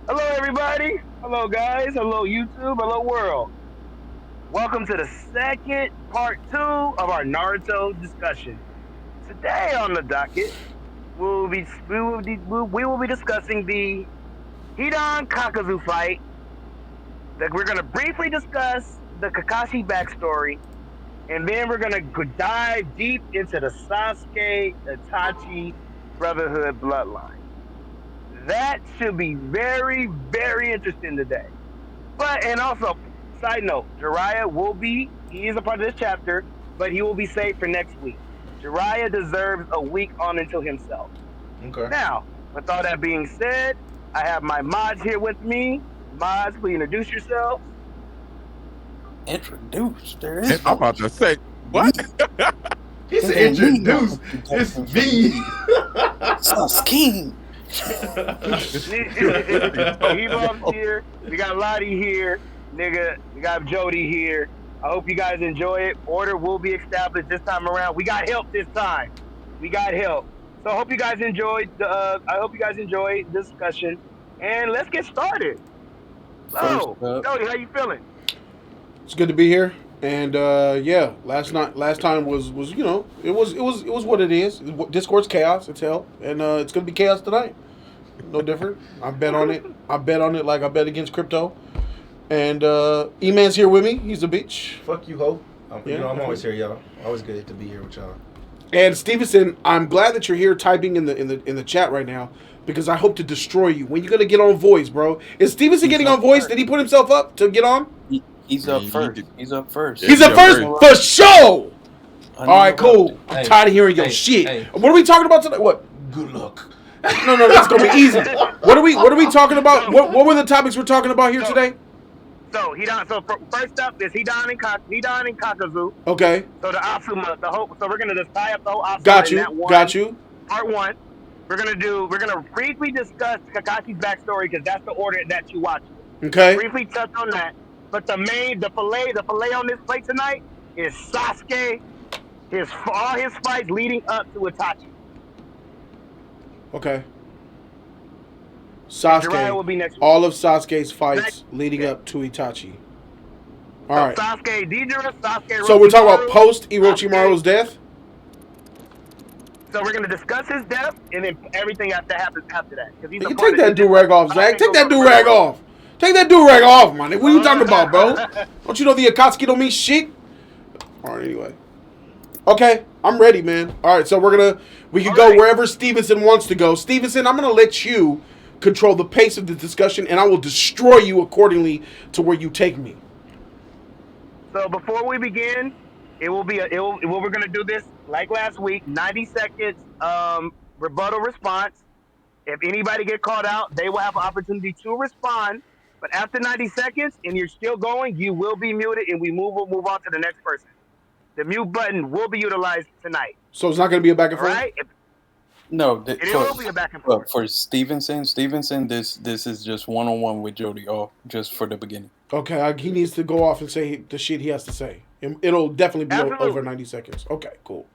Hello, everybody. Hello, guys. Hello, YouTube. Hello, world. Welcome to the second part two of our Naruto discussion. Today on the docket, we will be discussing the Hidan Kakazu fight. That we're going to briefly discuss the Kakashi backstory, and then we're going to dive deep into the Sasuke Itachi Brotherhood bloodline. That should be very, very interesting today. But and also, side note, he is a part of this chapter, but he will be saved for next week. Jiraiya deserves a week on until himself. Okay. Now, with all that being said, I have my mods here with me. Mods, please introduce yourselves. Introduce. There is. I'm about to say, what? He said introduce. It's me. Sasuke. Evolve's here. We got Lottie here. Nigga, we got Jody here. I hope you guys enjoy it. Order will be established this time around. We got help this time. We got help. So I hope you guys enjoyed the discussion. And let's get started. So, Jody, how you feeling? It's good to be here, and yeah, last time was it was what it is. Discord's chaos. It's hell, and it's gonna be chaos tonight. No different. I bet on it. I bet on it like I bet against crypto. And E-Man's here with me. He's a bitch. Fuck you, ho. Yeah. I'm always here, y'all. Always good to be here with y'all. And Stevenson, I'm glad that you're here typing in the chat right now because I hope to destroy you. When you gonna get on voice, bro? Is Stevenson getting on voice? Did he put himself up to get on? He's up first. He's up first. He's up first for sure. All right, cool. I'm tired of hearing your shit. Hey. What are we talking about tonight? What? Good luck. No, that's gonna be easy. What are we talking about? What were the topics we're talking about here today? So first up is Hidan and Kakazu. Okay. So the Asuma, so we're gonna just tie up the whole Asuma. Got in you. that one, Got you. Part one. We're gonna briefly discuss Kakashi's backstory because that's the order that you watch. Okay. Briefly touch on that. But the fillet on this plate tonight is Sasuke, all his fights leading up to Itachi. Okay. Jiraiya will be Sasuke. next week. All of Sasuke's fights leading up to Itachi. All right. Sasuke Deidara, Sasuke. So we're talking about post Orochimaru's death. So we're gonna discuss his death and then everything that happens after that. You can take that do-rag off, Zach. Take that do-rag off. Take that do-rag off, man. What are you talking about, bro? Don't you know the Akatsuki don't mean shit? All right, anyway. Okay, I'm ready, man. All right, so we can go wherever Stevenson wants to go. Stevenson, I'm gonna let you control the pace of the discussion, and I will destroy you accordingly to where you take me. So before we begin, we're gonna do this like last week, 90 seconds rebuttal response. If anybody get called out, they will have an opportunity to respond. But after 90 seconds and you're still going, you will be muted and we'll move on to the next person. The mute button will be utilized tonight. So it's not going to be a back and forth? Right? No, it will be a back and forth. For Stevenson, this is just one-on-one with Jody, just for the beginning. Okay, he needs to go off and say the shit he has to say. It'll definitely be over 90 seconds. Okay, cool.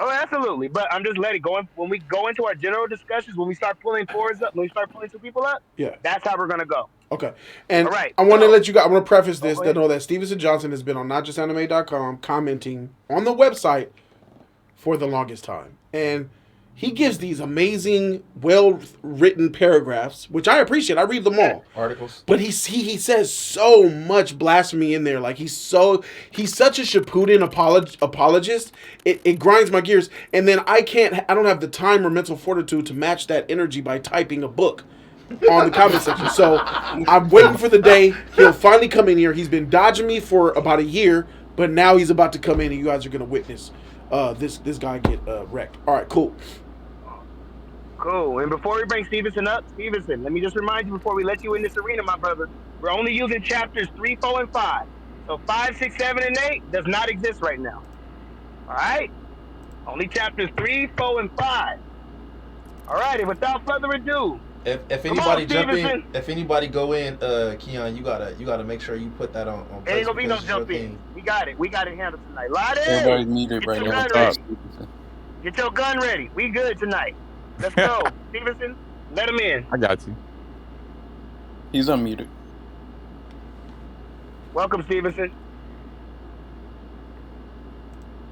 Oh, absolutely. But I'm just letting go. When we go into our general discussions, when we start pulling fours up, when we start pulling two people up, that's how we're going to go. Okay. And all right, I want to let you guys, I want to preface this to know that Stevenson Johnson has been on notjustanime.com commenting on the website for the longest time. And he gives these amazing, well-written paragraphs, which I appreciate. I read them all. Articles. But he says so much blasphemy in there. Like he's such a Shippuden apologist. It grinds my gears. And then I don't have the time or mental fortitude to match that energy by typing a book on the comment section. So I'm waiting for the day he'll finally come in here. He's been dodging me for about a year, but now he's about to come in and you guys are going to witness this guy get wrecked. All right, cool. Cool. And before we bring Stevenson up, let me just remind you before we let you in this arena, my brother, we're only using chapters 3, 4, and 5. So 5, 6, 7, and 8 does not exist right now. All right? Only chapters 3, 4, and 5. All right, and without further ado, if anybody jump in, if anybody go in, Keon, you gotta make sure you put that on. There ain't gonna be no jump in. We got it handled tonight. Lottie, everybody's muted right now. Get your gun ready. We good tonight. Let's go. Stevenson, let him in. I got you. He's unmuted. Welcome, Stevenson.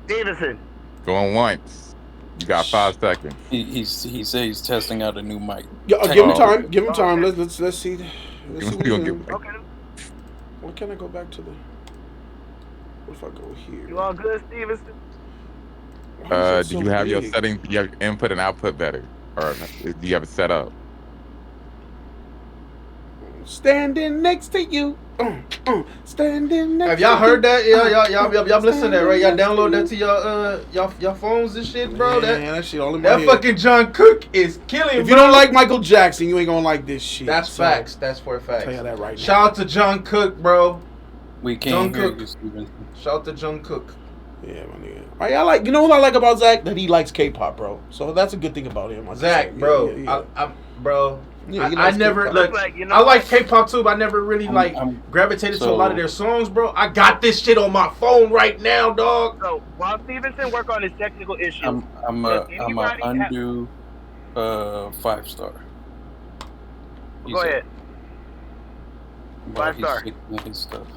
Stevenson. Going once. You got 5 seconds. He said he's testing out a new mic. Yeah, give him time. Give him time. Okay. Let's see. Let's see what he's doing. Okay. Why can't I go back to the? What if I go here? You all good, Stevenson? Why is Do it you so have your big? settings? Do you have your input and output better, or do you have it set up? Standing next to you. Standing next. Have y'all to heard you. that? Y'all listened to that, right? Y'all download that to your phones and shit, bro. Man, that shit all in my That head. fucking John Cook is killing. If you don't like Michael Jackson, you ain't gonna like this shit. That's So, facts. That's for a fact. Tell you that right now. Shout out to John Cook, bro. We can't hear Jungkook. you, Stevenson. Shout out to John Cook. Yeah, my nigga. Right, I like. You know what I like about Zach? That he likes K-pop, bro. So that's a good thing about him. I can Zach, say. bro. Yeah. Bro. Yeah, he I likes never K-pop. look. Like, you know I like what? K-pop too, but I never really gravitated to a so- lot of their songs, bro. I got this shit on my phone right now, dog. So while Stevenson work on his technical issues, I'm a undo 5-star. go ahead. While 5-star. he's looking at his stuff.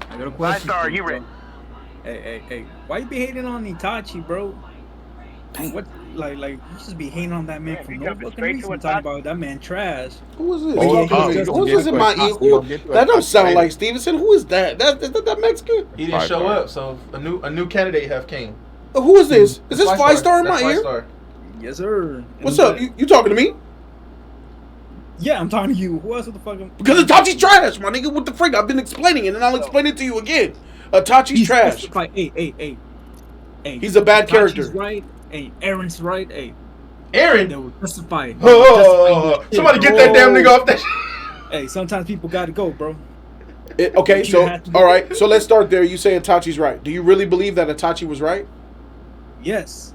I got a question. 5-star, for you bro. ready? Hey. Why you be hating on Itachi, bro? What, like, you just be hating on that man Man, for we no jumping fucking straight to reason. Itachi. Talking about that man trash. Who is this? Oh, Who's this in my ear? That don't sound like Stevenson. Who is that? Is that Mexican? He didn't show 5-star. up, so a new candidate have came. Who is this? Is this 5-star in my That's ear? 5-star. Yes, sir. What's up? You talking to me? Yeah, I'm talking to you. Who else? What the fuck? Because Itachi's trash, my nigga. What the freak? I've been explaining it, and I'll explain it to you again. Itachi's trash. Like, hey. He's a bad character. Itachi's right. Hey, Aaron's right. Hey, they Aaron. will testify. Oh, somebody get that damn nigga off that. Hey, sometimes people gotta go, bro. Okay, You so have to do all right, so let's start there. You say Itachi's right. Do you really believe that Itachi was right? Yes.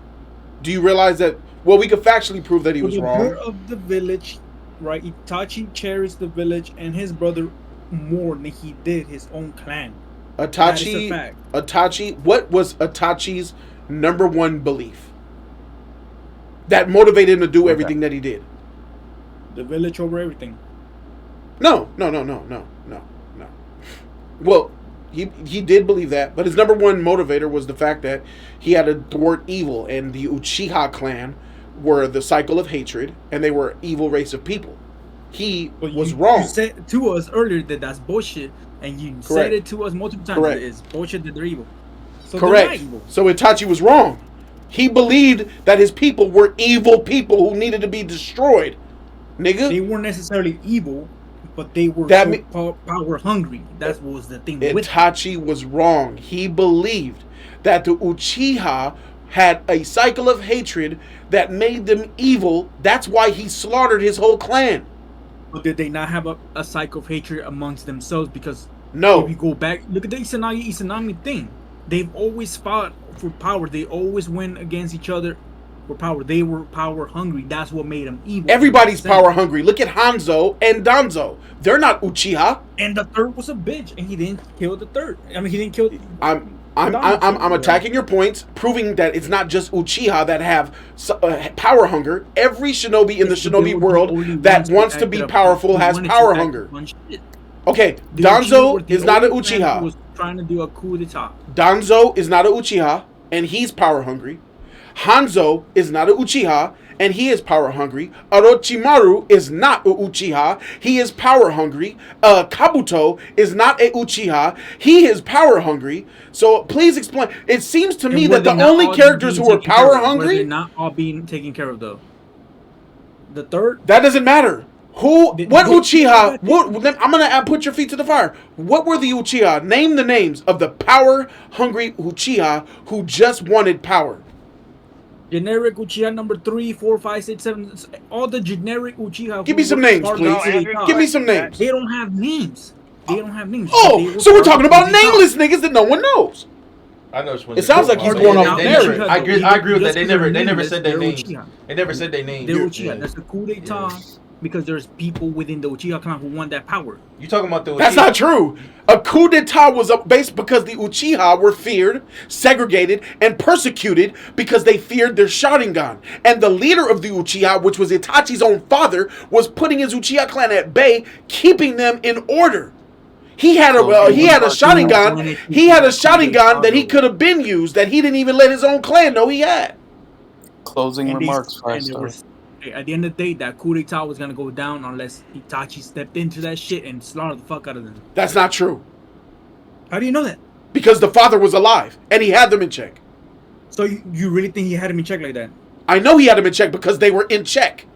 Do you realize that? Well, we could factually prove that he For was the wrong. good of the village, right? Itachi cherished the village and his brother more than he did his own clan. That is a fact. Itachi. What was Itachi's number one belief that motivated him to do everything that he did? The village over everything. No. Well, he did believe that, but his number one motivator was the fact that he had to thwart evil, and the Uchiha clan were the cycle of hatred, and they were an evil race of people. He But was you wrong. said to us earlier that that's bullshit, and you said Correct. it to us multiple times. Correct. That it's bullshit that they're evil. So they're not Correct. evil. So Itachi was wrong. He believed that his people were evil people who needed to be destroyed. Nigga. They weren't necessarily evil, but they were That power hungry. That was the thing. with them. Itachi was wrong. He believed that the Uchiha had a cycle of hatred that made them evil. That's why he slaughtered his whole clan. But did they not have a cycle of hatred amongst themselves? Because No. if you go back, look at the Izanagi thing. They've always fought for power. They always went against each other for power. They were power hungry. That's what made them evil. Everybody's power hungry. Look at Hanzo and Danzo. They're not Uchiha. And the third was a bitch, and he didn't kill the third. I mean, he didn't kill. I'm attacking your points, proving that it's not just Uchiha that have power hunger. Every shinobi in the shinobi world that wants to be powerful has power hunger. Okay, Danzo is not an Uchiha. Was trying to do a coup d'etat. Danzo is not a Uchiha, and he's power hungry. Hanzo is not a Uchiha, and he is power hungry. Orochimaru is not a Uchiha. He is power hungry. Kabuto is not a Uchiha. He is power hungry. So please explain. It seems to me that the only characters who are power hungry. They're not all being taken care of, though. The third. That doesn't matter. What Uchiha? I'm gonna put your feet to the fire. What were the Uchiha? Name the names of the power hungry Uchiha who just wanted power. Generic Uchiha number 3, 4, 5, 6, 7. All the generic Uchiha. Give me some names, please. Give me some names. They don't have names. They don't have names. Oh, so we're talking about nameless niggas that no one knows. I know which one. It sounds like he's going off narrative. I agree with that. They never said their name. They never said their name. They're Uchiha. That's the coup d'etat. because there's people within the Uchiha clan who want that power. You talking about the Uchiha? That's not true. A coup d'etat was based because the Uchiha were feared, segregated, and persecuted because they feared their Sharingan. And the leader of the Uchiha, which was Itachi's own father, was putting his Uchiha clan at bay, keeping them in order. He had a Sharingan. He had a Sharingan that he could have been used that he didn't even let his own clan know he had. Closing remarks, At the end of the day, that coup d'etat was gonna go down unless Itachi stepped into that shit and slaughtered the fuck out of them. That's not true. How do you know that? Because the father was alive and he had them in check. So you really think he had him in check like that? I know he had them in check because they were in check.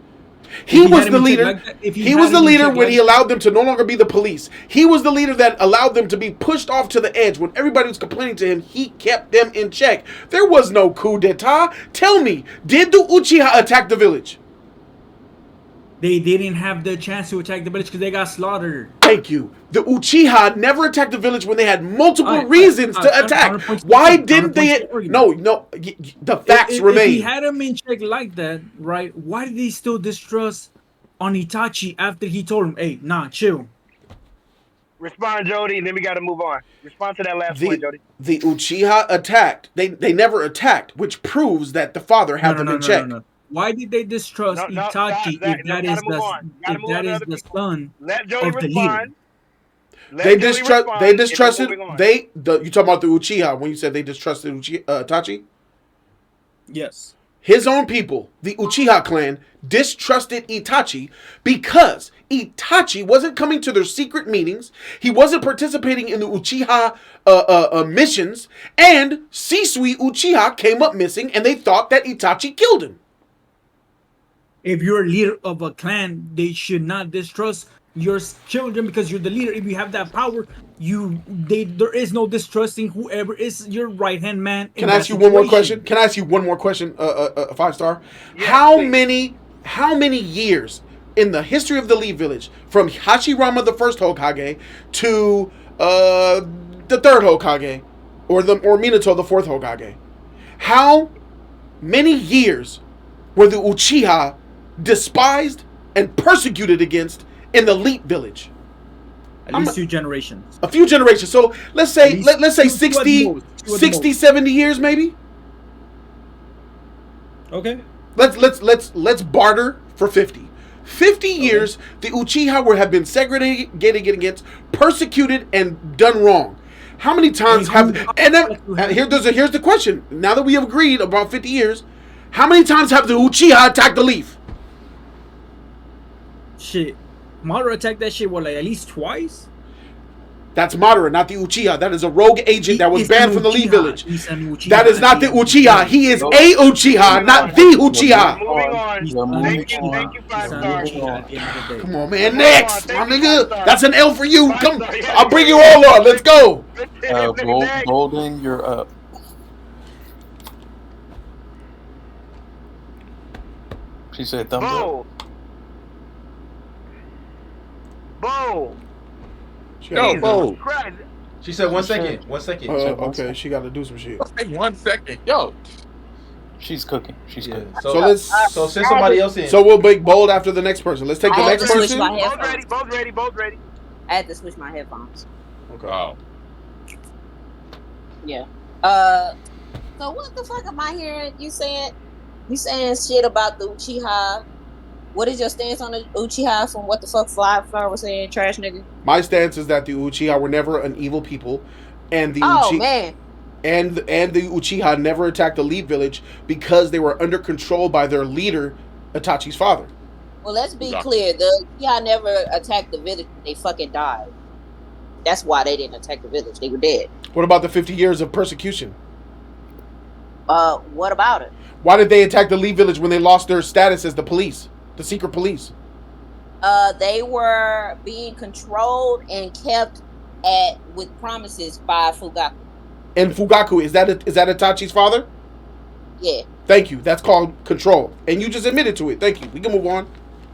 He was the leader. He was the leader when he allowed them to no longer be the police. He was the leader that allowed them to be pushed off to the edge. When everybody was complaining to him, he kept them in check. There was no coup d'etat. Tell me, did the Uchiha attack the village? They didn't have the chance to attack the village because they got slaughtered. Thank you. The Uchiha never attacked the village when they had multiple reasons to attack. Why didn't they? No. The facts remain. If he had him in check like that, right? Why did they still distrust on Itachi after he told him, "Hey, nah, chill"? Respond, Jody, and then we got to move on. Respond to that last point, Jody. The Uchiha attacked. They never attacked, which proves that the father had them in check. No. Why did they distrust Itachi if that is the son Let Jody of the respond. leader? They distrusted. You talking about the Uchiha when you said they distrusted Itachi? Yes. His own people, the Uchiha clan, distrusted Itachi because Itachi wasn't coming to their secret meetings. He wasn't participating in the Uchiha missions, and C-suite Uchiha came up missing, and they thought that Itachi killed him. If you're a leader of a clan, they should not distrust your children because you're the leader. If you have that power, there is no distrusting whoever is your right hand man. Can I ask you one more question? 5-star. Yes, How many years in the history of the Lee Village, from Hashirama the first Hokage to the third Hokage, or Minato the fourth Hokage? How many years were the Uchiha despised and persecuted against in the Elite Village? At least 2 generations. A few generations. So let's say 60, 70 years maybe. Okay. Let's barter for 50. 50 years the Uchiha have been segregated against, persecuted, and done wrong. How many times here's the question. Now that we have agreed about 50 years, how many times have the Uchiha attacked the Leaf? Shit. Madara attacked that shit, at least twice? That's Madara, not the Uchiha. That is a rogue agent that was banned from the Lee Village. That is not the Uchiha. He is a Uchiha, not the Uchiha. Thank you, 5-star. Come on, man. Next, my nigga. That's an L for you. Come, I'll bring you all on. Let's go. Golden, you're up. She said thumbs up. Bo. Bo. She said 1 second. 1 second. Okay, she got to do some shit. 1 second. Yo. She's cooking. So send somebody else in. So we'll make bold after the next person. Let's take the next person. Both ready. I had to switch my headphones. Okay. Oh. Yeah. So what the fuck am I hearing you saying? You saying shit about the Uchiha? What is your stance on the Uchiha from what the fuck Fly was saying, trash nigga? My stance is that the Uchiha were never an evil people, and the man. And the Uchiha never attacked the Elite Village because they were under control by their leader, Itachi's father. Well, let's be clear. The Uchiha never attacked the village. They fucking died. That's why they didn't attack the village. They were dead. What about the 50 years of persecution? What about it? Why did they attack the Elite Village when they lost their status as the police? The secret police. They were being controlled and kept with promises by Fugaku. And Fugaku, is that Itachi's father? Yeah. Thank you. That's called control. And you just admitted to it. Thank you. We can move on.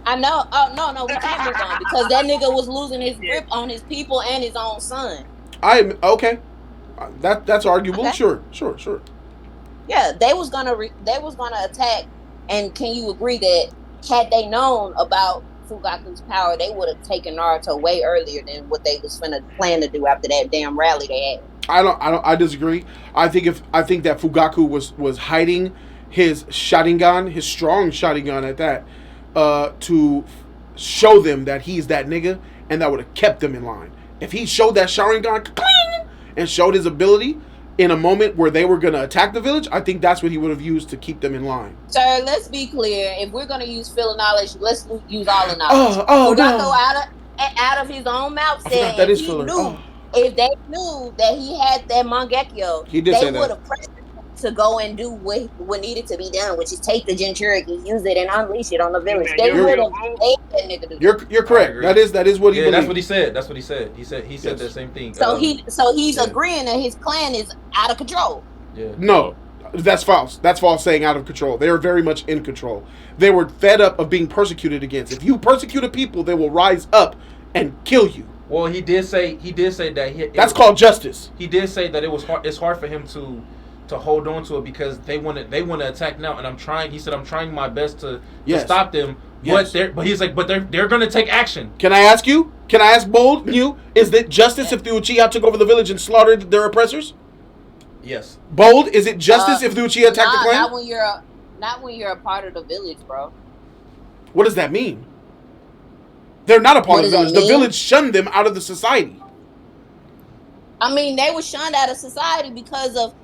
I know. Oh no, we can't move on because that nigga was losing his grip on his people and his own son. Okay. That's arguable. Okay. Sure. Yeah, they was gonna attack. And can you agree that had they known about Fugaku's power, they would have taken Naruto way earlier than what they was finna plan to do after that damn rally they had. I disagree. I think that Fugaku was hiding his Sharingan, his strong Sharingan at that, to show them that he's that nigga, and that would have kept them in line. If he showed that Sharingan and showed his ability in a moment where they were gonna attack the village, I think that's what he would have used to keep them in line. Sir, let's be clear. If we're gonna use fill of knowledge, let's use all the knowledge. Oh Fugaku no! out of his own mouth I said forgot that is he filler. knew if they knew that he had that Mangekyo, He did say they that. would have pressed him to go and do what needed to be done, which is take the Jinchuriki, use it, and unleash it on the village. man, They you're would real have made that nigga do that. You're correct. That is what he Yeah, believed. that's what he said. That's what he said. He said Yes. the same thing. So he's yeah. agreeing that his clan is out of control. Yeah. No, that's false. That's false saying out of control. They are very much in control. They were fed up of being persecuted against. If you persecute a people, they will rise up and kill you. Well, he did say that That's called justice. He did say that it was hard. It's hard for him to hold on to it because they want to attack now, and I'm trying. He said I'm trying my best to stop them. Yes. But he's like, they're going to take action. Can I ask you? Can I ask Bold? You? Is it justice if the Uchiha took over the village and slaughtered their oppressors? Yes. Bold, is it justice if the Uchiha attacked the clan? Not when you're a part of the village, bro. What does that mean? They're not a part What of the does village. that The mean? village shunned them out of the society. I mean, they were shunned out of society because of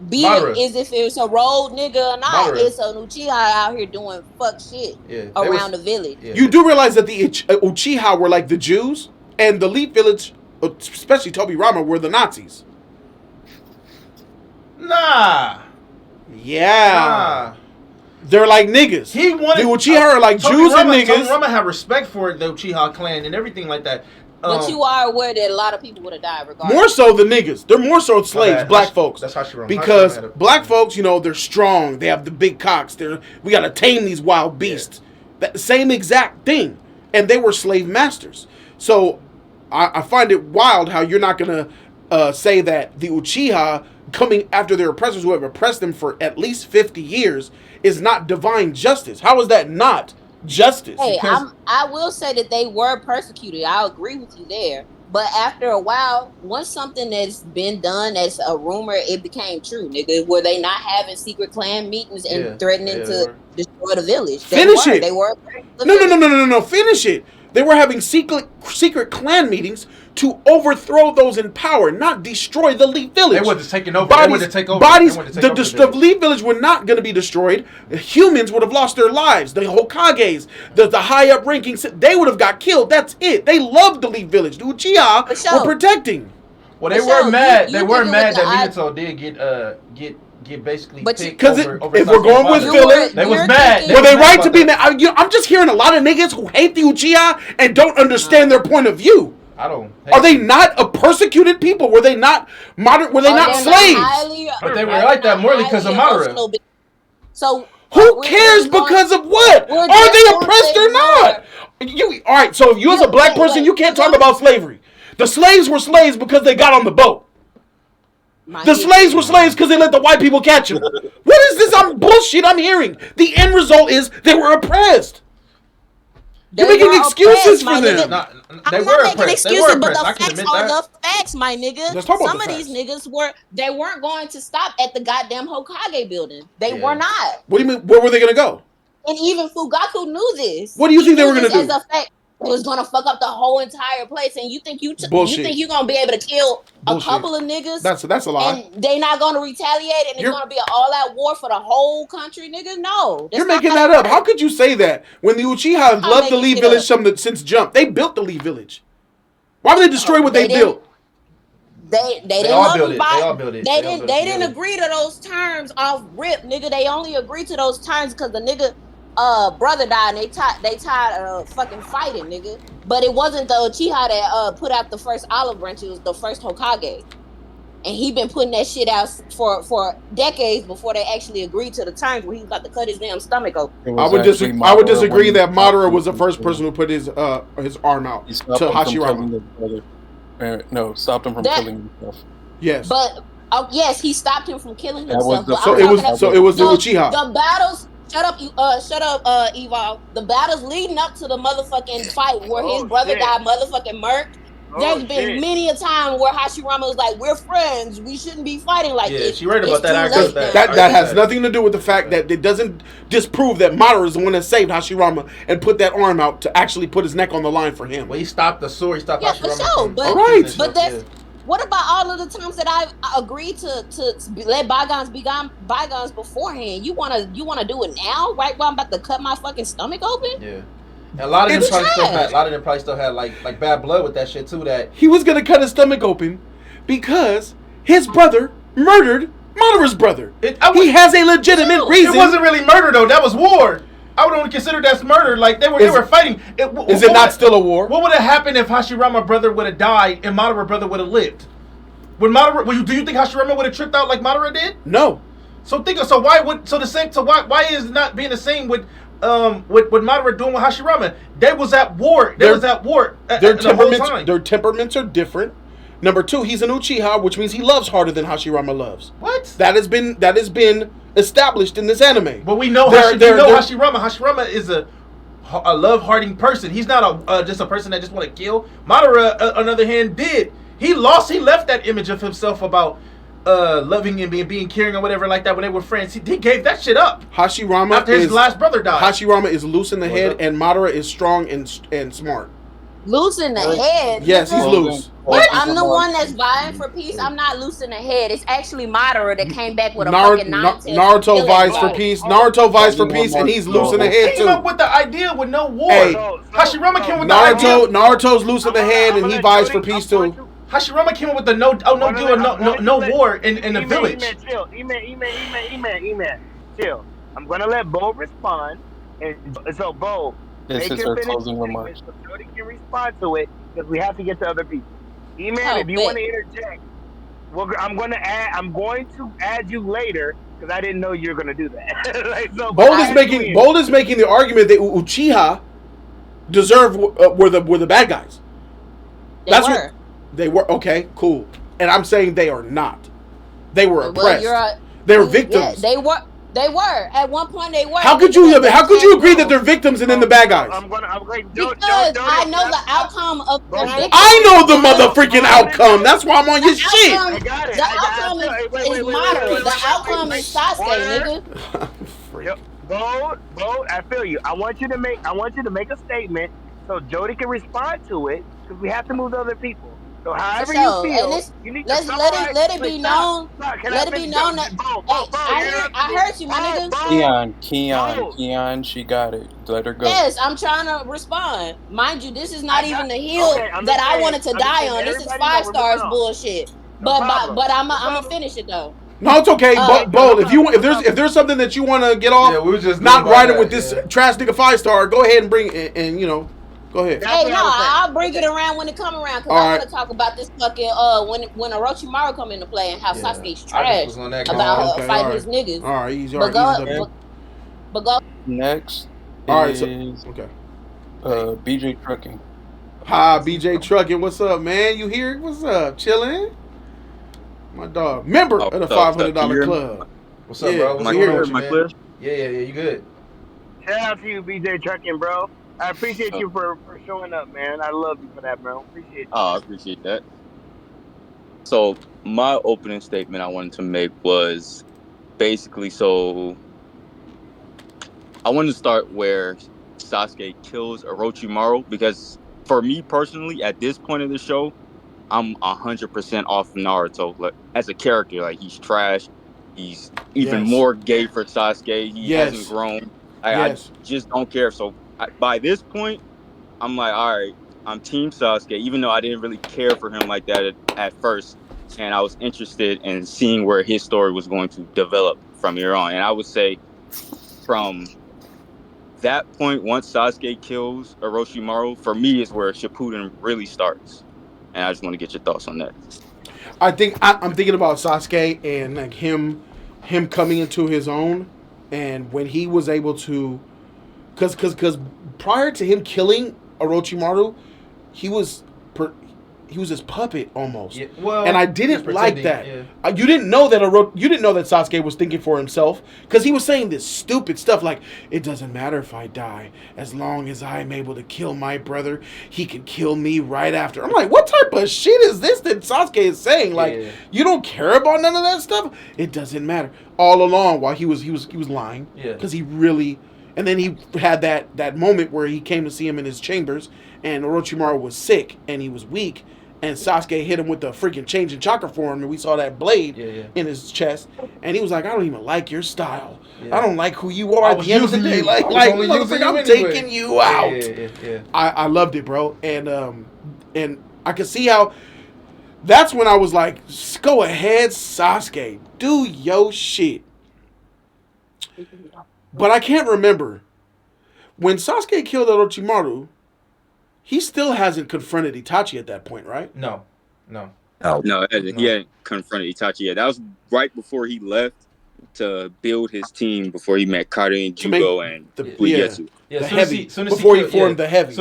be Madara. it as if it's a road nigga or not. Madara. It's an Uchiha out here doing fuck shit Yeah. around the village. Yeah. You do realize that the Uchiha were like the Jews, and the Leaf Village, especially Tobi Rama, were the Nazis. Nah. Yeah. They're like niggas. He wanted the Uchiha are like Jews and niggas. Tobi Rama had respect for the Uchiha clan and everything like that. But you are aware that a lot of people would have died regardless. More so the niggas. They're more so slaves, black folks. That's Hashirama. Because Hashirama black folks, you know, they're strong. They have the big cocks. We gotta tame these wild beasts. That same exact thing. And they were slave masters. So I find it wild how you're not gonna say that the Uchiha coming after their oppressors who have oppressed them for at least 50 years is not divine justice. How is that not justice? Hey, I will say that they were persecuted. I agree with you there. But after a while, once something that's been done as a rumor, it became true, nigga. Were they not having secret clan meetings and threatening to destroy the village? Finish it. They were. No. Finish it. They were having secret clan meetings to overthrow those in power, not destroy the Leaf Village. They wanted to take over. Bodies, They wanted to take over. Bodies, They wanted to take over the Leaf Village were not going to be destroyed. The humans would have lost their lives. The Hokages, the high up ranking, they would have got killed. That's it. They loved the Leaf Village. The Uchiha were protecting. Well, they were mad. They were mad that Minato did get basically picked because over if we're going with filler, they was mad. Were they right to be mad? I'm just hearing a lot of niggas who hate the Uchiha and don't understand their point of view. I don't. Are they not a persecuted people? Were they not modern? Were they not slaves? But they were like that more because of Madara. So who cares because of what? Are they oppressed or not? All right. So if you as a black person, you can't talk about slavery. The slaves were slaves because they got on the boat. The slaves were slaves because they let the white people catch them. What is this? Bullshit I'm hearing. The end result is they were oppressed. You're making excuses for them. I'm not making excuses, but the facts are the facts, my nigga. Some of these niggas weren't going to stop at the goddamn Hokage building. They were not. What do you mean? Where were they gonna go? And even Fugaku knew this. What do you think they were gonna do? As a fact, it was gonna fuck up the whole entire place. And you think you're gonna be able to kill a couple of niggas? That's a lie. And they not gonna retaliate, and it's gonna be an all-out war for the whole country, nigga? No, you're making that up. How could you say that when the Uchiha loved the Leaf Village since jump? They built the Leaf Village. Why would they destroy what they built? They didn't all build it. They didn't agree to those terms off rip, nigga. They only agreed to those terms because the nigga brother died and they tired fucking fighting, nigga. But it wasn't the Uchiha that put out the first olive branch. It was the first Hokage. And he been putting that shit out for decades before they actually agreed to the terms where he was about to cut his damn stomach open. I would disagree that Madara was the first person who put his arm out to Hashirama. No, stopped him from killing himself. Yes. But yes, he stopped him from killing himself. So it was the Uchiha. The battles. Shut up, Evolve. The battles leading up to the motherfucking fight where his brother got motherfucking murked. There's been many a time where Hashirama was like, "We're friends. We shouldn't be fighting like this." She right about that. I agree with that has nothing to do with the fact that it doesn't disprove that Madara is the one that saved Hashirama and put that arm out to actually put his neck on the line for him. Well, he stopped the sword. He stopped Hashirama. For sure. But that's. What about all of the times that I've agreed to let bygones be bygones beforehand? You wanna do it now, right? While I'm about to cut my fucking stomach open? Yeah. And a lot of them probably still had like bad blood with that shit too. That he was gonna cut his stomach open because his brother murdered Madara's brother. He has a legitimate reason. It wasn't really murder though. That was war. I would only consider that's murder. Like they were fighting. Is it not still a war? What would have happened if Hashirama brother would have died and Madara brother would have lived? Do you think Hashirama would have tripped out like Madara did? No. So why is it not being the same with Madara doing with Hashirama? They was at war. Their temperaments are different. Number two, he's an Uchiha, which means he loves harder than Hashirama loves. What? That has been established in this anime. But we know Hashirama. Hashirama is a love-hearting person. He's not just a person that just want to kill. Madara, on the other hand, did. He left that image of himself about loving and being caring or whatever like that when they were friends. He gave that shit up. Hashirama after his last brother died. Hashirama is loose in the head, and Madara is strong and smart. Loose in the head? Yes, he's loose. What? I'm the one that's vying for peace. I'm not loose in the head. It's actually Madara that came back with a fucking nonsense. Naruto vies for peace. Naruto vies for peace, and he's loose in the head too. Came up with the idea with no war. Hey, Hashirama came with the idea. Naruto's loose in the head, and he vies for peace too. Hashirama came up with the no war in the village. Chill. I'm gonna let Bo respond, and so Bo. This is her closing remarks. So Jody can respond to it because we have to get to other people. If you want to interject, I'm going to add you later because I didn't know you were going to do that. Bold is making the argument that Uchiha were the bad guys. They were okay, cool, and I'm saying they are not. They were oppressed. They were victims. Yeah, They were at one point. They were. How could you agree that they're victims and then the bad guys? Because I know the outcome of the victims. I know the motherfucking outcome. That's why I'm on your shit. The outcome is Madara. The outcome is Sasuke, nigga. Bo, I feel you. I want you to make a statement so Jody can respond to it because we have to move to other people. So however you feel, you need to let it be known. Let it be known that I heard you, my nigga. Keon, she got it. Let her go. Yes, I'm trying to respond. Mind you, this is not even the hill that I wanted to die on. This is 5 stars bullshit. But I'm gonna finish it though. No, it's okay. Bold. If there's something that you want to get off, we just not riding with this trash nigga 5-star. Go ahead and bring it, and go ahead. Hey, no, I'll bring it around when it come around because I want to talk about this fucking when Orochimaru come into play and how Sasuke's trash about fighting his niggas. All right, easy. But go. Next. All right, okay. BJ Trucking. Hi, BJ Trucking. What's up, man? You here? What's up? Chilling? My dog, member of the $500 club. What's up, bro? Am I here? Yeah, you good. Shout out to you, BJ Trucking, bro. I appreciate you for showing up, man. I love you for that, bro. Appreciate you. Oh, I appreciate that. So my opening statement I wanted to make was basically I wanted to start where Sasuke kills Orochimaru because for me personally, at this point of the show, I'm 100% off Naruto. Like, as a character, like he's trash. He's even more gay for Sasuke. He hasn't grown. I just don't care. So by this point, I'm like, all right, I'm Team Sasuke, even though I didn't really care for him like that at first. And I was interested in seeing where his story was going to develop from here on. And I would say from that point, once Sasuke kills Orochimaru, for me is where Shippuden really starts. And I just want to get your thoughts on that. I think I'm thinking about Sasuke and like him coming into his own, and when he was able to, because prior to him killing Orochimaru, he was his puppet almost. Yeah, well, and I didn't like that. Yeah. You didn't know that Sasuke was thinking for himself, because he was saying this stupid stuff like, it doesn't matter if I die, as long as I'm able to kill my brother, he can kill me right after. I'm like, what type of shit is this that Sasuke is saying? Like, you don't care about none of that stuff? It doesn't matter. All along, while he was lying, because he really. And then he had that moment where he came to see him in his chambers, and Orochimaru was sick and he was weak, and Sasuke hit him with the freaking change in chakra form, and we saw that blade in his chest, and he was like, I don't even like your style. I don't like who you are at the end of the day. Like I'm taking you out. I loved it, bro. And I could see how that's when I was like, go ahead, Sasuke. Do your shit. But I can't remember. When Sasuke killed Orochimaru, he still hasn't confronted Itachi at that point, right? No. He hadn't confronted Itachi yet. That was right before he left to build his team before he met Karen, Jugo, and Uegetsu. The heavy. Before he formed the heavy. As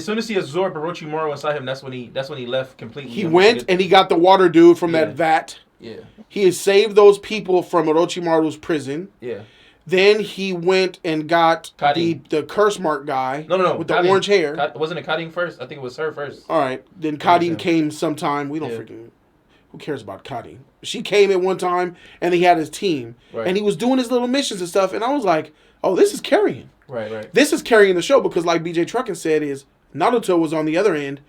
soon as he absorbed Orochimaru inside him, that's when he left completely. He went and he got the water dude from that vat. Yeah. He has saved those people from Orochimaru's prison. Yeah. Then he went and got the curse mark guy. No. With the orange hair. Wasn't it Kadin first? I think it was her first. All right. Then Kadin came sometime. We don't freaking... Who cares about Kadin? She came at one time, and he had his team. Right. And he was doing his little missions and stuff. And I was like, oh, this is carrying. Right. This is carrying the show because, like BJ Truckin said, is Naruto was on the other end,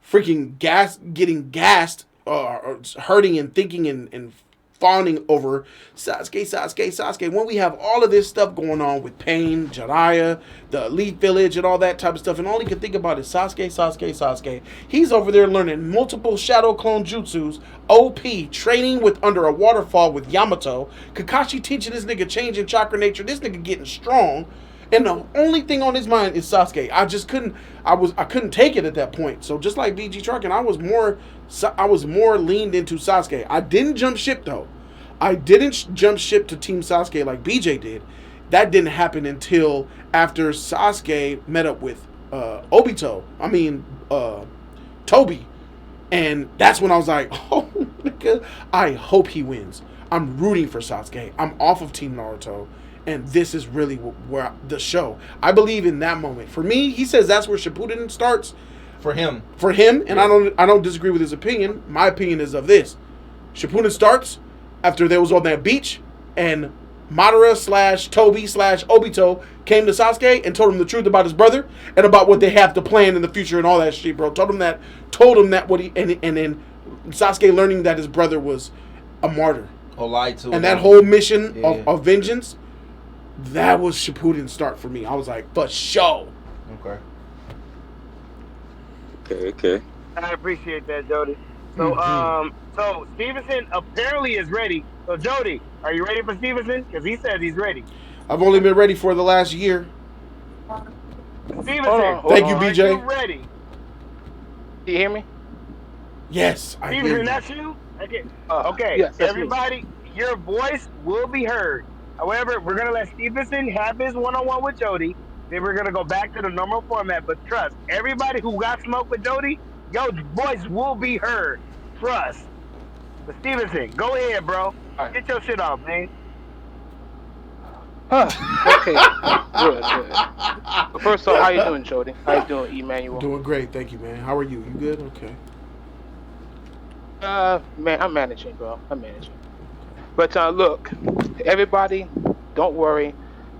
freaking getting gassed, hurting and thinking and fawning over Sasuke. When we have all of this stuff going on with Pain, Jiraiya, the Elite Village, and all that type of stuff, and all he can think about is Sasuke. He's over there learning multiple Shadow Clone Jutsus, OP, training under a waterfall with Yamato, Kakashi teaching this nigga changing chakra nature, this nigga getting strong, and the only thing on his mind is Sasuke. I couldn't take it at that point. So just like BG Truckin, I was more leaned into Sasuke. I didn't jump ship though. I didn't jump ship to Team Sasuke like BJ did. That didn't happen until after Sasuke met up with Toby. And that's when I was like, oh, nigga, I hope he wins. I'm rooting for Sasuke. I'm off of Team Naruto. And this is really where the show. I believe in that moment. For me, he says that's where Shippuden starts. For him. And I don't disagree with his opinion. My opinion is of this. Shippuden starts after they was on that beach and Madara / Toby / Obito came to Sasuke and told him the truth about his brother and about what they have to plan in the future and all that shit, bro. Told him that and then Sasuke learning that his brother was a martyr. Lied to him. And that whole mission of vengeance, that was Shippuden's start for me. I was like, for sure. Okay. I appreciate that, Jody. So, so Stevenson apparently is ready. So, Jody, are you ready for Stevenson? Because he says he's ready. I've only been ready for the last year. Stevenson, thank you, BJ. Are you ready? Do you hear me? Yes, I hear Stevenson, you. that's you? Okay, yes, everybody, your voice will be heard. However, we're going to let Stevenson have his one-on-one with Jody. Then we're going to go back to the normal format. But trust, everybody who got smoked with Jody, your voice will be heard. Trust. But Stevenson, go ahead, bro. Right. Get your shit off, man. Okay. Good. First of all, how you doing, Jody? How you doing, Emmanuel? Doing great, thank you, man. How are you? You good? Okay. Man, I'm managing, bro. But look, everybody, don't worry.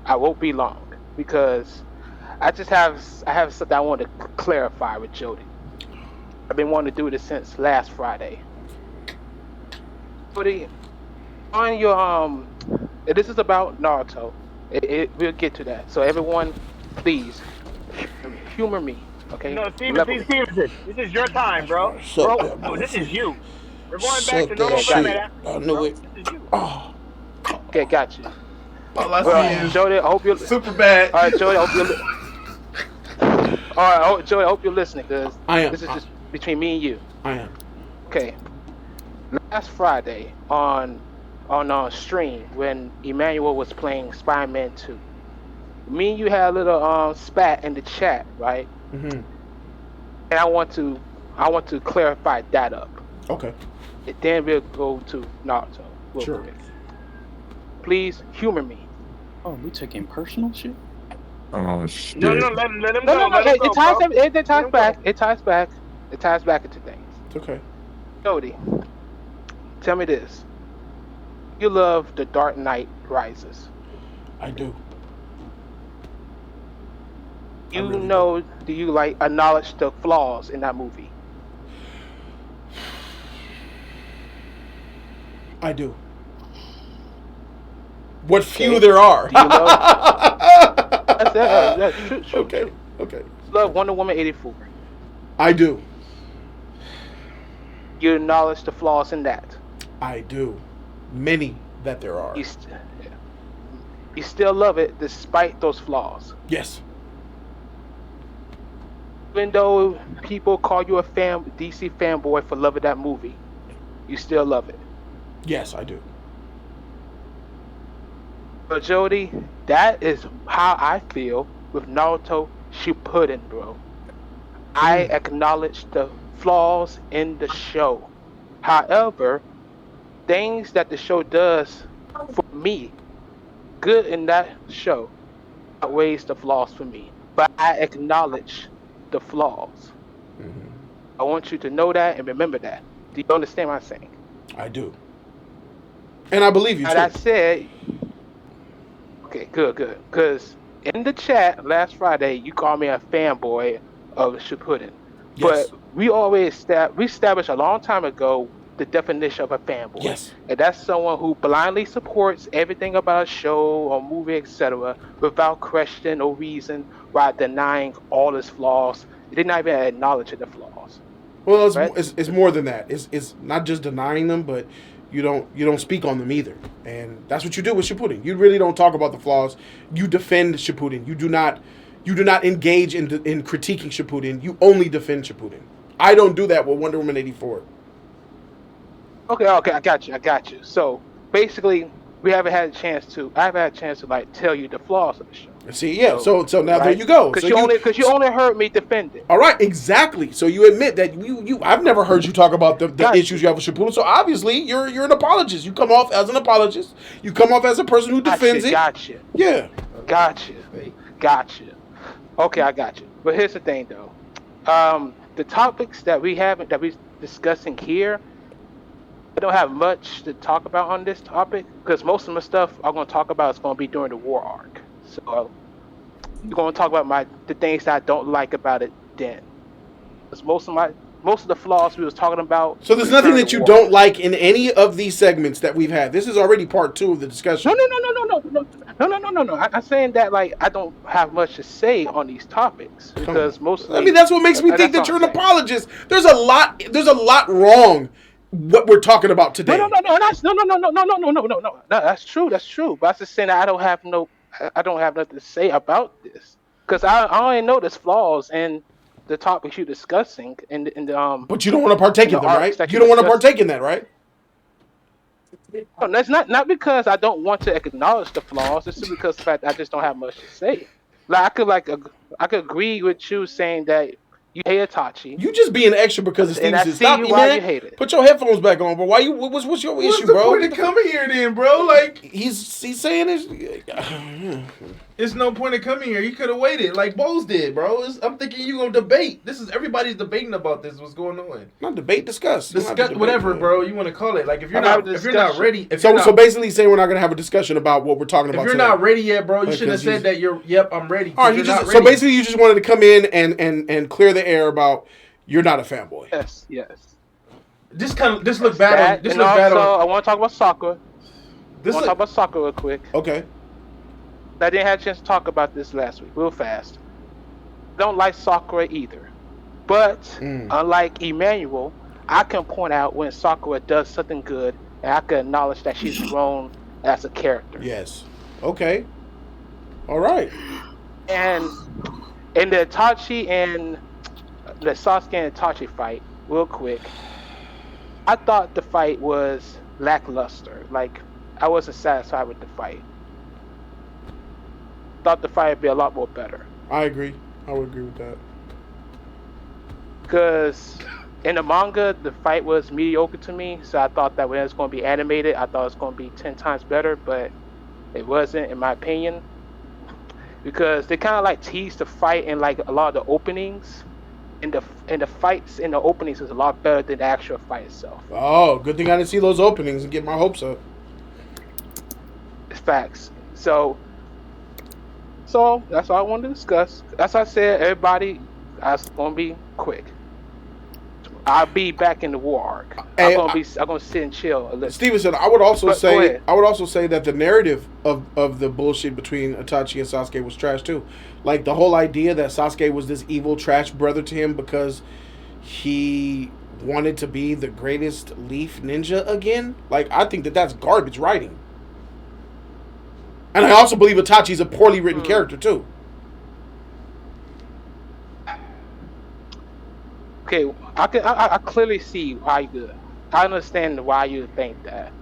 I won't be long because I have something I want to clarify with Jody. I've been wanting to do this since last Friday. Jody, on your this is about Naruto. We'll get to that. So everyone, please humor me, okay? No, Stevenson, this is your time, bro. No, this is you. We're going back to normal format. I knew it. This is you. Oh. Okay, got you. All I see is Jody, I hope you're super bad. All right, Jody, I hope you're listening, because this is just between me and you. I am. Okay. Last Friday on stream when Emmanuel was playing Spider-Man 2, me and you had a little spat in the chat, right? Mm-hmm. And I want I want to clarify that up. Okay. And then we'll go to Naruto real Sure. quick. Please humor me. Oh, we taking personal shit? Oh shit. No, let him No, go. no, no. Let him go, It ties bro. it ties Let him back. go. It ties back. It ties back into things. It's okay. Jody, tell me this. You love The Dark Knight Rises. I do. You really know, do you like acknowledge the flaws in that movie? I do. What few Okay. there are. Do you love? That's true. Okay. True. Okay. Love Wonder Woman 84. I do. You acknowledge the flaws in that. I do. Many that there are. You still love it despite those flaws. Yes. Even though people call you a DC fanboy for loving that movie, you still love it. Yes, I do. But Jody, that is how I feel with Naruto Shippuden, bro. I acknowledge the flaws in the show. However, things that the show does for me, good in that show, outweighs the flaws for me. But I acknowledge the flaws. Mm-hmm. I want you to know that and remember that. Do you understand what I'm saying? I do. And I believe you, And too. I said, okay, good. Because in the chat last Friday, you called me a fanboy of Shippuden. Yes. But we always we established a long time ago the definition of a fanboy. Yes. And that's someone who blindly supports everything about a show or movie, etc., without question or reason, while denying all its flaws. They did not even acknowledge the flaws. Well, Right? it's more than that. It's not just denying them, but you don't speak on them either. And that's what you do with Shippuden. You really don't talk about the flaws. You defend Shippuden. You do not engage in critiquing Shippuden. You only defend Shippuden. I don't do that with Wonder Woman 84. Okay, I got you. So basically, I haven't had a chance to like tell you the flaws of the show. See, yeah. So now right? There you go. Because so you only heard me defend it. All right, exactly. So you admit that I've never heard you talk about the issues you have with Shippuden. So obviously you're an apologist. You come off as an apologist. You come off as a person who defends it. Gotcha. Yeah. Gotcha. Okay, I got you. But here's the thing, though. The topics that we're discussing here, I don't have much to talk about on this topic because most of the stuff I'm going to talk about is going to be during the war arc. So you're going to talk about the things that I don't like about it then. Because most of the flaws we was talking about. So there's nothing that you don't like in any of these segments that we've had. This is already part 2 of the discussion. No. I'm saying that like I don't have much to say on these topics because mostly. I mean, that's what makes me think that you're an apologist. There's a lot wrong. What we're talking about today. No. That's true. But I'm just saying that I don't have nothing to say about this because I only know there's flaws in the topics you're discussing in the. But you don't want to partake in them, right? You don't want to partake in that, right? No, that's not because I don't want to acknowledge the flaws. It's just because of the fact I just don't have much to say. Like I could agree with you saying that. You hate Itachi. You just being extra because of Stevenson. Stop me, man. You hate it. Put your headphones back on, bro. What's your issue, bro? What's the point of coming here then, bro? Like he's saying this. It's no point of coming here. You could have waited, like Bose did, bro. I'm thinking you gonna debate. Everybody's debating about this. What's going on? Not debate, discuss. Whatever, bro. You want to call it? Like if you're not ready. So basically, saying we're not gonna have a discussion about what we're talking about. If you're not ready yet, bro, you should have said that you're. Yep, I'm ready. All right, so basically, you just wanted to come in and clear the air about you're not a fanboy. Yes. This look bad. I want to talk about Sakura. Talk about Sakura real quick. Okay. I didn't have a chance to talk about this last week, real fast. Don't like Sakura either. But, unlike Emmanuel, I can point out when Sakura does something good, and I can acknowledge that she's grown as a character. Yes. Okay. All right. And in the Itachi and the Sasuke and Itachi fight, real quick, I thought the fight was lackluster. Like, I wasn't satisfied with the fight. Thought the fight would be a lot more better. I agree. I would agree with that. Because in the manga, the fight was mediocre to me. So I thought that when it was going to be animated, I thought it was going to be 10 times better, but it wasn't, in my opinion, because they kind of like teased the fight in like a lot of the openings. And the fights in the openings is a lot better than the actual fight itself. Oh, good thing I didn't see those openings and get my hopes up. It's facts. So that's all I wanted to discuss. As I said, everybody, that's gonna be quick. I'll be back in the war arc. I'm gonna sit and chill a little. Stevenson, I would also say that the narrative of the bullshit between Itachi and Sasuke was trash too. Like the whole idea that Sasuke was this evil trash brother to him because he wanted to be the greatest leaf ninja again. Like, I think that's garbage writing. And I also believe Itachi's a poorly written character too. Okay, I clearly see why I understand why you think that,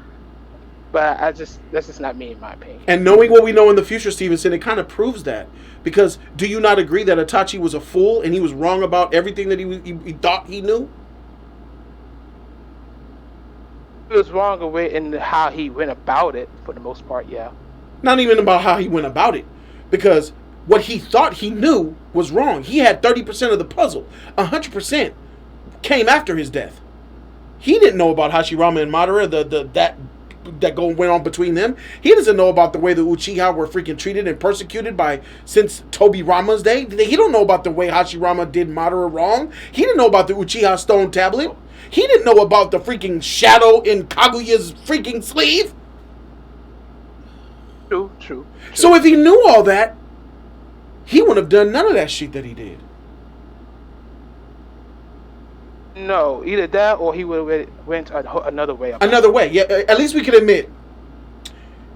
but that's just not me, in my opinion. And knowing what we know in the future, Stevenson, it kind of proves that. Because do you not agree that Itachi was a fool and he was wrong about everything that he thought he knew? He was wrong in how he went about it, for the most part, yeah. Not even about how he went about it, because what he thought he knew was wrong. He had 30% of the puzzle. 100% came after his death. He didn't know about Hashirama and Madara, that went on between them. He doesn't know about the way the Uchiha were freaking treated and persecuted since Tobirama's day. He don't know about the way Hashirama did Madara wrong. He didn't know about the Uchiha stone tablet. He didn't know about the freaking shadow in Kaguya's freaking sleeve. True. So if he knew all that, he wouldn't have done none of that shit that he did. No, either that or he would have went another way. Another way, yeah. At least we can admit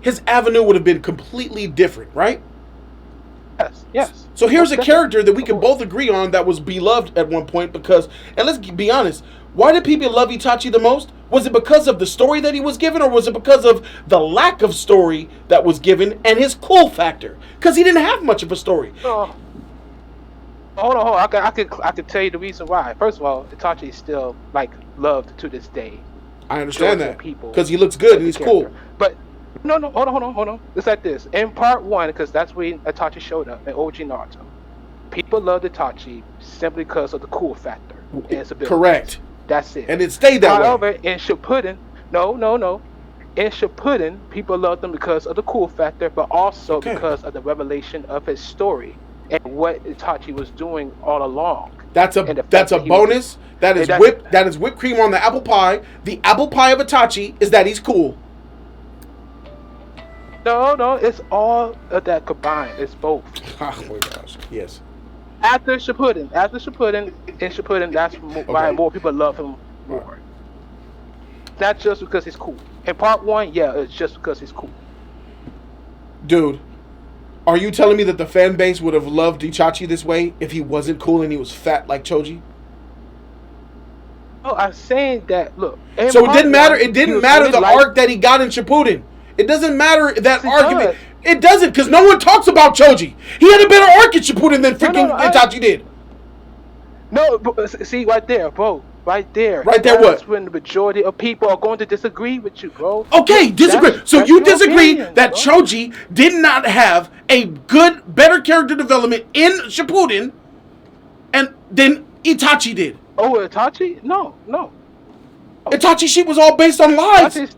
his avenue would have been completely different, right? Yes. So here's a character that we can both agree on that was beloved at one point because, and let's be honest, why did people love Itachi the most? Was it because of the story that he was given, or was it because of the lack of story that was given and his cool factor? Because he didn't have much of a story. Hold on. I could tell you the reason why. First of all, Itachi is still loved to this day. I understand that because he looks good and he's cool. But no, hold on. It's like this. In part 1, because that's when Itachi showed up in OG Naruto. People loved Itachi simply because of the cool factor and his abilities. Correct. That's it. And it stayed that way. However, in Shippuden, no. In Shippuden, people loved him because of the cool factor, but also because of the revelation of his story and what Itachi was doing all along. That's a bonus. That is whipped cream on the apple pie. The apple pie of Itachi is that he's cool. No, it's all of that combined. It's both. Oh my gosh, yes. After Shippuden, that's why more people love him more. Not just because he's cool. In part 1, yeah, it's just because he's cool. Dude, are you telling me that the fan base would have loved Itachi this way if he wasn't cool and he was fat like Choji? Oh, I'm saying that. Look. So it didn't matter. It didn't matter the arc that he got in Shippuden. It doesn't matter that argument. It doesn't, because no one talks about Choji. He had a better arc in Shippuden than freaking Itachi did. No, see, right there, bro. Right there. Right there, That's when the majority of people are going to disagree with you, bro. Okay, disagree. So you disagree that Choji did not have a better character development in Shippuden and than Itachi did. Oh, Itachi? No. Itachi shit was all based on lies.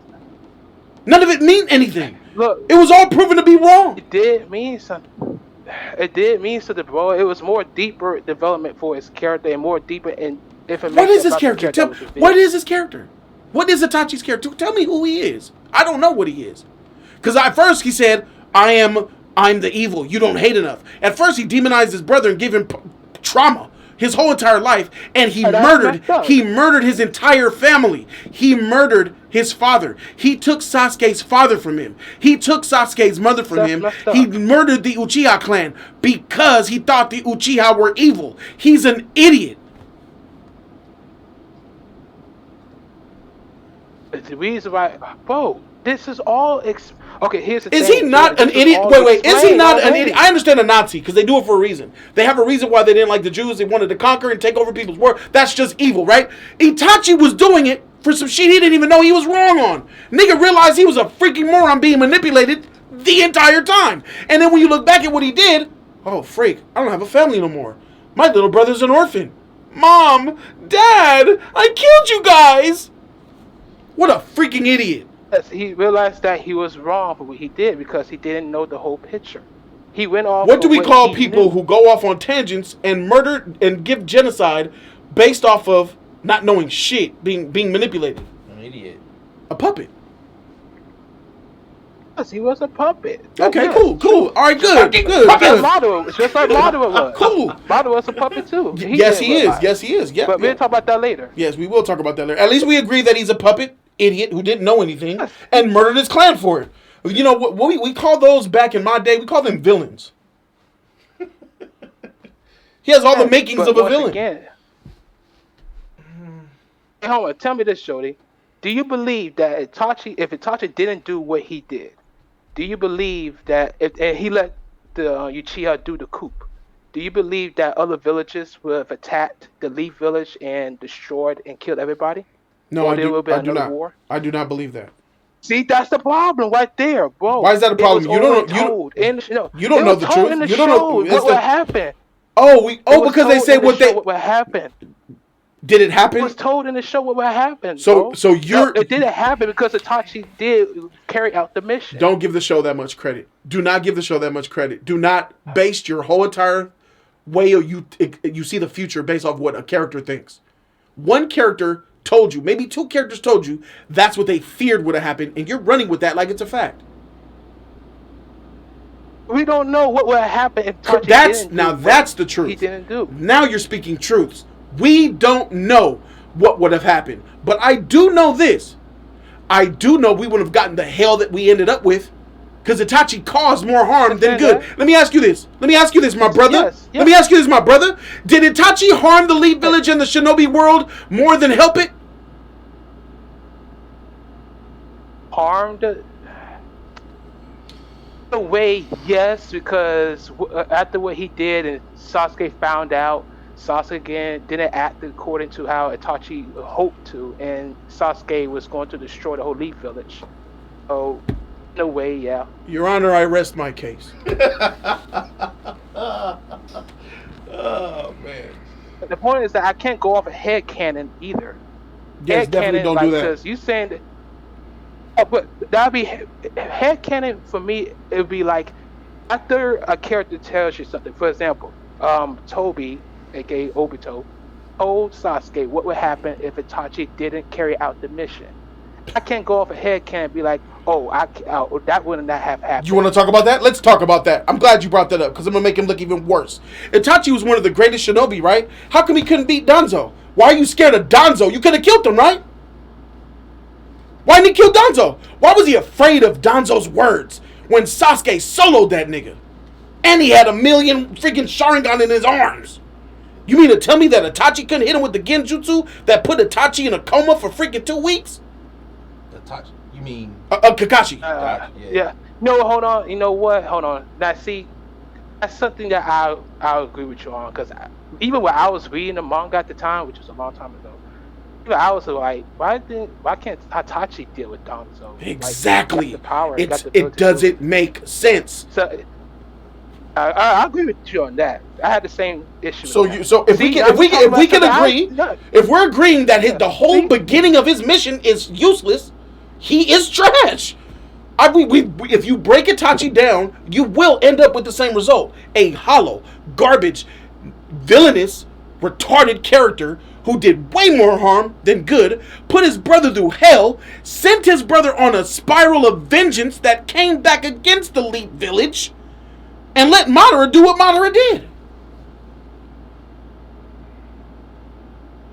None of it mean anything. Look, it was all proven to be wrong. It did mean something. It did mean something, bro. It was more deeper development for his character and more deeper in information. What is his character? What is his character? What is Itachi's character? Tell me who he is. I don't know what he is. Because at first he said, I'm the evil. You don't hate enough. At first he demonized his brother and gave him trauma his whole entire life, and he murdered his entire family. He murdered his father. He took Sasuke's father from him. He took Sasuke's mother from him. He murdered the Uchiha clan because he thought the Uchiha were evil. He's an idiot. The reason why, bro, this is all. Okay, here's the thing. Is he not an idiot? Wait. Is he not an idiot? I understand a Nazi because they do it for a reason. They have a reason why they didn't like the Jews. They wanted to conquer and take over people's world. That's just evil, right? Itachi was doing it for some shit he didn't even know he was wrong on. Nigga realized he was a freaking moron being manipulated the entire time. And then when you look back at what he did, oh, freak, I don't have a family no more. My little brother's an orphan. Mom, Dad, I killed you guys. What a freaking idiot. Yes, he realized that he was wrong for what he did because he didn't know the whole picture. He went off. What do we call people who go off on tangents and murder and give genocide based off of not knowing shit, being manipulated? An idiot. A puppet. Yes, he was a puppet. Okay, Yes. cool. All right, good. Just like Madara was. Cool. Madara was a puppet too. Yes, he is. Yeah. But we'll talk about that later. Yes, we will talk about that later. At least we agree that he's a puppet idiot who didn't know anything and murdered his clan for it. You know what we call those back in my day? We call them villains. He has all the makings of a villain. Again, hey, hold on, tell me this, Jody. Do you believe that if Itachi didn't do what he did, do you believe that and he let the Uchiha do the coup, do you believe that other villages would have attacked the Leaf Village and destroyed and killed everybody? No, I do not. War? I do not believe that. See, that's the problem right there, bro. Why is that a problem? You don't know the truth. You don't know what would happen. Because they say what would happen. Did it happen? It was told in the show what would happen. So it didn't happen because Itachi did carry out the mission. Don't give the show that much credit. Do not give the show that much credit. Do not base your whole entire way you see the future based off what a character thinks. One character told you, maybe two characters told you, that's what they feared would have happened, and you're running with that like it's a fact. We don't know what would have happened if Itachi that's the truth. He didn't do. Now you're speaking truths. We don't know what would have happened. But I do know this. I do know we would have gotten the hell that we ended up with because Itachi caused more harm than good. Let me ask you this, my brother. Yes. Let me ask you this, my brother. Did Itachi harm the Leaf Village and the Shinobi world more than help it? Harmed? In a way, yes, because after what he did and Sasuke found out, Sasuke again didn't act according to how Itachi hoped to, and Sasuke was going to destroy the whole Leaf Village. So, in a way, yeah. Your Honor, I rest my case. Oh, man. But the point is that I can't go off a headcanon either. Yes, definitely don't do that. Because you saying that... but that'd be... Headcanon, for me, it would be like, after a character tells you something, for example, Toby, aka Obito, told Sasuke what would happen if Itachi didn't carry out the mission. I can't go off a headcanon and be like, that wouldn't have happened. You want to talk about that? Let's talk about that. I'm glad you brought that up because I'm going to make him look even worse. Itachi was one of the greatest shinobi, right? How come he couldn't beat Danzo? Why are you scared of Danzo? You could have killed him, right? Why didn't he kill Danzo? Why was he afraid of Danzo's words when Sasuke soloed that nigga? And he had 1 million freaking Sharingan in his arms. You mean to tell me that Itachi couldn't hit him with the Genjutsu that put Itachi in a coma for freaking 2 weeks? Itachi? You mean... Kakashi. Yeah. No, hold on. You know what? Hold on. Now, see, that's something that I'll agree with you on. Because even when I was reading the manga at the time, which was a long time ago, even I was like, why can't Itachi deal with Danzo? Exactly. Like, the power, it doesn't make sense. So, I agree with you on that. I had the same issue. If we're agreeing that the whole beginning of his mission is useless, he is trash. If you break Itachi down, you will end up with the same result: a hollow, garbage, villainous, retarded character who did way more harm than good, put his brother through hell, sent his brother on a spiral of vengeance that came back against the Leaf Village, and let Madara do what Madara did.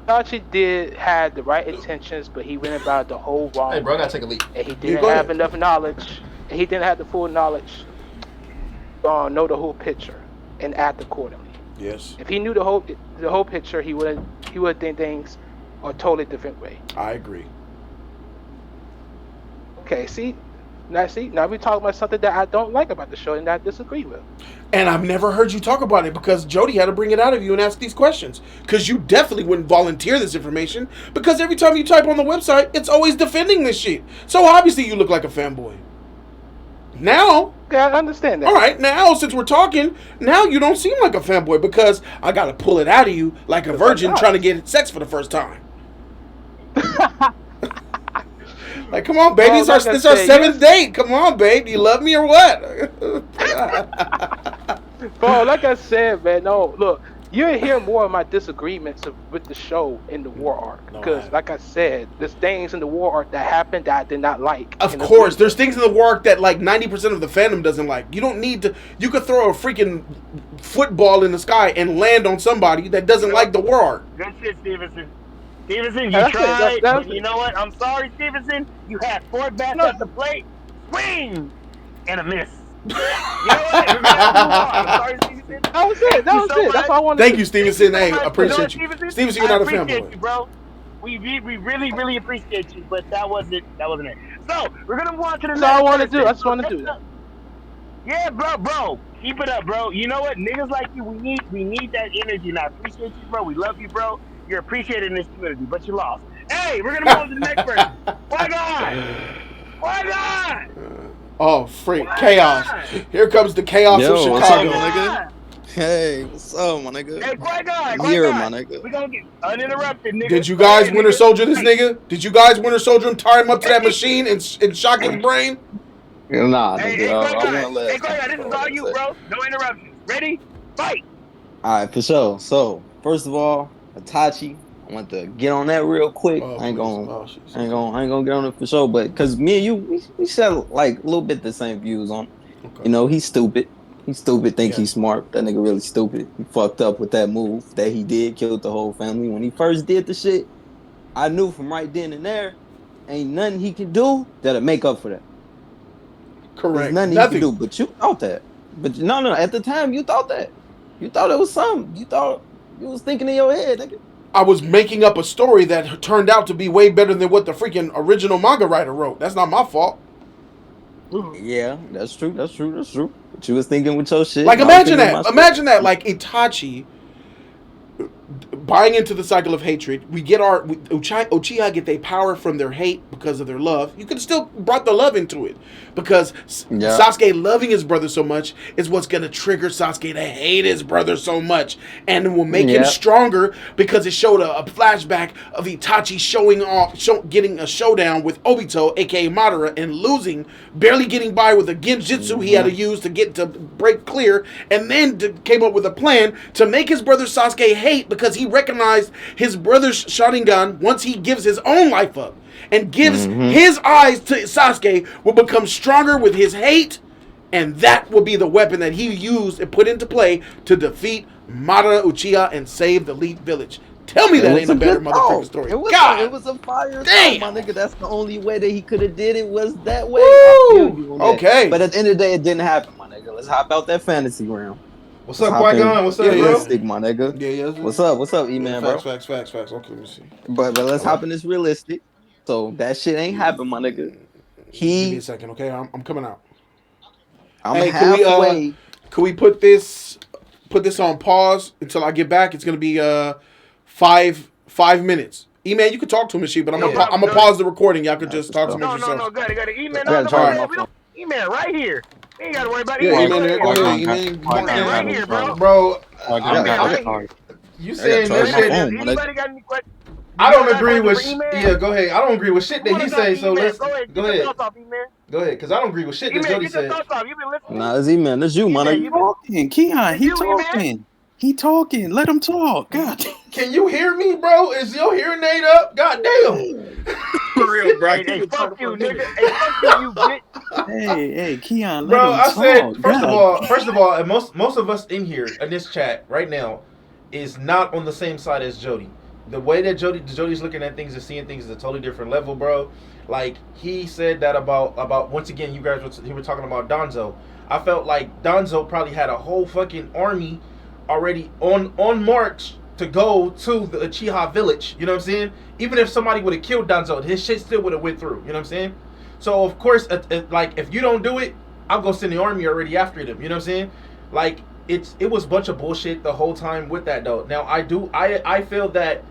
Itachi had the right intentions, but he went about the whole wrong. Hey, bro, I gotta take a leak. And he didn't have enough knowledge. And he didn't have the full knowledge to know the whole picture and act accordingly. Yes. If he knew the whole picture, he would have done things a totally different way. I agree. Okay, now we talking about something that I don't like about the show and that I disagree with. And I've never heard you talk about it because Jody had to bring it out of you and ask these questions. Because you definitely wouldn't volunteer this information. Because every time you type on the website, it's always defending this shit. So obviously you look like a fanboy. Now, Okay, I understand that. all right, now since we're talking, now you don't seem like a fanboy because I got to pull it out of you like a virgin trying to get sex for the first time. Like, come on, baby. It's our 7th date. Come on, babe. Do you love me or what? Bro, like I said, man, no, look, you'll hear more of my disagreements with the show in the war arc. Because, like I said, there's things in the war arc that happened that I did not like. Of course. There's things in the war arc that, like, 90% of the fandom doesn't like. You don't need to... You could throw a freaking football in the sky and land on somebody that doesn't like the war arc. Good shit, Stevenson. Stevenson, you tried, but you know what? I'm sorry, Stevenson. You had 4 bats at the plate. Swing! And a miss. You know what? We're gonna have to move on. I'm sorry, Stevenson. That was it. That's why I wanted Thank you, Stevenson. Hey, I appreciate you. Stevenson, you're not a fanboy. I appreciate you, bro. We really, really appreciate you, but that wasn't it. So, we're gonna move on to the next. That's all I want to do. I just want to do that. Yeah, bro. Keep it up, bro. You know what? Niggas like you, we need that energy, and I appreciate you, bro. We love you, bro. You're appreciated in this community, but you lost. Hey, we're gonna move on to the next person. Why not? Oh, freak. Chaos. Here comes the chaos of Chicago. What's up, my nigga? Hey, what's up, my nigga? Hey, Qui-Gon. Here, my nigga. We gonna get uninterrupted, nigga. Did you guys Winter Soldier this nigga? Did you guys Winter Soldier him, tie him up to that machine and shock his brain? Nah, hey, nigga. Hey, Qui-Gon, this is all you, bro. No interruptions. Ready? Fight. All right, for sure. So, first of all, Itachi, I want to get on that real quick. I ain't gonna get on it for sure, but because me and you, we share like a little bit the same views on. Okay. You know, he's stupid. Think he's smart. That nigga really stupid. He fucked up with that move that he did, killed the whole family. When he first did the shit, I knew from right then and there, ain't nothing he can do that'll make up for that. Correct. There's nothing he can do, but you thought that. But no, at the time you thought that. You thought it was something. You thought you was thinking in your head, nigga. I was making up a story that turned out to be way better than what the freaking original manga writer wrote. That's not my fault. Yeah, that's true. But you was thinking with your shit. Like, imagine that. Like, Itachi buying into the cycle of hatred. Uchiha get their power from their hate because of their love. You could still brought the love into it because Sasuke loving his brother so much is what's gonna trigger Sasuke to hate his brother so much, and it will make him stronger because it showed a flashback of Itachi getting a showdown with Obito, aka Madara, and losing, barely getting by with a genjutsu he had to use to break clear, and then came up with a plan to make his brother Sasuke hate because he recognized his brother's Sharingan once he gives his own life up and gives his eyes to Sasuke will become stronger with his hate, and that will be the weapon that he used and put into play to defeat Madara Uchiha and save the Elite Village. Tell me that ain't a better motherfucking story. It was a fire damn, my nigga. That's the only way that he could have did it was that way. Okay. But at the end of the day, it didn't happen, my nigga. Let's hop out that fantasy realm. What's up, Qui-Gon? What's up, bro? Realistic, my nigga. Yeah. What's up, E-Man, bro? Facts. Okay, let me see. But let's hop in this realistic. So that shit ain't happen, my nigga. Give me a second, okay? I'm coming out. I'm halfway. Can we put this on pause until I get back? It's gonna be 5 minutes. E-Man, you can talk to him and shit, but I'm gonna pause the recording. Y'all could just talk to him yourself. No, got it. E-Man, E-Man, right here. You ain't gotta worry about it. E-Man, right here, bro. You saying this shit? Anybody got any questions? I don't agree with. Yeah, go ahead. I don't agree with shit that he say. So let's go ahead. Go ahead, because I don't agree with shit that Jody said. Nah, it's E-Man. That's you, man. He talking, Keon. He talking. He talking. Let him talk. God. Can you hear me, bro? Is your hearing aid up? God damn. For real, bro. Hey, fuck you, nigga. Hey, fuck you, bitch. Hey, Keon. Bro, I said first of all, and most of us in here in this chat right now is not on the same side as Jody. The way that Jody's looking at things and seeing things is a totally different level, bro. Like, he said that about once again, you guys were talking about Danzo. I felt like Danzo probably had a whole fucking army already on march to go to the Uchiha village. You know what I'm saying? Even if somebody would have killed Danzo, his shit still would have went through. You know what I'm saying? So of course, like if you don't do it, I'll go send the army already after them. You know what I'm saying? Like it was a bunch of bullshit the whole time with that though. Now I feel that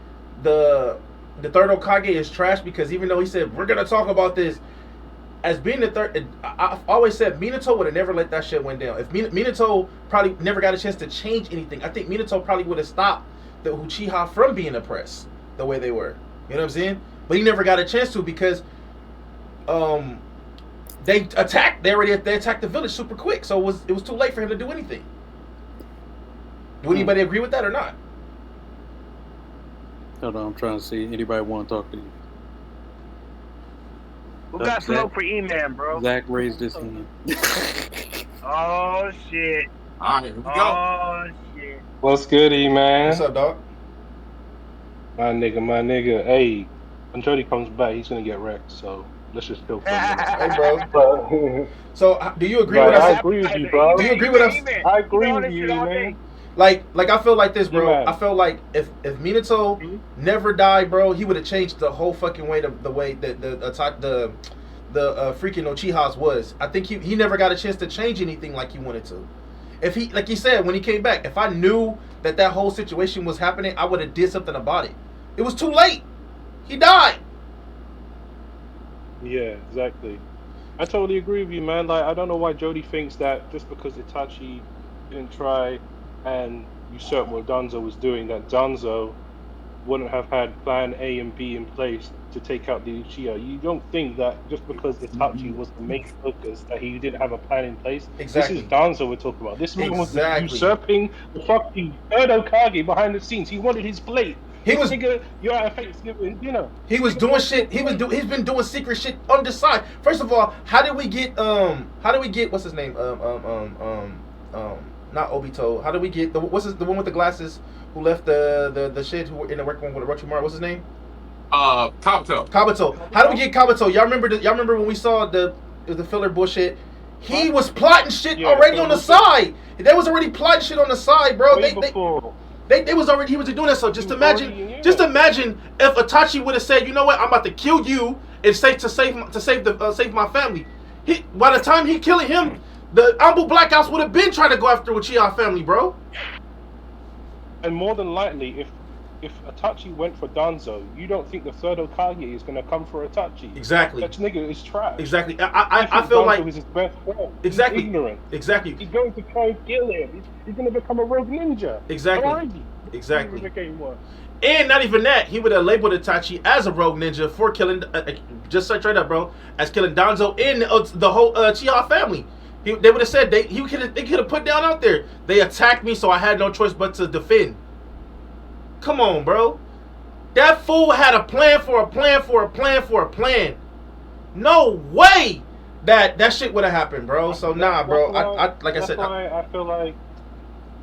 the third Hokage is trash because even though he said we're gonna talk about this as being the third, I've always said Minato would have never let that shit went down. If Minato probably never got a chance to change anything, I think Minato probably would have stopped the Uchiha from being oppressed the way they were. You know what I'm saying? But he never got a chance to because they attacked the village super quick, so it was too late for him to do anything. Do anybody agree with that or not? Hold on, I'm trying to see anybody want to talk to you. Who got smoke for E-Man, bro? Zach raised his hand. Oh shit! All right, here we go. Oh shit! What's good, E-Man? What's up, dog? My nigga. Hey, when Jody comes back, he's gonna get wrecked. So let's just chill for a minute. Hey, bro. So, do you agree with I us? agree with you, bro. Do you agree with us? I agree with you, man. Like I feel like this, bro. Yeah. I feel like if Minato never died, bro, he would have changed the whole fucking way the way that the freaking Uchihas was. I think he never got a chance to change anything like he wanted to. If he, like he said when he came back, if I knew that whole situation was happening, I would have did something about it. It was too late. He died. Yeah, exactly. I totally agree with you, man. Like, I don't know why Jody thinks that just because Itachi didn't try and usurp what Danzo was doing, that Danzo wouldn't have had plan A and B in place to take out the Uchiha. You don't think that just because Itachi was the main focus that he didn't have a plan in place? Exactly. This is Danzo we're talking about. This man was Exactly. usurping the fucking third Hokage behind the scenes. He wanted his plate. He was Nigga, you're at Thanksgiving dinner. He was doing shit. He's been doing secret shit on the side. First of all, how did we get what's his name? Not Obito. How did we get the one with the glasses who left the shit who were in the work one with Orochimaru? What's his name? Kabuto. How do we get Kabuto? Y'all remember when we saw the filler bullshit? He was plotting shit already on the side. They was already plotting shit on the side, bro. He was doing that. So just imagine if Itachi would have said, you know what, I'm about to kill you and save my family. By the time he killing him, the Ambu Black House would have been trying to go after Uchiha family, bro. And more than likely, if Itachi went for Danzo, you don't think the third Hokage is gonna come for Itachi? Exactly. That nigga is trash. Exactly. I feel Danzo like is his best friend. Exactly. He's ignorant. Exactly. He's going to try and kill him. He's gonna become a rogue ninja. Exactly. Already. Exactly. He became one. And not even that, he would have labeled Itachi as a rogue ninja for killing, just straight up, bro, as killing Danzo and the whole Uchiha family. They would have said they could have put down out there. They attacked me, so I had no choice but to defend. Come on, bro. That fool had a plan for a plan for a plan for a plan. No way that shit would have happened, bro. So nah, bro. Like I said, I feel like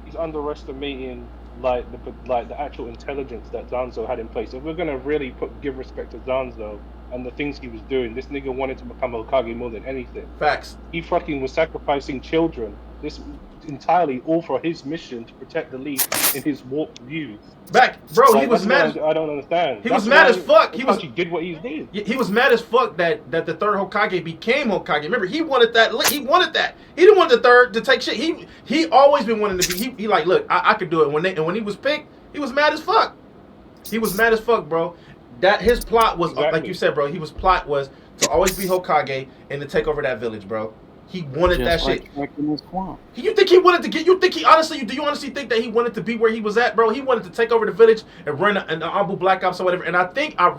he's underestimating the actual intelligence that Danzo had in place. If we're gonna really give respect to Danzo and the things he was doing, this nigga wanted to become a Hokage more than anything. Facts. He fucking was sacrificing children. This entirely all for his mission to protect the leaf in his warped views. Bro, he was mad. I don't understand. He was mad as fuck. He did what he did. He was mad as fuck that the third Hokage became Hokage. Remember, he wanted that. He wanted that. He didn't want the third to take shit. He always been wanting to be. He like, look, I could do it. When he was picked, he was mad as fuck. He was mad as fuck, bro. That his plot was like you said, bro. His plot was to always be Hokage and to take over that village, bro. He wanted that shit. You think he wanted to get? Do you honestly think that he wanted to be where he was at, bro? He wanted to take over the village and run an Ambu Black Ops or whatever. And I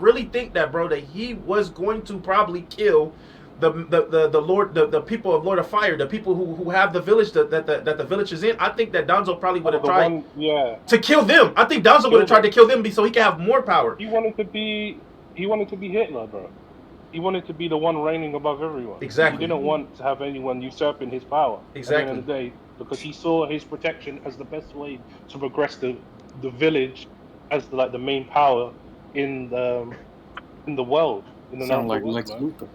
really think that, bro, that he was going to probably kill the people of Lord of Fire, the people who have the village that the village is in. I think that Danzo probably would have tried to kill them. I think Danzo would have tried to kill them so he could have more power. He wanted to be Hitler, bro. He wanted to be the one reigning above everyone. Exactly. He didn't want to have anyone usurping his power. Exactly. At the end of the day, because he saw his protection as the best way to progress the village as the main power in the world. In the Sound like world, Lex Luthor.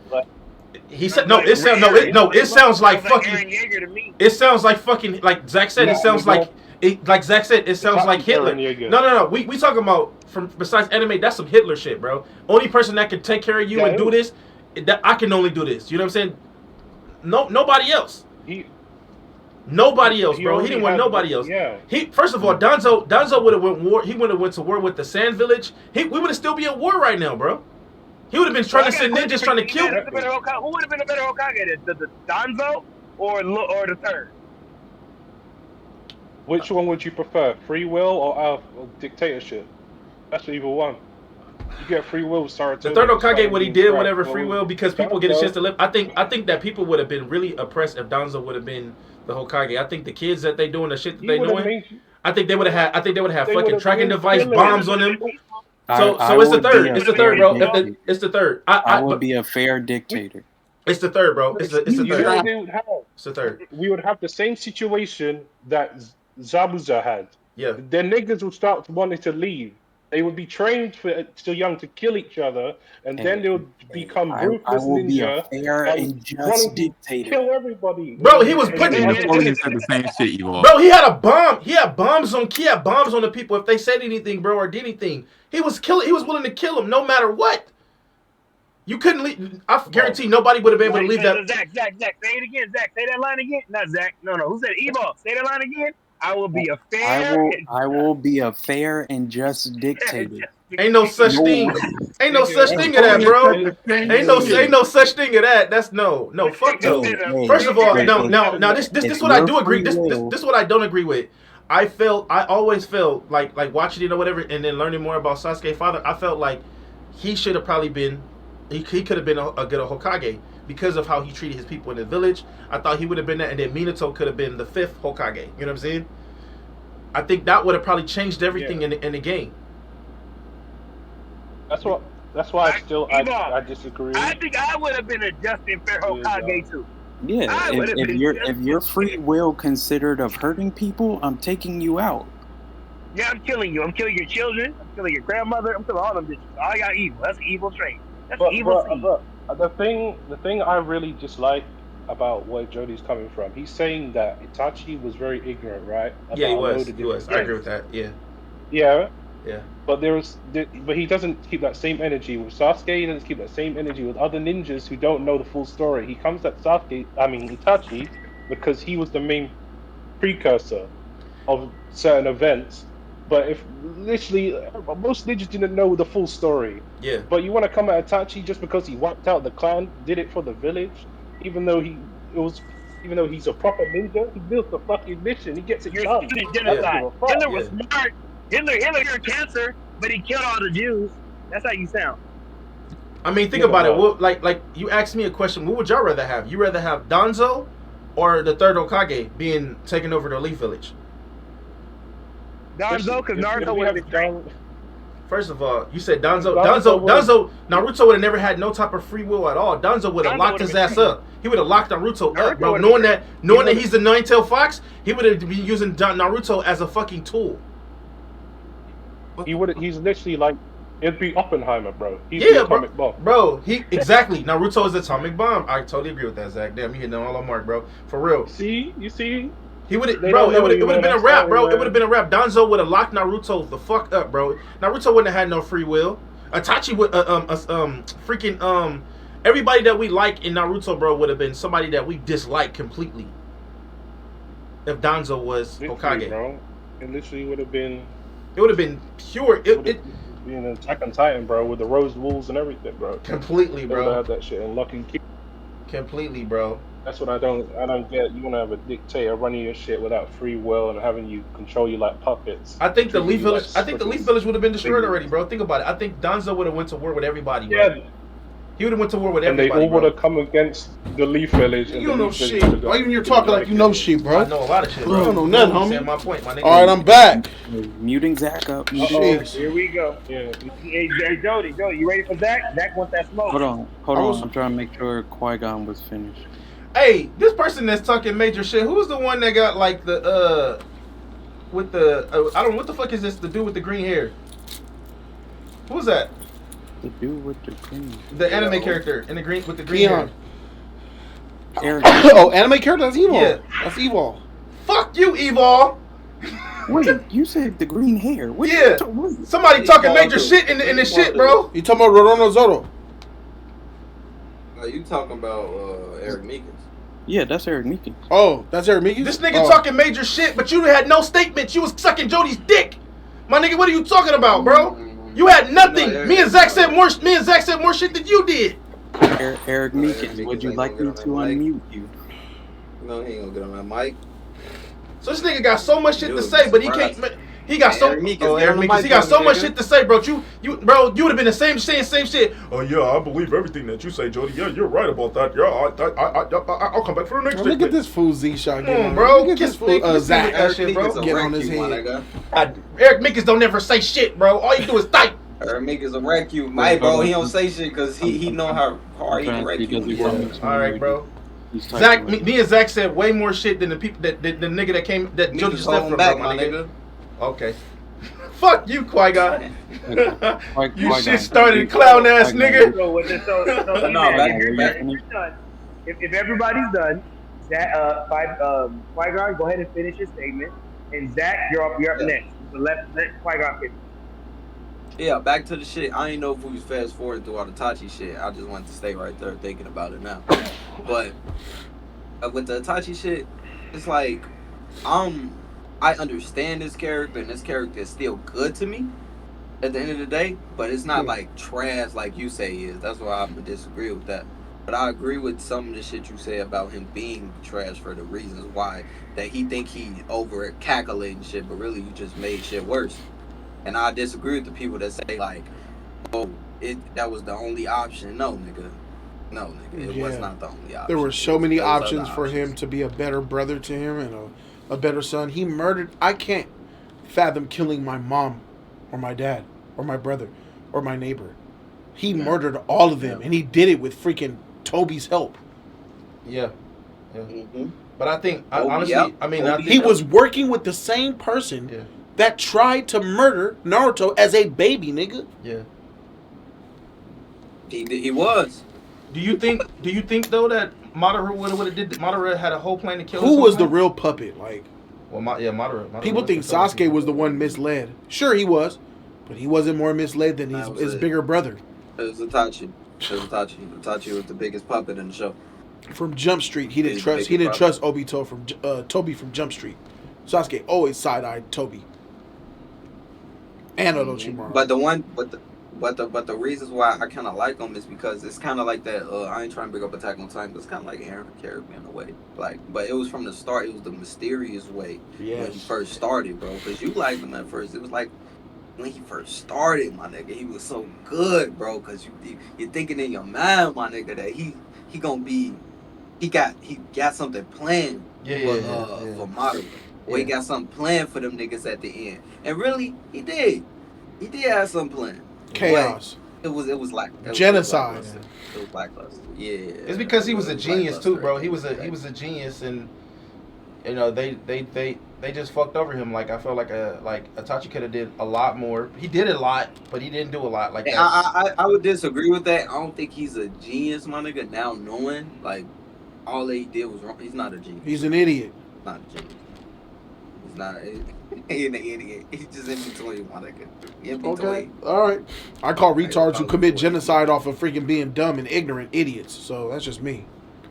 He said no. It sounds like fucking. It sounds like fucking like Zach said. It sounds like. Like Zach said, it sounds like Hitler. No. We talking about from besides anime. That's some Hitler shit, bro. Only person that can take care of you and do this that I can only do this. You know what I'm saying? No, nobody else. Nobody else, bro. He didn't want nobody else. Yeah. First of all, Danzo would have went war. He would have went to war with the Sand Village. We would have still be at war right now, bro. He would have been trying to send ninjas trying to kill. Who would have been a better Hokage? The Danzo or the third? Which one would you prefer, free will or dictatorship? That's either one. You get free will, Saratoga. The third Hokage, what he did, whatever free will, because people get a chance to live. I think that people would have been really oppressed if Danzo would have been the Hokage. I think the kids that they doing the shit that they doing, I think they would have had fucking tracking device bombs on them. So it's the third. It's the third, bro. It's the third. I would be a fair dictator. It's the third, bro. It's the third. It's the third. We would have the same situation that Zabuza had. Yeah. The niggas would start wanting to leave. They would be trained still young to kill each other, and then they would become ruthless I will ninja. be a fair and just dictator. Kill everybody. Bro, he was putting. Napoleon said the same shit, you all. Bro, he had a bomb. He had bombs on the people. If they said anything, bro, or did anything, he was willing to kill them no matter what. You couldn't leave. I guarantee nobody would have been able to leave that. Zach, say it again. Zach, say that line again. Not Zach. No. Who said Evo? Say that line again. I will be a fair. I will be a fair and just dictator. Ain't no such thing. Ain't no such thing of that, bro. Ain't no such thing of that. That's no. Fuck no. First of all, now this what I do agree. This what I don't agree with. I always felt like watching it or whatever, and then learning more about Sasuke's father. I felt like he should have probably been. He could have been a good Hokage because of how he treated his people in the village. I thought he would have been that, and then Minato could have been the 5th Hokage. You know what I'm saying? I think that would have probably changed everything in the game. That's why I disagree. I think I would have been a just and fair Hokage too. Yeah, if your free will considered of hurting people, I'm taking you out. Yeah, I'm killing you. I'm killing your children. I'm killing your grandmother. I'm killing all them bitches. All y'all evil. That's evil trait. That's evil seed. The thing I really dislike about where Jody's coming from, he's saying that Itachi was very ignorant, right? Yeah, he was. I agree with that. Yeah. Yeah. Yeah. But he doesn't keep that same energy with Sasuke. He doesn't keep that same energy with other ninjas who don't know the full story. He comes at Itachi, because he was the main precursor of certain events. But if literally most ninjas didn't know the full story. Yeah. But you want to come at Itachi just because he wiped out the clan, did it for the village, even though he's a proper ninja, he built the fucking mission. He gets it done. Hitler was smart. Hitler cured cancer, but he killed all the Jews. That's how you sound. I mean, think about it. What, like you asked me a question. What would y'all rather have? You rather have Danzo or the 3rd Hokage being taken over the Leaf Village? Danzo, because Naruto would have been trained. First of all, you said Danzo. Naruto would have never had no type of free will at all. Danzo would have locked his ass up. He would have locked Naruto up, bro. Knowing that he's the Nine-Tailed Fox, he would have been using Naruto as a fucking tool. He's literally like, it'd be Oppenheimer, bro. He's the atomic bomb. Bro, exactly. Naruto is the atomic bomb. I totally agree with that, Zach. Damn, you hitting all on mark, bro. For real. You see? He would have, bro. It would have been a wrap, bro. It would have been a wrap. Danzo would have locked Naruto the fuck up, bro. Naruto wouldn't have had no free will. Itachi would, freaking, everybody that we like in Naruto, bro, would have been somebody that we dislike completely. If Danzo was Hokage, bro, it literally would have been. It would have been pure. It being an Attack on Titan, bro, with the rose wolves and everything, bro. Completely, bro. They would have had that shit and Lock and Key. Completely, bro. That's what I don't get. You want to have a dictator running your shit without free will and having you control you like puppets. I think the Leaf Village. I think the Leaf Village would have been destroyed already, bro. Think about it. I think Danzo would have went to war with everybody, bro. Yeah. He would have went to war with everybody. And they all would have come against the Leaf Village. You don't know shit. Why even you're talking like you know shit, bro? I know a lot of shit, bro. I don't know nothing, homie. My point, my nigga. All right, I'm back. Muting Zach up. Here we go. Yeah. Hey, Jody, you ready for Zach? Zach wants that smoke. Hold on. I'm trying to make sure Qui-Gon was finished. Hey, this person that's talking major shit. Who was the one that got like the with the I don't know what the fuck is this? The dude with the green hair. Who was that? The dude with the green. The anime character in the green with the green hair. Oh, anime character? That's Evil. Yeah. That's Evil. Fuck you, Evil. Wait, you said the green hair. What somebody talking major shit in this shit, bro. You talking about Roronoa Zoro? Are you talking about Eric Meekins? Yeah, that's Eric Meekins. Oh, that's Eric Meekins? This nigga talking major shit, but you had no statements. You was sucking Jody's dick. My nigga, what are you talking about, bro? You had nothing. Me and Zach said more shit than you did. Eric Meekins, would you like me to unmute you? No, he ain't gonna get on that mic. So this nigga got so much shit to say, but he can't. He got so. Eric Meekins, Eric Meekins. He got so much shit to say, bro. You would have been the same shit. Oh yeah, I believe everything that you say, Jody. Yeah, you're right about that. Yeah, I'll come back for the next. Look at this fool Z shot. Come on, bro. Look at this fool Zach. Eric shit, bro. Get on his head. Eric Meekins don't never say shit, bro. All you do is type. Eric Meekins will wreck you, my bro. He don't say shit because he know how hard he can wreck you. All right, bro. Zach, me and Zach said way more shit than the people that the nigga that came that Jody just left from, back, my nigga. Okay. Fuck you, Qui-Gon. You shit started, clown ass nigga. If everybody's done, Zach, Qui-Gon, go ahead and finish your statement. And Zach, you're up next. So let Qui-Gon finish. Yeah, back to the shit. I ain't know if we was fast forward through all the Itachi shit. I just wanted to stay right there thinking about it now. But with the Itachi shit, it's like I understand this character, and this character is still good to me at the end of the day, but it's not like trash like you say is. That's why I'm gonna disagree with that. But I agree with some of the shit you say about him being trash for the reasons why, that he think he over calculating shit, but really you just made shit worse. And I disagree with the people that say like, oh, that was the only option. No, nigga. It was not the only option. There were so many options for him to be a better brother to him and a better son. He murdered. I can't fathom killing my mom or my dad or my brother or my neighbor. He murdered all of them, and he did it with freaking Toby's help. Yeah. Mm-hmm. But I think, honestly, he was working with the same person that tried to murder Naruto as a baby, nigga. Yeah. He was. Do you think though that Madara would have did? Madara had a whole plan to kill. Who was the real puppet? Like, Madara. People think Sasuke was the one misled. Sure, he was, but he wasn't more misled than his bigger brother. It was Itachi. Itachi was the biggest puppet in the show. From Jump Street, he didn't trust Obito from Toby from Jump Street. Sasuke always side-eyed Toby and Orochimaru. But the reasons why I kind of like him is because it's kind of like that. I ain't trying to bring up Attack on Titan, but it's kind of like Aaron Caribbean in a way. Like, but it was from the start. It was the mysterious way when he first started, bro. Because you liked him at first. It was like when he first started, my nigga. He was so good, bro. Because you're thinking in your mind, my nigga, that he gonna be. He got something planned for Madara. Or he got something planned for them niggas at the end. And really, he did. He did have something planned. Chaos. But it was like genocide. It was lackluster. Yeah. It's because he was a genius too, bro. He was a genius, and you know they just fucked over him. Like I felt like Itachi could have did a lot more. He did a lot, but he didn't do a lot. Like that. I would disagree with that. I don't think he's a genius, my nigga. Now knowing like all that he did was wrong. He's not a genius. He's an idiot. Not a genius. He's not. He's an idiot. He's just in between, my nigga. Okay. All right. I call retards who commit genocide off of freaking being dumb and ignorant idiots. So that's just me.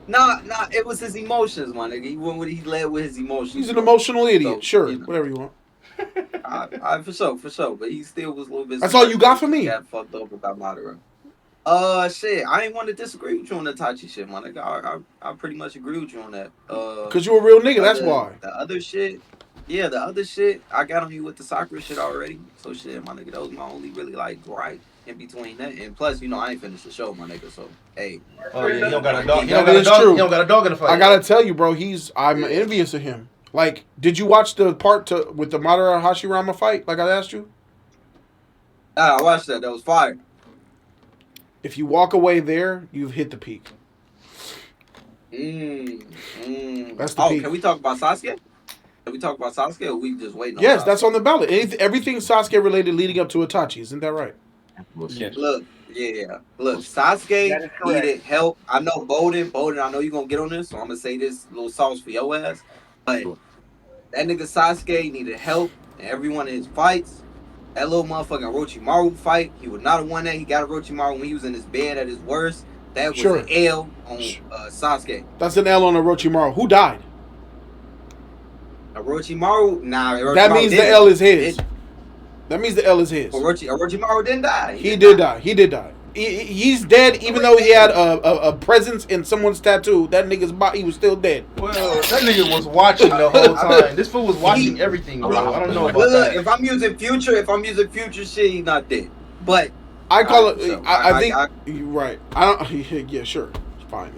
Nah. It was his emotions, my nigga. He led with his emotions. He's an emotional idiot. So, sure. You know. Whatever you want. I for sure. But he still was a little bit. That's all you got for me. Got fucked up about Madara. Shit. I ain't want to disagree with you on the Itachi shit, my nigga. I pretty much agree with you on that. Cause you a real nigga. That's why. The other shit. Yeah, the other shit, I got on you with the Sakura shit already. So shit, my nigga, that was my only really like gripe in between that. And plus, you know, I ain't finished the show, my nigga. So hey. Oh yeah, you don't got a dog. You don't got a dog in the fight. I gotta tell you, bro, I'm envious of him. Like, did you watch the part with the Madara Hashirama fight? Like I asked you. I watched that. That was fire. If you walk away there, you've hit the peak. That's the peak. Can we talk about Sasuke? Can we talk about Sasuke, or we just waiting on Yes, Sasuke? that's on the ballot. Everything Sasuke related leading up to Itachi. Isn't that right? Yes. Look, Sasuke needed help. I know Bowden, I know you're going to get on this, so I'm going to say this little sauce for your ass. But that nigga Sasuke needed help in every one of his fights. That little motherfucking Orochimaru fight, he would not have won that. He got Orochimaru when he was in his bed at his worst. That was an L on Sasuke. That's an L on Orochimaru. Who died? Orochimaru. Nah, Orochimaru that means the L is his. That means the L is his. Orochimaru didn't die. He did die. He did die. He's dead, even though he had a presence in someone's tattoo. That nigga's body, he was still dead. Well, that nigga was watching the whole time. This fool was watching everything, bro. I don't know about that. If I'm using future shit, he's not dead. But I call it. So I think you're right. I don't. Yeah, sure, it's fine.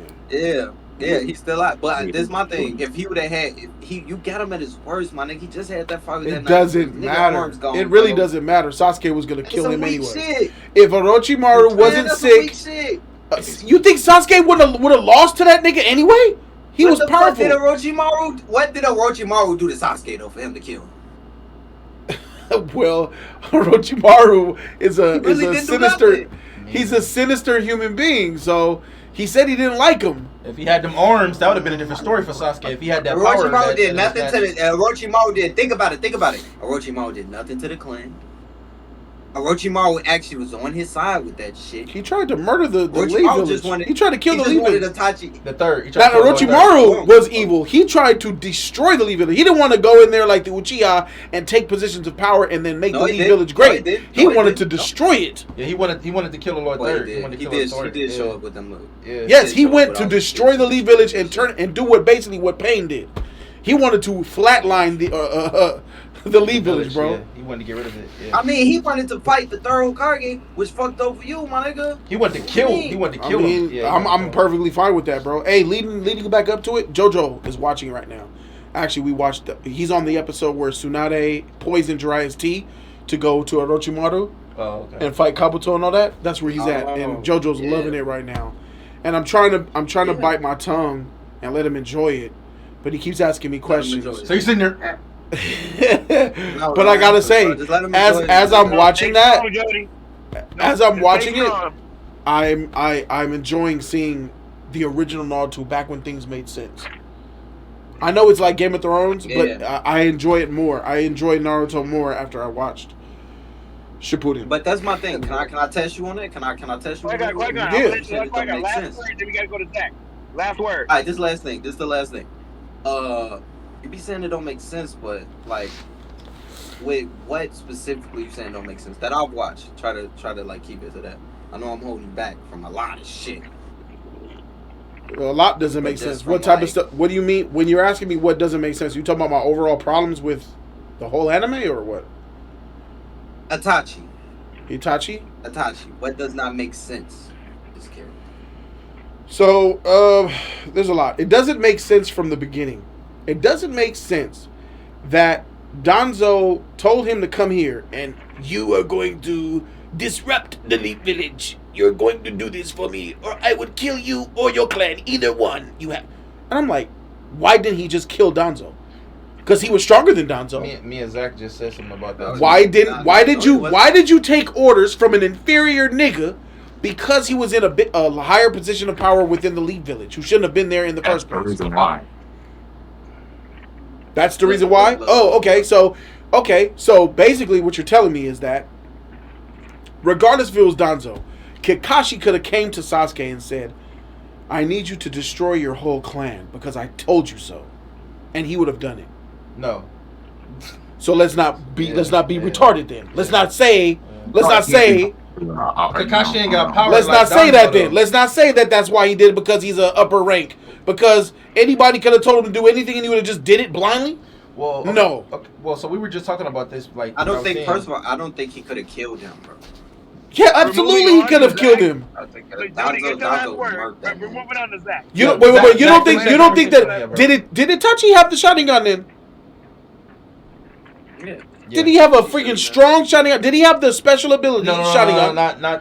Yeah, he's still out. But this is my thing. If he would have had, you got him at his worst, my nigga. He just had that fight with that. It doesn't matter. It really doesn't matter. Sasuke was gonna kill him anyway. Shit. If Orochimaru wasn't sick, you think Sasuke would have lost to that nigga anyway? He was powerful. What did Orochimaru do to Sasuke though for him to kill him? Well, Orochimaru is a sinister. He's a sinister human being. So he said he didn't like him. If he had them arms, that would have been a different story for Sasuke. If he had that power, Orochimaru did nothing to the. Orochimaru did. Think about it. Orochimaru did nothing to the clan. Orochimaru actually was on his side with that shit. He tried to murder the Lee village. He tried to kill the Lee village. The third. Now Orochimaru was evil. He tried to destroy the Lee village. He didn't want to go in there like the Uchiha and take positions of power and then make the Lee village great. He wanted to destroy it. Yeah, he wanted to kill the Lord Third. He did show up with them. Yes, he went to destroy the Lee village and do what Pain did. He wanted to flatline the Lee village, bro. Yeah, he wanted to get rid of it. Yeah. I mean, he wanted to fight the third Hokage, which fucked over you, my nigga. He wanted to kill. He wanted to kill him. Yeah, I'm perfectly fine with that, bro. Hey, leading back up to it, JoJo is watching right now. Actually, we watched. He's on the episode where Tsunade poisoned Jiraiya's tea to go to Orochimaru and fight Kabuto and all that. That's where he's at, and JoJo's loving it right now. And I'm trying to bite my tongue and let him enjoy it, but he keeps asking me questions. So he's sitting there. But I gotta say, as I'm watching that, I'm enjoying seeing the original Naruto back when things made sense. I know it's like Game of Thrones, but I enjoy it more. I enjoy Naruto more after I watched Shippuden. But that's my thing. Can I test you on it? Can I test you on it? Last word, then we gotta go to Zach. Last word. Alright, this is the last thing. You be saying it don't make sense, but like, with what specifically you saying don't make sense that I've watched? Try to like keep it to that. I know I'm holding back from a lot of shit. Well, a lot doesn't make sense. What type of stuff? What do you mean when you're asking me what doesn't make sense? You talking about my overall problems with the whole anime or what? Itachi. What does not make sense? This character. So, there's a lot. It doesn't make sense from the beginning. It doesn't make sense that Danzo told him to come here and you are going to disrupt the Leaf Village. You're going to do this for me or I would kill you or your clan. Either one you have. And I'm like, why didn't he just kill Danzo? Because he was stronger than Danzo. Me and Zach just said something about that. Why did you take orders from an inferior nigga because he was in a higher position of power within the Leaf Village who shouldn't have been there in the first place? That's the reason why. That's the reason why? Oh, okay. So basically what you're telling me is that regardless if it was Danzo, Kakashi could have came to Sasuke and said, I need you to destroy your whole clan because I told you so. And he would have done it. No. So let's not be retarded then. Let's not say Kakashi ain't got power. Let's not say that then. Let's not say that that's why he did it because he's an upper rank. Because anybody could have told him to do anything and he would have just did it blindly. Well, okay. No. Okay. Well, so we were just talking about this. Like, I don't think. First of all, I don't think he could have killed him, bro. Yeah, absolutely, he could have killed him. Jody, get your last word. We're moving on to Zach. Wait. You don't think that did Itachi have the Sharingan then? Yeah. Did he have a freaking strong Sharingan? Did he have the special ability Sharingan?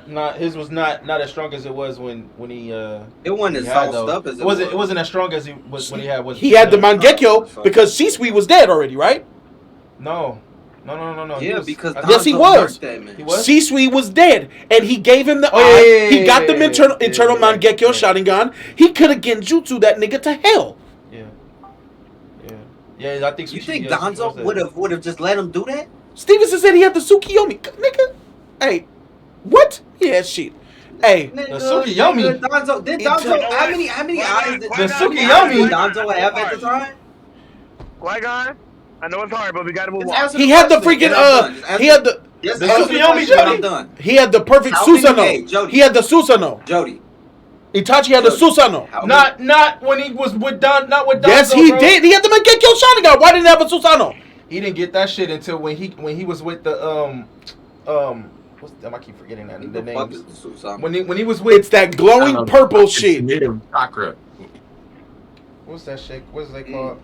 Not. His was not as strong as it was when he. It wasn't as sauced up as it was. It wasn't as strong as he was when he had. He had the Mangekyo because Shisui was dead already, right? No. Yeah, because yes, he was. Shisui was dead, and he gave him the eye. He got the internal Mangekyo Sharingan. He could have genjutsu that nigga to hell. Yeah, I think. You think Danzo would have just let him do that? Stevenson said he had the Tsukiyomi, nigga. Hey, what? Yeah, shit. Hey, Nigga, Tsukuyomi. Danzo, did It's- Danzo, You know how what? many eyes did The Tsukuyomi. Danzo have at the time? Qui-Gon, I know it's hard, but we gotta move Just on. answer he the had the question, freaking and I'm done. Just he had the Yes, The answer the Tsukuyomi, question, and I'm Jody? done. he had the perfect How many- Susanoo. hey, Jody. He had the Susanoo. Jody. Itachi had the Jody. Susanoo. How many- Not when he was with not with Danzo. Yes, he bro. did. He had the Mangekyo Sharingan. Why didn't he have a Susanoo? He didn't get that shit until when he was with the what's them? I keep forgetting that the fuck names. is the Susanoo? When he was with It's that glowing purple shit. Native chakra. what's that shit? What's that called?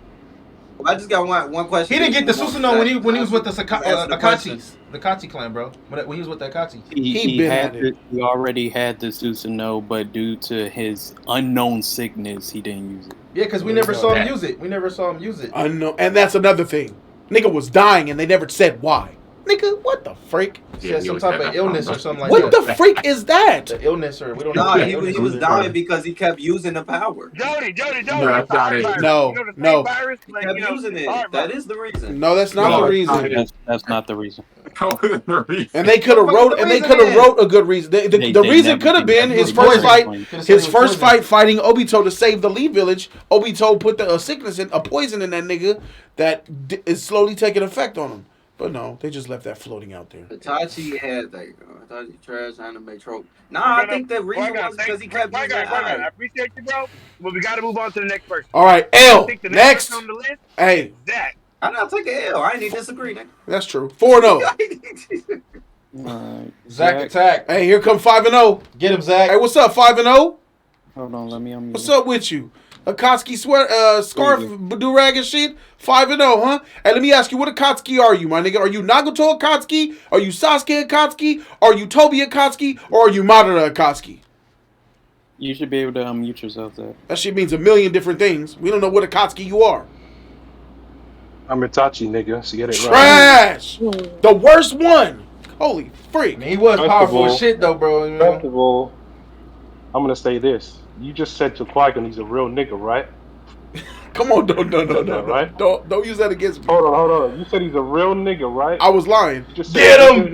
Well, I just got one question. He didn't get the Susanoo when he was with the Answer the question. Akatsuki, the Akatsuki clan, bro. When he was with the Akatsuki. He been at it. He already had the Susanoo, but due to his unknown sickness, he didn't use it. Yeah, because we never saw him use it. We never saw him use it. I know, and that's another thing. Nigga was dying, and they never said why. Nigga, what the freak? He had some type of illness or something like What that. the freak is that? The illness or we don't know. Nah, what he the illness was is. dying because he kept using the power. Jody. No, it's that's the not heart it. virus. No, You know the no. same virus, He like, kept you know, using it. heart That virus. is the reason. No, that's not the reason. That's not the reason. And they could have wrote, and they could have wrote a good reason. The They reason never could have did been that. his It first was fight. poison. His first fight fighting Obito to save the Lee village. Obito put a sickness in, a poison in that nigga that is slowly taking effect on him. But no, they just left that floating out there. Itachi had that. Itachi trash anime trope. Nah, I think the reason was because he kept using the I eye. appreciate you, bro. But we gotta move on to the next person. All right, I L. think the Next. person on the list Hey, is Zach. I'm not taking L. I ain't even disagree, nigga. that's true. 4-0. Zach attack. Hey, here come 5-0. Get him, Zach. Hey, what's up, 5-0? Hold on, let me unmute. What's up with you? Akatsuki scarf, do-rag and shit? 5-0, huh? Hey, let me ask you, what Akatsuki are you, my nigga? Are you Nagato Akatsuki? Are you Sasuke Akatsuki? Are you Tobi Akatsuki? Or are you Madara Akatsuki? You should be able to unmute yourself there. That shit means a million different things. We don't know what Akatsuki you are. I'm Itachi, nigga. So get it right. Trash! The worst one! Holy freak. I mean, he was First of powerful as all- shit, though, bro. You First know? of all, I'm gonna say this. You just said to Qui-Gon he's a real nigga, right? Come on, no. Right? Don't use that against me. Hold on. You said he's a real nigga, right? I was lying. You just Get said him!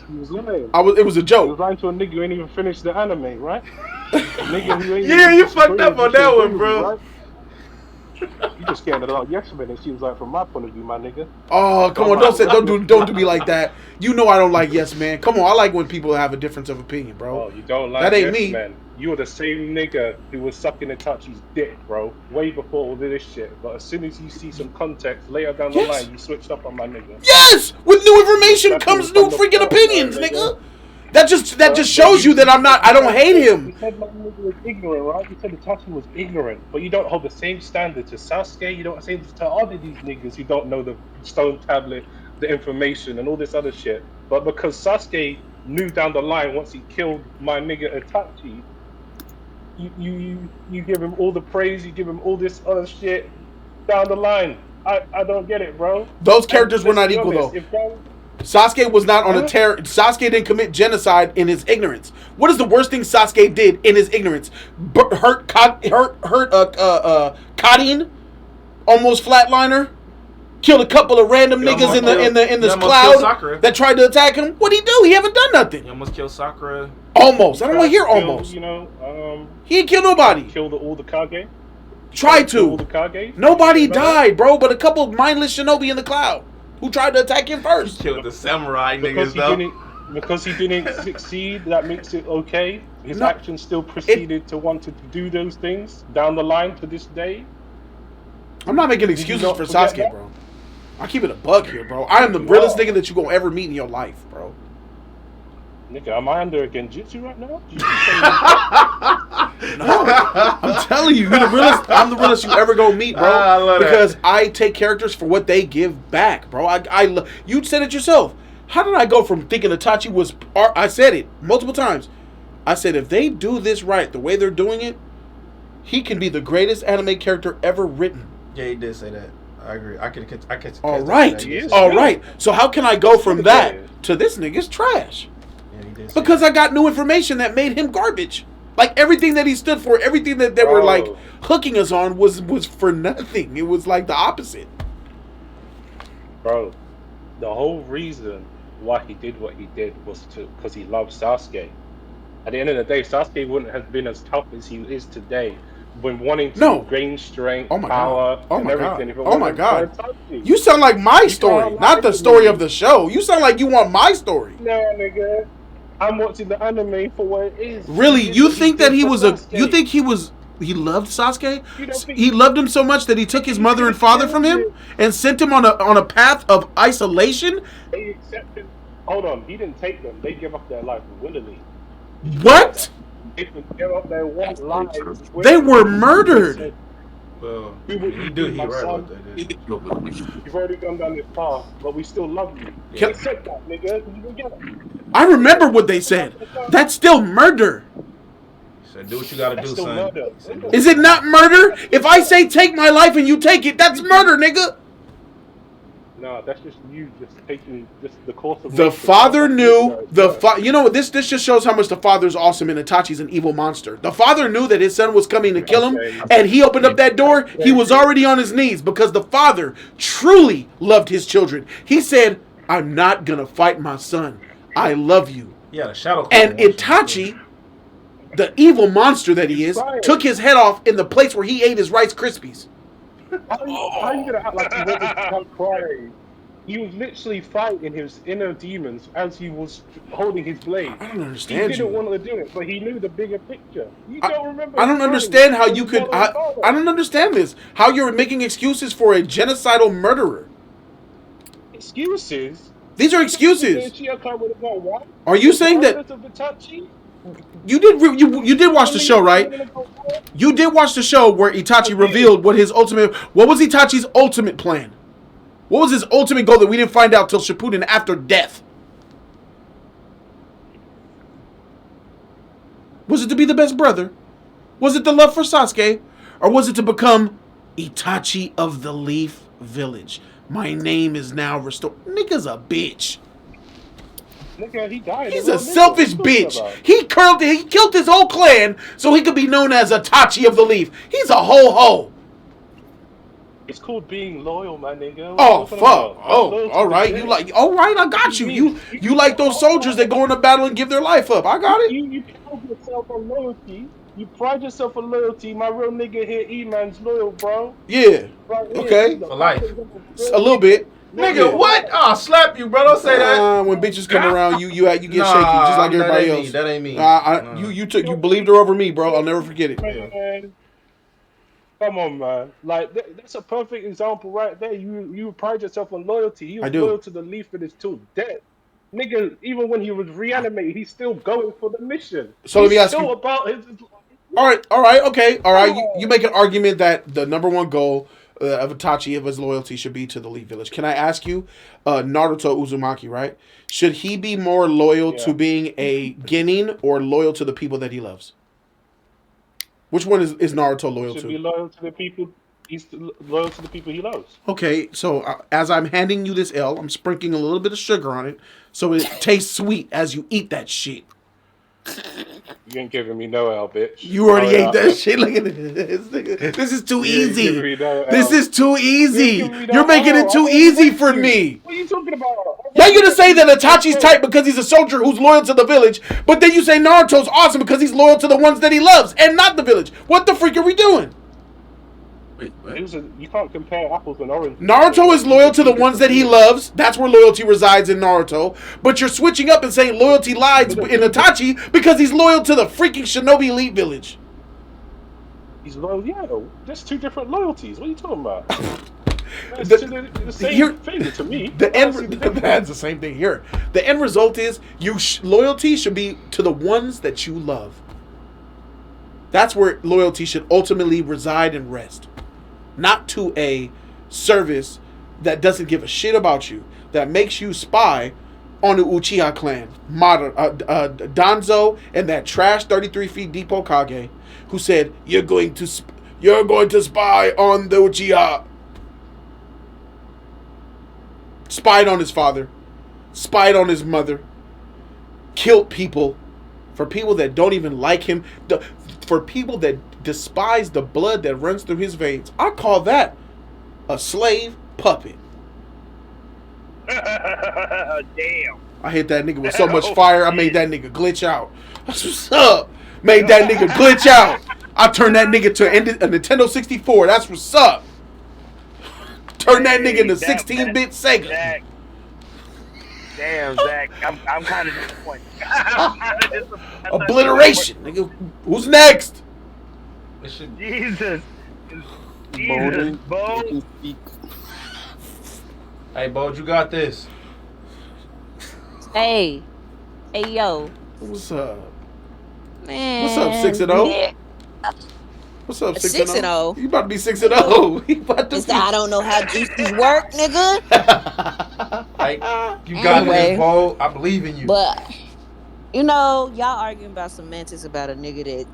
He was lying. It was a He joke. was lying to a nigga who ain't even finished the anime, right? Nigga who ain't Yeah, even you fucked up on that one, agree with bro. you, right? You just scared of a lot of yes men, it seems like, from my point of view, my nigga. Oh, come on, don't do me like that. You know I don't like yes man. Come on, I like when people have a difference of opinion, bro. Oh, you don't like That ain't yes me. men. You were the same nigga who was sucking Itachi's dick, bro, way before all of this shit. But as soon as you see some context later down the line, you switched up on my nigga. Yes! With new information That's comes what new the freaking fuck, opinions, nigga. nigga. That just shows you that I don't hate him. You said my nigga was ignorant, right? You said Itachi was ignorant, but you don't hold the same standard to Sasuke. You don't say this to all of these niggas who don't know the stone tablet, the information, and all this other shit. But because Sasuke knew down the line once he killed my nigga Itachi, you give him all the praise, you give him all this other shit down the line. I don't get it, bro. Those characters were not equal though. Sasuke was not on a terror. Sasuke didn't commit genocide in his ignorance. What is the worst thing Sasuke did in his ignorance? Hurt Kadin, almost flatliner. Killed a couple of random niggas in this cloud that tried to attack him. What'd he do? He haven't done nothing. He almost killed Sakura. Almost. I don't want to hear almost. You know, he didn't kill nobody. Killed all the Kage. Tried All to. the Kage. Nobody died, bro, but a couple of mindless shinobi in the cloud who tried to attack him first. Killed the samurai Because niggas, though. Because he didn't succeed, that makes it okay. His actions still proceeded to want to do those things down the line to this day. I'm not making excuses not for forget Sasuke, that? bro. I keep it a bug here, bro. I am the realest nigga that you gonna ever meet in your life, bro. Nigga, am I under a genjutsu right now? No, I'm telling you, you're the realest. I'm the realest you ever gonna meet, bro. I love that. Because I take characters for what they give back, bro. You said it yourself. How did I go from thinking Itachi was? I said it multiple times. I said if they do this right, the way they're doing it, he can be the greatest anime character ever written. Yeah, he did say that. I agree. I could. All right, all right. So how can I go from that to this nigga's trash? Yeah, he did say Because I got new information that made him garbage. Like everything that he stood for, everything that they were like hooking us on was for nothing. It was like the opposite. Bro, the whole reason why he did what he did was because he loved Sasuke. At the end of the day, Sasuke wouldn't have been as tough as he is today when wanting to No. gain strength, Oh my power, god. Oh and my everything. god. If it Oh my wasn't for god. Itachi. You sound like my You story, can't not lie the to story me. of the show. You sound like you want my story. No, nigga. I'm watching the anime for what it is. Really? He did You what think that did he for was Sasuke. he loved Sasuke? You don't think He loved him so much that he took his he mother could and have father from killed him him? and sent him on a path of isolation? They accepted. Hold on, he didn't take them. They give up their life willingly. What? They give up their one life. They were murdered. Well, Do what you do, he my right son. about that. You've already gone down this path, but we still love you. Yeah. They said that, nigga. You can get it. I remember what they said. That's still murder. So do what you gotta That's do, still son. murder. Is it not murder? If I say take my life and you take it, that's murder, nigga. No, that's just you just taking just the course of The nature. father knew you know this just shows how much the father's awesome and Itachi's an evil monster. The father knew that his son was coming to kill him, and he opened up that door. He was already on his knees because the father truly loved his children. He said, "I'm not gonna fight my son. I love you." Yeah, the shadow. And Itachi, the evil monster that he is, took his head off in the place where he ate his Rice Krispies. How are you gonna act like he wasn't start crying? He was literally fighting his inner demons as he was holding his blade. I don't understand He didn't want to do it, but he knew the bigger picture. You don't remember? I don't understand how you could. I don't understand this. How you're making excuses for a genocidal murderer? Excuses? These are excuses. Uchiha Clan would have gone, what? Are you saying that Of Itachi? you did watch the show, right? You did watch the show where Itachi revealed what was Itachi's ultimate plan? What was his ultimate goal that we didn't find out till Shippuden after death? Was it to be the best brother? Was it the love for Sasuke? Or was it to become Itachi of the Leaf Village? My name is now restored. Nigga's a bitch. Nigga, he died. He's a selfish bitch. He killed his whole clan so he could be known as Itachi of the Leaf. He's a ho-ho. It's called being loyal, my nigga. Oh fuck! Oh, all right. All right. I got you. You like those soldiers that go into battle and give their life up. I got it. You pride yourself on loyalty. You pride yourself on loyalty. My real nigga here, E-Man's loyal, bro. Yeah. Right here. Okay. For life. A little bit. Nigga, what? I'll slap you, bro. Don't say that. When bitches come around, you get shaky just like everybody else. That ain't me. You believed her over me, bro. I'll never forget it. Man. Come on, man. Like that's a perfect example right there. You pride yourself on loyalty. He was loyal to the Leaf and is still dead. Nigga, even when he was reanimated, he's still going for the mission. So let me ask you. About his... All right, okay, all right. You make an argument that the number one goal of Itachi of his loyalty should be to the Leaf Village. Can I ask you, Naruto Uzumaki, right? Should he be more loyal to being a genin or loyal to the people that he loves? Which one is Naruto loyal to? Should be loyal to the people. He's loyal to the people he loves. Okay, so as I'm handing you this L, I'm sprinkling a little bit of sugar on it so it tastes sweet as you eat that shit. You ain't giving me no L, bitch. You already ate that shit. Look at this. This is too easy. This is too easy. You're making it too easy for me. What are you talking about? Now you're gonna say that Itachi's tight because he's a soldier who's loyal to the village, but then you say Naruto's awesome because he's loyal to the ones that he loves and not the village. What the freak are we doing? Wait, you can't compare apples and oranges. Naruto is loyal to the ones that he loves. That's where loyalty resides in Naruto. But you're switching up and saying loyalty lies in Itachi because he's loyal to the freaking Shinobi Elite Village. He's loyal, yeah. There's two different loyalties. What are you talking about? The same thing to me. That's the same thing here. The end result is loyalty should be to the ones that you love. That's where loyalty should ultimately reside and rest. Not to a service that doesn't give a shit about you, that makes you spy on the Uchiha Clan, Danzo, and that trash 33 feet deep Hokage, who said you're going to spy on the Uchiha. Spied on his father, spied on his mother, killed people for people that don't even like him, for people that despise the blood that runs through his veins. I call that a slave puppet. Damn. I hit that nigga with so much fire, I made that nigga glitch out. That's what's up. Made that nigga glitch out. I turned that nigga to a Nintendo 64. That's what's up. Turn that nigga into 16-bit Sega. Zach. Damn, Zach. I'm kind of disappointed. Obliteration, nigga. Who's next? Jesus, Bo. Hey, Bo, you got this. Hey, yo. What's up? Man. What's up, 6-0? Yeah. What's up, 6-0? You about to be 6-0. I don't know how juices work, nigga. You got this, Bo. I believe in you. But, y'all arguing about semantics about a nigga that...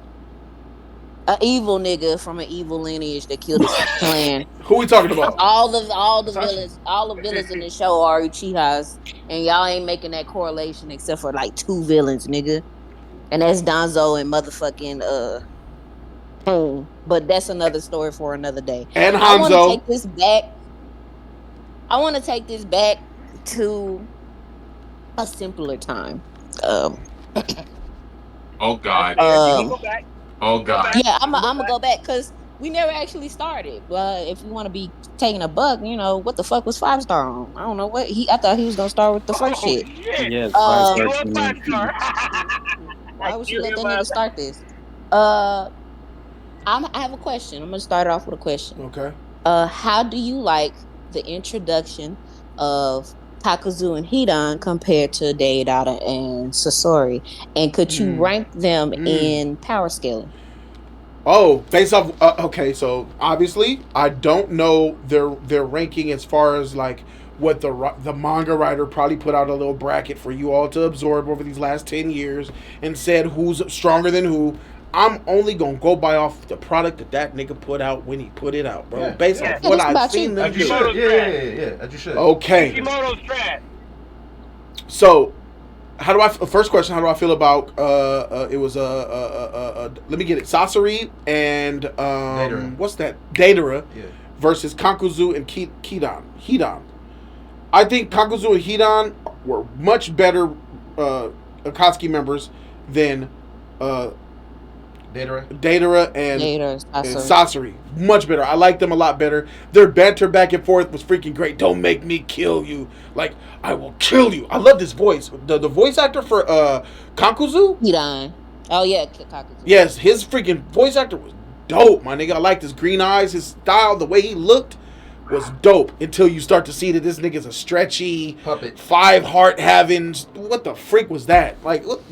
An evil nigga from an evil lineage that killed his clan. Who we talking about? All the villains in the show are Uchihas, and y'all ain't making that correlation except for like 2 villains, nigga. And that's Danzo and motherfucking But that's another story for another day. And Hanzo. I want to take this back to a simpler time. Oh God. Oh God. Yeah, I'm gonna go back because we never actually started. But if you want to be taking a buck, what the fuck was 5-star on? I don't know what I thought he was gonna start with the first shit. Yes, why would you let that nigga start this? I have a question. I'm gonna start off with a question. Okay. How do you like the introduction of Kakuzu and Hidan compared to Deidara and Sasori? And could you rank them in power scaling? Oh, based off... okay, so obviously, I don't know their ranking as far as like what the manga writer probably put out a little bracket for you all to absorb over these last 10 years and said who's stronger than who. I'm only gonna go by off the product that nigga put out when he put it out, bro. Yeah. Based off what I've seen them do. Yeah, as you should. Okay. Kishimoto's strat. So, first question, how do I feel about it was let me get it, Sasori and Deidara. what's that? Deidara Yeah. versus Kakuzu and Hidan. I think Kakuzu and Hidan were much better Akatsuki members than Deidara and Sasori. Much better. I like them a lot better. Their banter back and forth was freaking great. Don't make me kill you. Like, I will kill you. I love this voice. The voice actor for Kakuzu? Hidan. Oh, yeah, Kakuzu. Yes, his freaking voice actor was dope, my nigga. I liked his green eyes, his style, the way he looked was dope until you start to see that this nigga's a stretchy puppet. 5 heart having. What the freak was that? Like, look.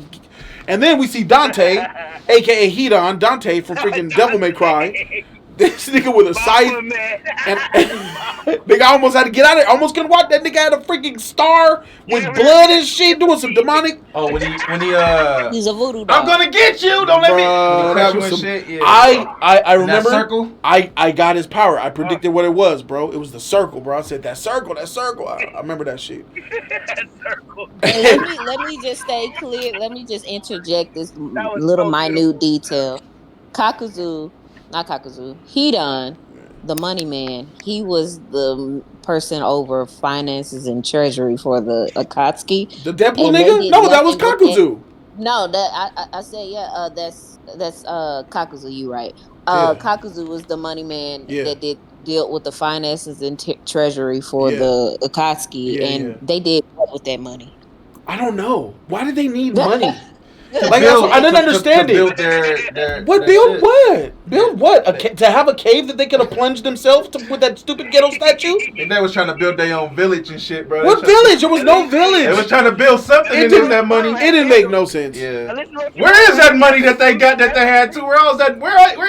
And then we see Dante, aka Hidan, Dante from freaking Devil May Cry. This nigga with a scythe. And nigga, I almost had to get out of there. I almost couldn't watch that nigga had a freaking star with blood and shit doing some demonic. Oh, when he he's a voodoo dog. I'm gonna get you. Don't let me. That was shit. Yeah. I remember. That circle? I got his power. I predicted what it was, bro. It was the circle, bro. I said that circle. I remember that shit. That circle. Hey, let me just stay clear. Let me just interject this little minute detail. Not Kakuzu. Hidan, the money man. He was the person over finances and treasury for the Akatsuki. The Deadpool nigga? No, that was Kakuzu. No, that I said that's Kakuzu. You right? Kakuzu was the money man that dealt with the finances and treasury for the Akatsuki, and they did what with that money? I don't know. Why did they need money? Like, I didn't understand it. Build their build what? Build what? To have a cave that they could have plunged themselves with that stupid ghetto statue? And they was trying to build their own village and shit, bro. What village? There was no village. They was trying to build something and use that money. It didn't make no sense. Yeah. Where is that money that they got that they had too? Where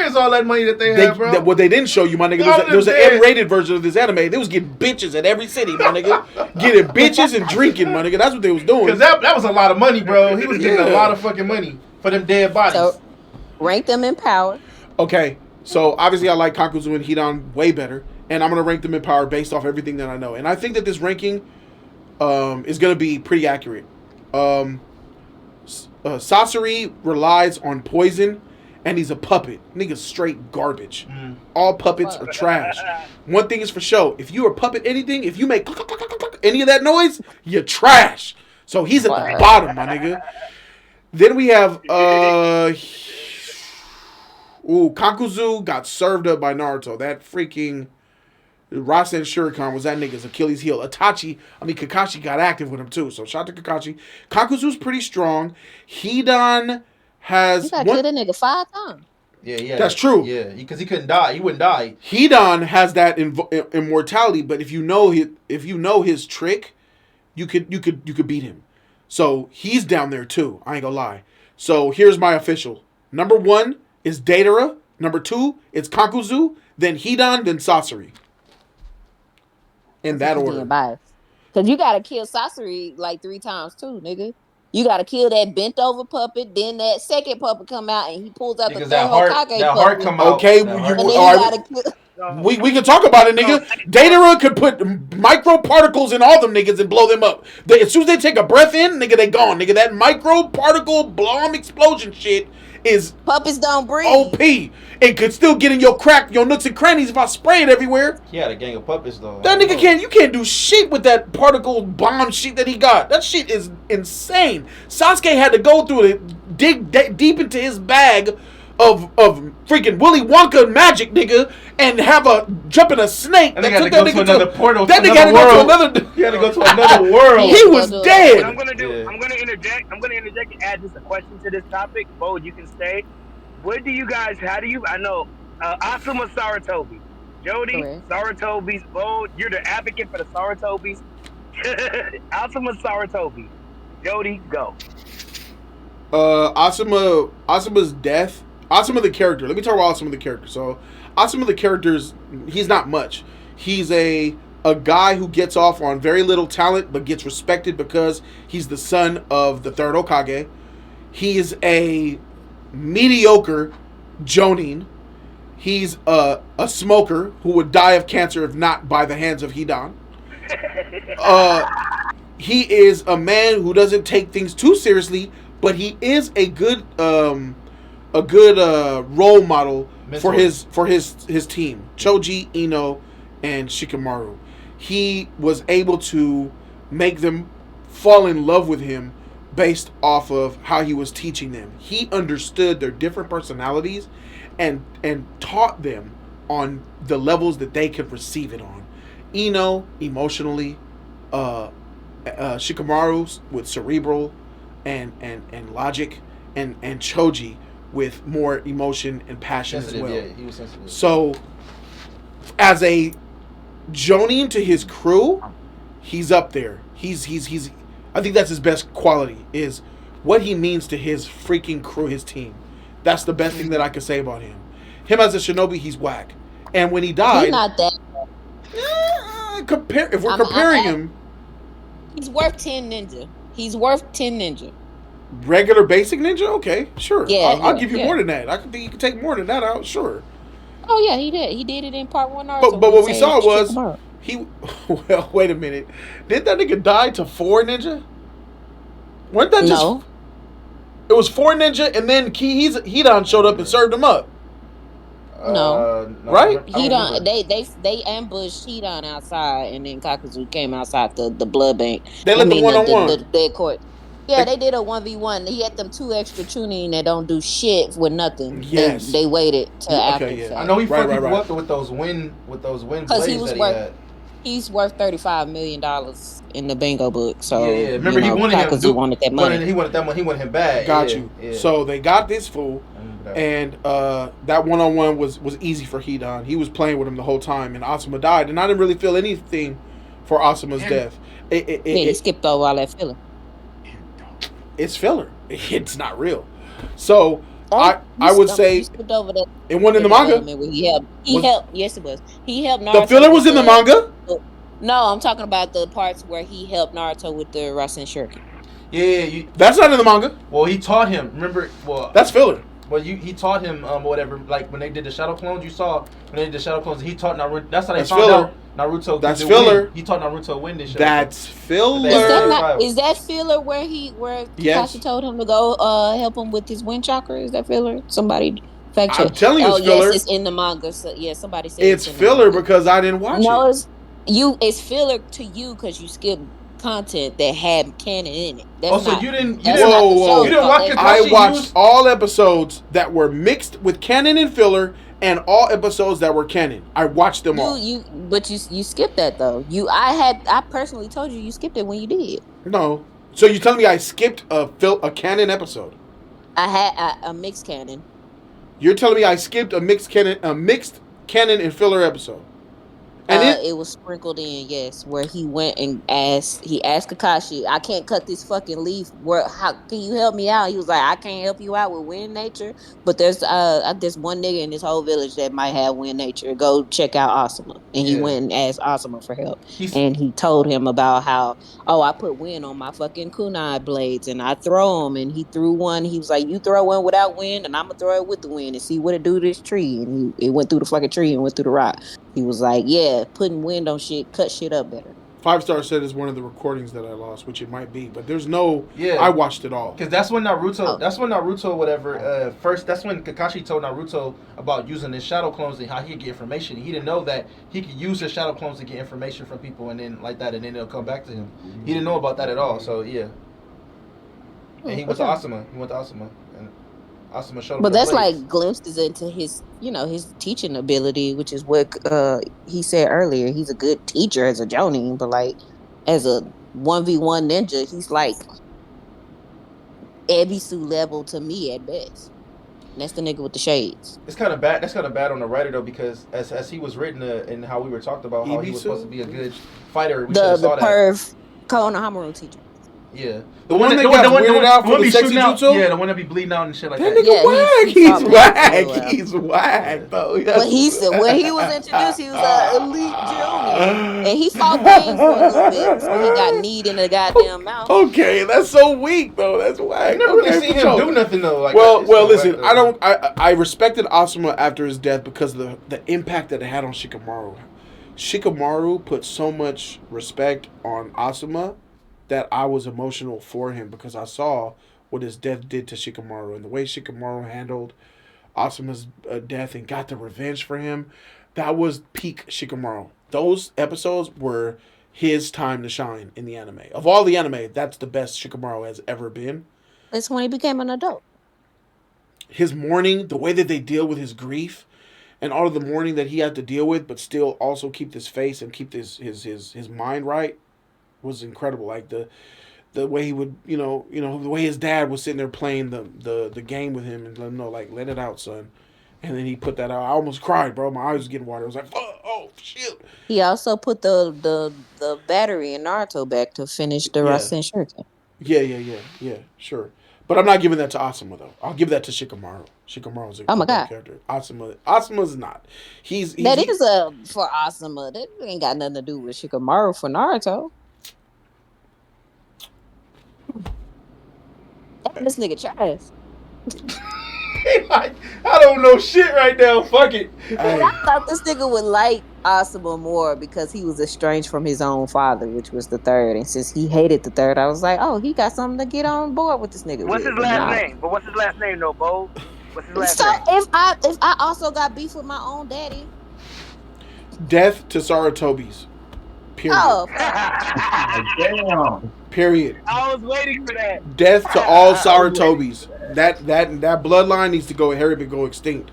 is all that money that they had, bro? What they didn't show you, my nigga, there was an M-rated version of this anime. They was getting bitches at every city, my nigga. Getting bitches and drinking, my nigga. That's what they was doing. Because that was a lot of money, bro. He was getting a lot of fucking money for them dead bodies. So, rank them in power. Okay, so obviously I like Kakuzu and Hidan way better, and I'm gonna rank them in power based off everything that I know. And I think that this ranking is gonna be pretty accurate. Sasori relies on poison, and he's a puppet. Nigga's straight garbage. All puppets are trash. One thing is for sure: if you are puppet anything, if you make any of that noise, you're trash. So he's at the bottom, my nigga. Then we have Kakuzu got served up by Naruto. That freaking Rasen Shuriken was that nigga's Achilles heel. Kakashi got active with him too. So shout out to Kakashi. Kakuzu's pretty strong. Hidan has... You gotta kill that nigga 5 times. Yeah. That's true. Yeah, because he couldn't die. He wouldn't die. Hidan has that immortality, but if you know his trick, you could beat him. So he's down there too. I ain't gonna lie. So here's my official. Number 1 is Deidara. Number 2 is Kakuzu. Then Hidan. Then Sasori. In that order. Because you gotta kill Sasori like 3 times too, nigga. You gotta kill that bent over puppet. Then that second puppet come out and he pulls out the third Hokage heart come out. Okay, and then you gotta kill. We can talk about it, nigga. Deidara could put micro particles in all them niggas and blow them up. As soon as they take a breath in, nigga, they gone. Nigga, that micro particle bomb explosion shit is puppets don't breathe. OP. It could still get in your nooks and crannies if I spray it everywhere. He had a gang of puppets though. That nigga you can't do shit with that particle bomb shit that he got. That shit is insane. Sasuke had to go through it, dig deep into his bag of freaking Willy Wonka magic, nigga, and have a jump in a snake. That took that nigga to another portal. That nigga had to go to another. He had to go to another world. He was dead. What I'm gonna do. I'm gonna interject and add just a question to this topic. Bo, you can stay. What do you guys? I know Asuma Sarutobi, Jody Sarutobi's. Bo, you're the advocate for the Sarutobis. Asuma Sarutobi, Jody, go. Asuma's death. Asuma the character. Let me talk about Asuma the character. So, Asuma the character's he's not much. He's a guy who gets off on very little talent but gets respected because he's the son of the third Hokage. He is a mediocre Jonin. He's a smoker who would die of cancer if not by the hands of Hidan. He is a man who doesn't take things too seriously, but he is a good role model for his team, Choji, Ino, and Shikamaru. He was able to make them fall in love with him based off of how he was teaching them. He understood their different personalities and taught them on the levels that they could receive it on. Ino emotionally, Shikamaru with cerebral and logic, and Choji with more emotion and passion as well. Yeah, he was sensitive. So, as a Jonin to his crew, he's up there. He's I think that's his best quality, is what he means to his freaking crew, his team. That's the best thing that I could say about him. Him as a shinobi, he's whack. And when he died, he's not that. If we're comparing him, he's worth 10 ninja. He's worth 10 ninja. Regular basic ninja? Okay, sure. Yeah, I'll give you more than that. I think you can take more than that out, sure. Oh yeah, he did. He did it in part 1 But what we saw was well, wait a minute. Did that nigga die to 4 ninja? Weren't that just... No. It was 4 ninja, and then Hidan showed up and served him up. No. Right? Hidan, they ambushed Hidan outside, and then Kakuzu came outside the blood bank. They let them one-on-one. The dead court. Yeah, they did a 1v1. He had them 2 extra tuning that don't do shit with nothing. Yes. They waited till after. Yeah. I know he fucked people up with those wind blades that he had. He's worth $35 million in the bingo book. So yeah. Remember, he wanted Kakuzu wanted that money. He wanted that money. He wanted him back. Got you. Yeah. So they got this fool, and that one-on-one was easy for Hidan. He was playing with him the whole time, and Asuma died, and I didn't really feel anything for Asuma's death. He skipped over all that filler. It's filler. It's not real. So I would say it wasn't in the manga. He helped. Yes, it was. He helped Naruto. The filler was in the manga. No, I'm talking about the parts where he helped Naruto with the Rasen Shuriken. Yeah, that's not in the manga. Well, he taught him. Remember? Well, that's filler. Well, he taught him whatever. Like when they did the shadow clones, you saw when they did the shadow clones. He taught Naruto. That's how they found out Naruto. That's filler. He taught Naruto wind and shit. That's filler. Is that filler where Kakashi told him to go help him with his wind chakra? Is that filler? Somebody fact check. I'm telling you, it's filler. Yes, it's in the manga. So yeah, somebody said it's filler because I didn't watch it. It's filler to you because you skipped content that had canon in it. That's Oh, so not, you didn't Whoa. you didn't watch Kakashi I watched all episodes that were mixed with canon and filler, and all episodes that were canon. I watched them all. But you skipped that though. I personally told you skipped it when you did. No. So you telling me I skipped a canon episode? I had a mixed canon. You're telling me I skipped a mixed canon and filler episode? And it was sprinkled in, yes, where he went and asked Kakashi, I can't cut this fucking leaf. How can you help me out? He was like, I can't help you out with wind nature, but there's one nigga in this whole village that might have wind nature. Go check out Asuma. And he went and asked Asuma for help. And he told him about how, I put wind on my fucking kunai blades and I throw them, and he threw one. He was like, you throw one without wind and I'm gonna throw it with the wind and see what it do to this tree. And it went through the fucking tree and went through the rock. He was like, yeah, putting wind on shit, cut shit up better. 5-Star said it's one of the recordings that I lost, which it might be, but there's no. Yeah, I watched it all. Because that's when Naruto, whatever. First, that's when Kakashi told Naruto about using his shadow clones and how he could get information. He didn't know that he could use his shadow clones to get information from people, and then like that, and then it'll come back to him. He didn't know about that at all. So yeah. And he went to Asuma. And Asuma showed him. But that's like glimpses into his, his teaching ability, which is what he said earlier. He's a good teacher as a Jonin, but like as a 1v1 ninja, he's like Ebisu level to me at best. And that's the nigga with the shades. It's kind of bad. That's kind of bad on the writer though, because as he was written and how we were talked about how he was supposed to be a good fighter. We the perv Konohamaru teacher. Yeah, the one that got weirded out for the sexy jutsu. Yeah, the one that be bleeding out and shit like that. That nigga whack. He's whack though. But he said when he was introduced, he was an elite Jonin, and he fought Pain for a little bit before he got kneed in the goddamn mouth. Okay, that's so weak though. That's whack. I never really seen him do nothing though. Like well, listen. I respected Asuma after his death because of the impact that it had on Shikamaru. Shikamaru put so much respect on Asuma that I was emotional for him because I saw what his death did to Shikamaru and the way Shikamaru handled Asuma's death and got the revenge for him. That was peak Shikamaru. Those episodes were his time to shine in the anime. Of all the anime, that's the best Shikamaru has ever been. It's when he became an adult. His mourning, the way that they deal with his grief, and all of the mourning that he had to deal with, but still also keep his face and keep his mind right, was incredible. Like the way he would, the way his dad was sitting there playing the game with him and let him know, like, let it out, son. And then he put that out. I almost cried, bro. My eyes was getting water. I was like, oh shit. He also put the battery in Naruto back to finish the Rasen Shuriken. Yeah, sure. But I'm not giving that to Asuma though. I'll give that to Shikamaru. Shikamaru's a good character. Asuma's not. He's for Asuma. That ain't got nothing to do with Shikamaru for Naruto. This nigga trash. I don't know shit right now. Fuck it. I thought this nigga would like Asuma more because he was estranged from his own father, which was the third. And since he hated the third, I was like, oh, he got something to get on board with this nigga. What's his last name? But what's his last name, though, Bo? What's his last name? If I also got beef with my own daddy. Death to Sarutobi's. Period. Oh, damn. Period. I was waiting for that. Death to all Sarutobis. That bloodline needs to go extinct.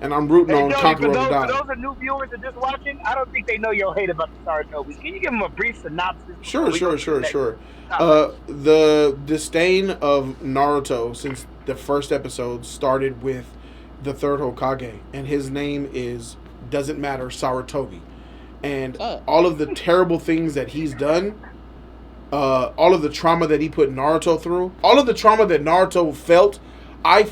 And I'm rooting on Conqueror to die. For those are new viewers that are just watching, I don't think they know your hate about the Sarutobis. Can you give them a brief synopsis? Sure. The disdain of Naruto since the first episode started with the third Hokage, and his name doesn't matter, Sarutobi. And all of the terrible things that he's done, all of the trauma that he put Naruto through, all of the trauma that Naruto felt, I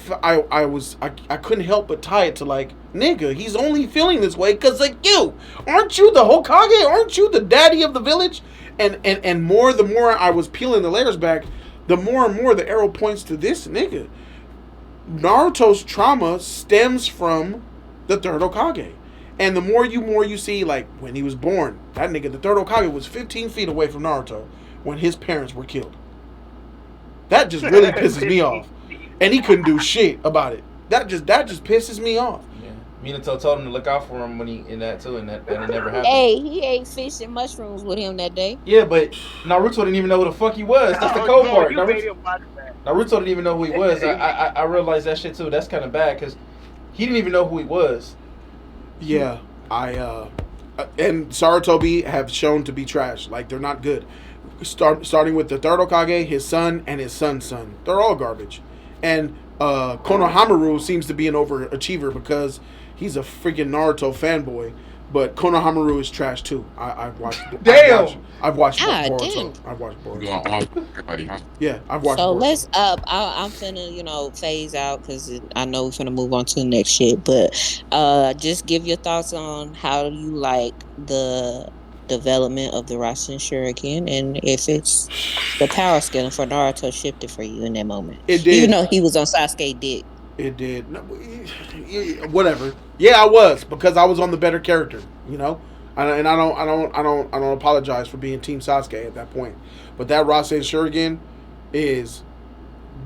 couldn't help but tie it to, like, nigga, he's only feeling this way because of you. Aren't you the Hokage? Aren't you the daddy of the village? And the more I was peeling the layers back, the more and more the arrow points to this nigga. Naruto's trauma stems from the third Hokage. And the more you see, like, when he was born, that nigga, the third Hokage, was 15 feet away from Naruto when his parents were killed. That just really pisses me off. And he couldn't do shit about it. That just pisses me off. Minato told him to look out for him when he in that too, and it never happened. Hey, he ate fish and mushrooms with him that day. Yeah, but Naruto didn't even know who the fuck he was. That's the cold part. You made him watch that. Naruto didn't even know who he was. I realized that shit too. That's kind of bad because he didn't even know who he was. Yeah, and Sarutobi have shown to be trash. Like, they're not good. Starting with the third Hokage, his son, and his son's son. They're all garbage. And Konohamaru seems to be an overachiever because he's a freaking Naruto fanboy. But Konohamaru is trash too. I've watched. Damn. I've watched Boruto. Damn. I've watched Boruto. Going off everybody, huh? Yeah, I've watched. So Boruto. let's I'm finna phase out because I know we're finna move on to the next shit. But just give your thoughts on how you like the development of the Rasen Shuriken and if it's the power scaling for Naruto shifted for you in that moment. It did. Even though he was on Sasuke dick. It did. No, whatever. Yeah, I was because I was on the better character, and I don't apologize for being Team Sasuke at that point. But that Rasen Shuriken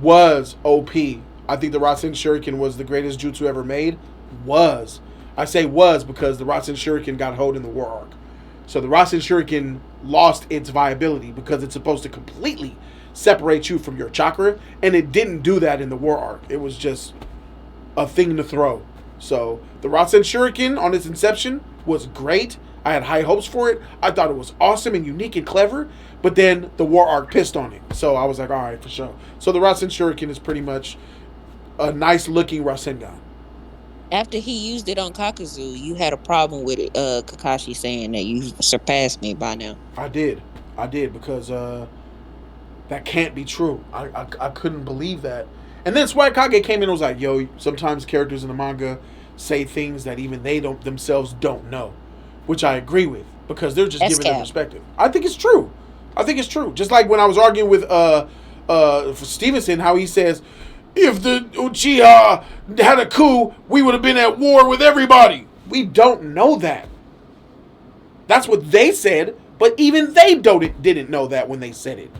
was OP. I think the Rasen Shuriken was the greatest jutsu ever made. I say was because the Rasen Shuriken got hoed in the war arc. So the Rasen Shuriken lost its viability because it's supposed to completely separate you from your chakra, and it didn't do that in the war arc. It was just a thing to throw. So the Rasen Shuriken on its inception was great. I had high hopes for it. I thought it was awesome and unique and clever, but then the war arc pissed on it. So I was like, all right, for sure. So the Rasen Shuriken is pretty much a nice looking Rasengan. After he used it on Kakuzu, you had a problem with it, Kakashi saying that you surpassed me by now. I did because that can't be true. I couldn't believe that. And then Swag Kage came in and was like, yo, sometimes characters in the manga say things that even they themselves don't know. Which I agree with. Because they're just giving their perspective. I think it's true. Just like when I was arguing with Stevenson, how he says, if the Uchiha had a coup, we would have been at war with everybody. We don't know that. That's what they said, but even they didn't know that when they said it.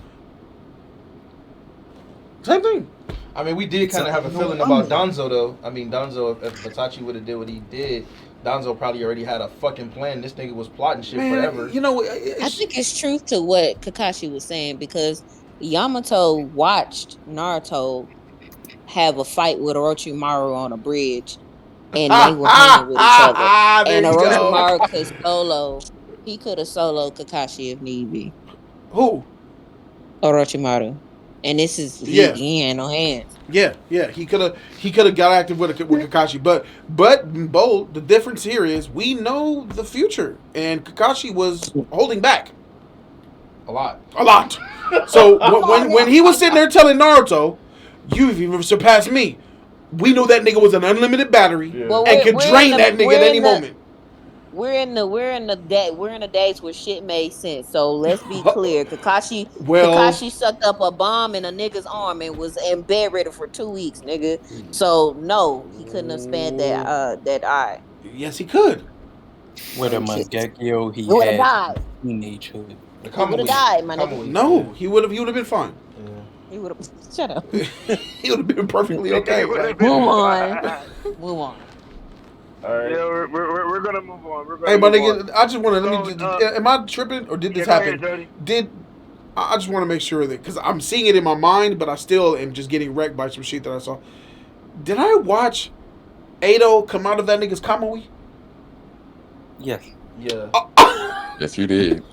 Same thing. I mean, we did kind of have a feeling about Danzo, though. I mean, Danzo, if Itachi would have did what he did, Danzo probably already had a fucking plan. This nigga was plotting shit forever. I think it's truth to what Kakashi was saying because Yamato watched Naruto have a fight with Orochimaru on a bridge, and they were hanging with each other. And Orochimaru could solo. He could have soloed Kakashi if need be. Who? Orochimaru. And this is he ain't no hands. Yeah. He could have got active with Kakashi, but Bold, the difference here is we know the future, and Kakashi was holding back a lot. So when he was sitting there telling Naruto, "You've even surpassed me," we know that nigga was an unlimited battery and could drain that nigga at any moment. We're in the days where shit made sense. So let's be clear. Kakashi sucked up a bomb in a nigga's arm and was in bed ready for 2 weeks, nigga. So no, he couldn't have spanned that eye. Yes, he could. With a Mangekyo, he would have had died. teenagehood. He would have died, my nigga. No, he would have been fine. He would have. Shut up. He would have been perfectly okay. Move on. All right. Yeah, we're gonna move on. Hey, my nigga, I just want to am I tripping or did this happen? I just want to make sure that because I'm seeing it in my mind, but I still am just getting wrecked by some shit that I saw. Did I watch Ado come out of that nigga's kamui? Yes. Yeah. Yes, you did.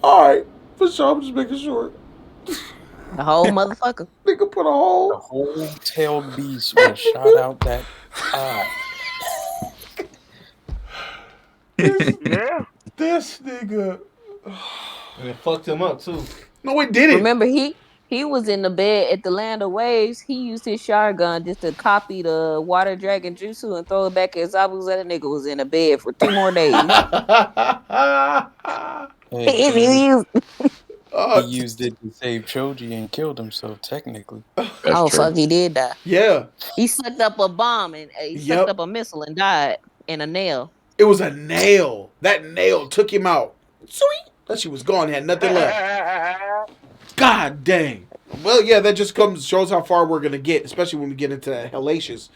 All right, for sure. I'm just making sure. The whole motherfucker. Nigga put a hole. The whole tail beast was shot out that eye. This nigga. And it fucked him up too. No, it didn't. Remember, he was in the bed at the Land of Waves. He used his shotgun just to copy the Water Dragon Jutsu and throw it back at Zabuza. That nigga was in the bed for 2 more days. He used it to save Choji and killed himself, technically. Fuck, he did die. Yeah. He sucked up a bomb and sucked up a missile and died in a nail. It was a nail. That nail took him out. Sweet. That shit was gone. Had nothing left. God dang. Well, yeah, that just shows how far we're going to get, especially when we get into that hellacious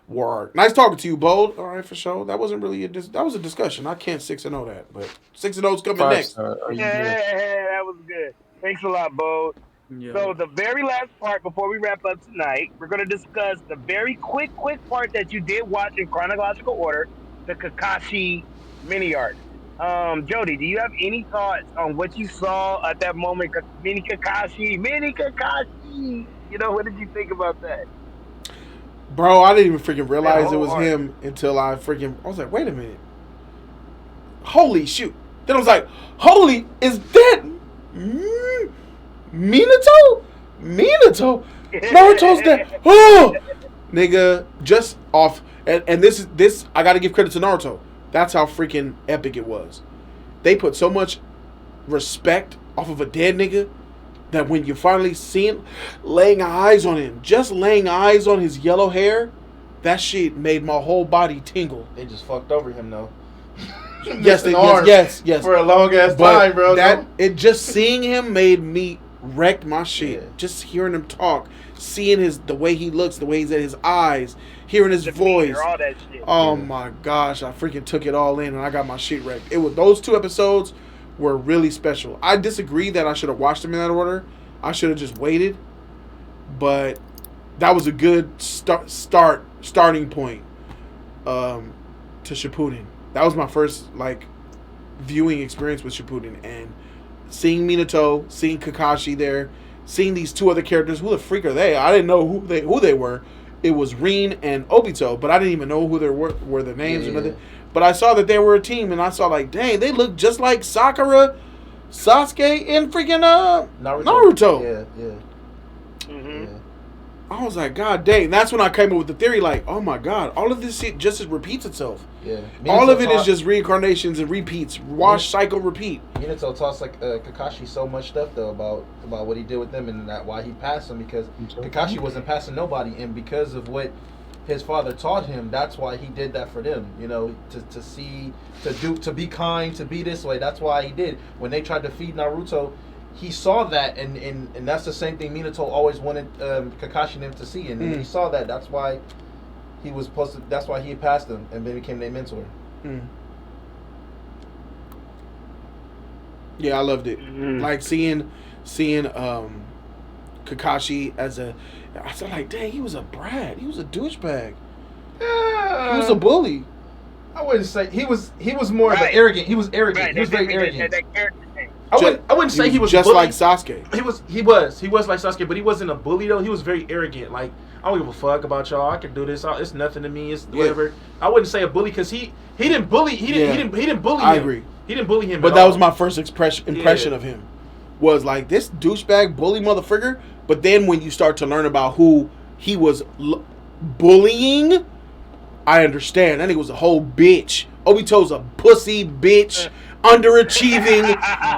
War arc. Nice talking to you, Bold. All right, for sure. That wasn't really that was a discussion. I can't 6-0 that, but 6-0's coming next. That was good. Thanks a lot, Bo. Yeah. So the very last part before we wrap up tonight, we're going to discuss the very quick part that you did watch in chronological order, the Kakashi mini arc. Jody, do you have any thoughts on what you saw at that moment? Mini Kakashi. You know, what did you think about that? Bro, I didn't even freaking realize it was him until I was like, wait a minute. Holy shoot. Then I was like, holy, is that Minato? Naruto's dead. Oh, nigga, just off. And this, I got to give credit to Naruto. That's how freaking epic it was. They put so much respect off of a dead nigga that when you finally see him, laying eyes on him, just laying eyes on his yellow hair, that shit made my whole body tingle. They just fucked over him though. Yes. For a long ass time, bro. It just seeing him made me wreck my shit. Yeah. Just hearing him talk, seeing the way he looks, the way he's at his eyes, hearing his voice. All that shit. Oh my gosh, I freaking took it all in and I got my shit wrecked. It was those 2 episodes were really special. I disagree that I should have watched them in that order. I should have just waited. But that was a good starting point to Shippuden. That was my first viewing experience with Shippuden, and seeing Minato, seeing Kakashi there, seeing these 2 other characters. Who the freak are they? I didn't know who they were. It was Rin and Obito, but I didn't even know who they were their names or nothing. But I saw that they were a team, and I saw dang, they look just like Sakura, Sasuke, and freaking Naruto. Yeah. Mm-hmm. Yeah. I was like, God dang. That's when I came up with the theory, oh my God, all of this shit just repeats itself. Yeah. All of it is just reincarnations and repeats. Wash, cycle, repeat. Minato taught Kakashi so much stuff though about what he did with them and why he passed them, because Kakashi wasn't passing nobody, and because of what his father taught him, that's why he did that for them. You know, to be kind, to be this way. That's why he did. When they tried to feed Naruto, he saw that, and that's the same thing Minato always wanted Kakashi and him to see, and he saw that. That's why he was supposed to. That's why he passed them and then became their mentor. Yeah, I loved it. Seeing Kakashi as I was like, dang, he was a brat. He was a douchebag. He was a bully. I wouldn't say he was more of an arrogant. He was arrogant. Right. He was very arrogant. That character thing. I wouldn't say he was just bully. like Sasuke. He was like Sasuke, but he wasn't a bully though. He was very arrogant. I don't give a fuck about y'all. I can do this. It's nothing to me. It's whatever. I wouldn't say a bully because he didn't bully. He didn't bully him. I agree. He didn't bully him. But that was my first impression of him. Was this douchebag bully motherfucker. But then when you start to learn about who he was bullying, I understand. That nigga was a whole bitch. Obito's a pussy bitch. Underachieving,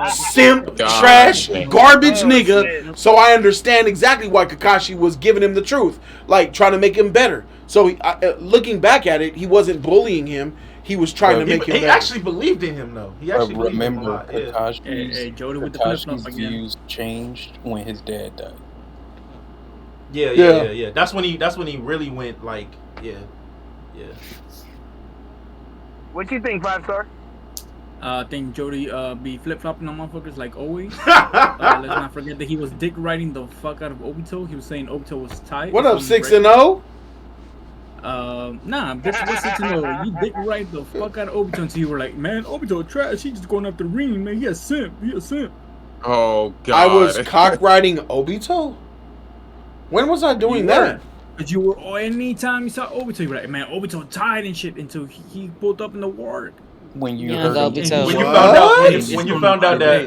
simp, trash, garbage nigga. So I understand exactly why Kakashi was giving him the truth, trying to make him better. So looking back at it, he wasn't bullying him. He was trying to make him better. He actually believed in him, though. He actually believed in him a lot. Kakashi's views changed when his dad died. Yeah. That's when he really went yeah. What you think, 5-star? I think Jody be flip-flopping on motherfuckers like always. Let's not forget that he was dick riding the fuck out of Obito. He was saying Obito was tight. What up, 6-0? Nah, bitch, what's 6-0? You dick ride the fuck out of Obito until you were like, man, Obito trash. He just going after Rin, man. He a simp. Oh, God. I was cock riding Obito? When was I doing that? But you were, anytime you saw Obito, you were like, man, Obito tied and shit until he pulled up in the ward. When you found out that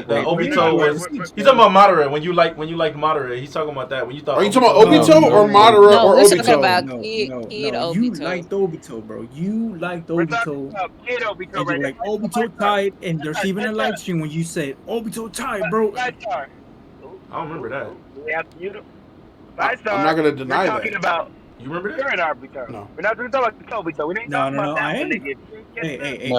Obito was, he's talking about Madara. When you like Madara, he's talking about that. When you thought, are you talking about Obito or Madara or Obito? Talking about kid Obito. You liked Obito, bro. You liked Obito. Kid Obito, and you're like Obito tied, and there's even a live stream when you said Obito tied, bro. I don't remember that. I'm not gonna deny that. Talking about. You remember that? You're an Obito. No. We're talking about Obito. We ain't talking about I ain't. Hey.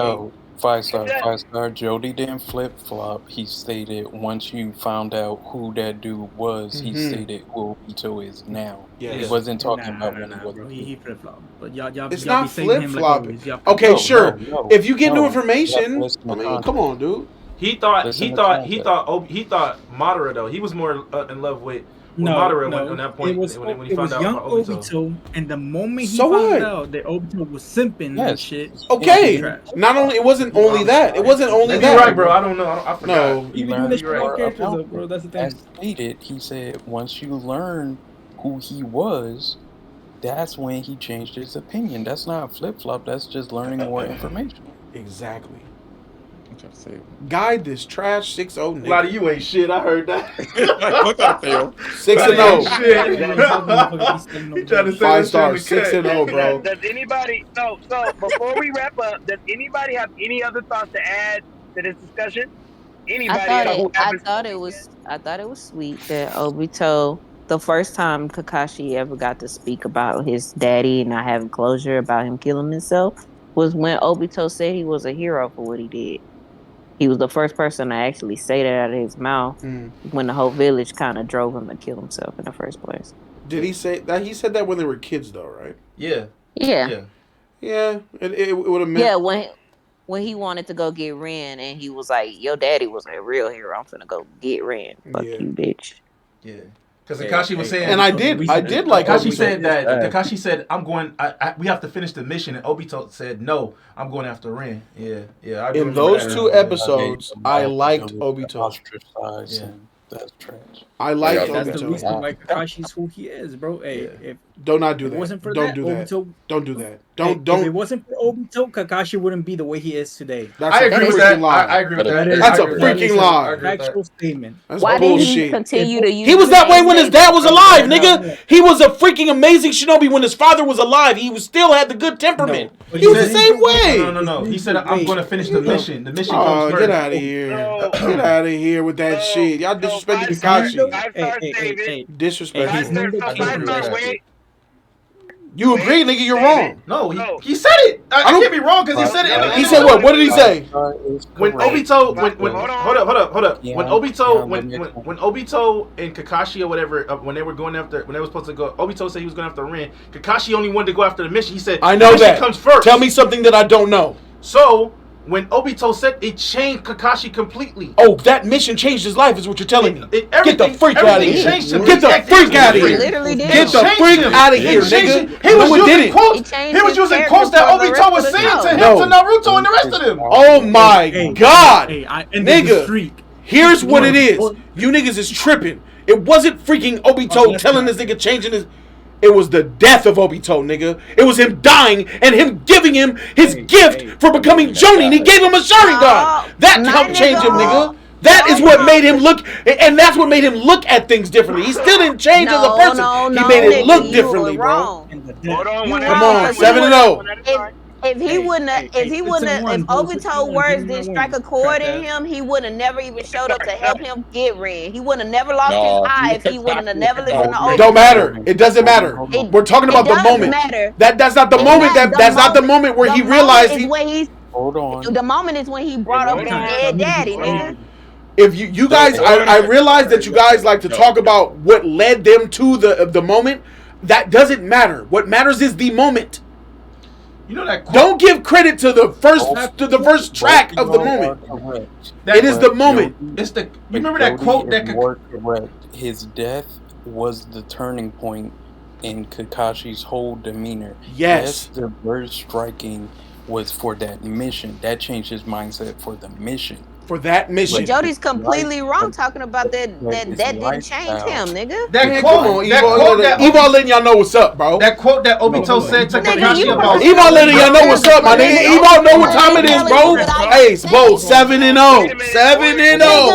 5 star. Jody didn't flip flop. He stated once you found out who that dude was, he stated who Obito is now. Yes. He wasn't talking about when he was. Bro. He flip flop. But y'all It's y'all not be saying flip him like flopping. always. Y'all Okay, No, sure. no, If you get new no. information, Listen I to mean, context. come on, dude. He thought Listen to context. he thought Madara though. He was more in love with No, Madara no. on that point It was, when he it found was out young about Obito. Obito, and the moment he So found what? out that Obito was simping and Yes. shit, Okay. trash. Not only it wasn't only that. It wasn't only Maybe that. you're right, bro. I don't know. I forgot. No. He You be doing learned this for all more characters, about though, bro. That's the thing. As stated, he said once you learn who he was, that's when he changed his opinion. That's not flip flop. That's just learning more information. Exactly. I'm trying to say. Guide this trash 6-0 nigga. A lot of you ain't shit. I heard that. Look at Theo. 6-0. Shit. He He trying to say 5 that stars. shit in the 6-0, bro. Does anybody? So before we wrap up, does anybody have any other thoughts to add to this discussion? Anybody? I thought it was sweet that Obito, the first time Kakashi ever got to speak about his daddy and not having closure about him killing himself, was when Obito said he was a hero for what he did. He was the first person to actually say that out of his mouth when the whole village kind of drove him to kill himself in the first place. Did he say that? He said that when they were kids, though, right? Yeah. Yeah. Yeah. It would have meant. Yeah, when he wanted to go get Ren and he was like, your daddy was a real hero. I'm finna go get Ren. Fuck you, bitch. Yeah. Because Kakashi was saying, and I did like Kakashi Obito. said that. Kakashi said, "I'm going. We have to finish the mission." And Obito said, "No, I'm going after Ren." Yeah. I In those 2 episodes, I liked Obito. Ostracized him. That's trash. I liked Obito. That's the reason why Kakashi's who he is, bro. Hey, if do not do that. It wasn't for don't that, do that. Obito, don't do that. If it wasn't for Obito, Kakashi wouldn't be the way he is today. That's a freaking lie. I agree with that. That's a freaking lie. Factual statement. That's Why bullshit. did he continue to use? He was that way when his dad was alive, nigga. He was a freaking amazing shinobi when his father was alive. He still had the good temperament. He was the same way. No. He said, "I'm going to finish the mission. The mission comes first." Get out of here. Get out of here with that shit. Y'all disrespecting Kakashi. Disrespectful. You agree, nigga? You're wrong. No, he said it. I can't be wrong because he said it. He said what? What did he say? When Obito, hold up. Yeah, when Obito and Kakashi or whatever, when they were supposed to go, Obito said he was going after Ren. Kakashi only wanted to go after the mission. He said, "I know the mission that comes first." Tell me something that I don't know. So when Obito said it changed Kakashi completely. Oh, that mission changed his life, is what you're telling me. Get the freak out of here. Get the freak out of here. Get the freak out of here, nigga. He was using quotes that Obito was saying to him, to Naruto, and the rest of them. Oh my god, nigga. Here's what it is. You niggas is tripping. It wasn't freaking Obito telling this nigga changing his. It was the death of Obito, nigga. It was him dying and him giving him his gift for becoming Jonin. He gave him a Sharingan. That helped change him, nigga. That is what made him look, and that's what made him look at things differently. He still didn't change as a person. He made it look differently, bro. Come on, 7-0. If Obito's words didn't strike a chord in him, he would have never even showed up to help him get Ren. He would have never lost his eye if he wouldn't have never listened to Obito. It don't matter. It doesn't matter. We're talking about the moment. That's not the moment. That's not the moment where he realized he. Hold on. The moment is when he brought up his dead daddy, nigga. If you guys, I realize that you guys like to talk about what led them to the moment. That doesn't matter. What matters is the moment. You know that quote? Don't give credit to the first track of the moment. It is the moment. It's the. You remember that quote that correct. His death was the turning point in Kakashi's whole demeanor. Yes, the bird striking was for that mission. That changed his mindset for the mission. For that mission. But Jody's completely wrong talking about that didn't change him, nigga. That quote, Evo letting y'all know what's up, bro. That quote that Obito said to Kakashi about Evo letting y'all know what's up, my nigga. Evo know what time it is, bro. Hey, bro, 7-0. 7-0. It ain't no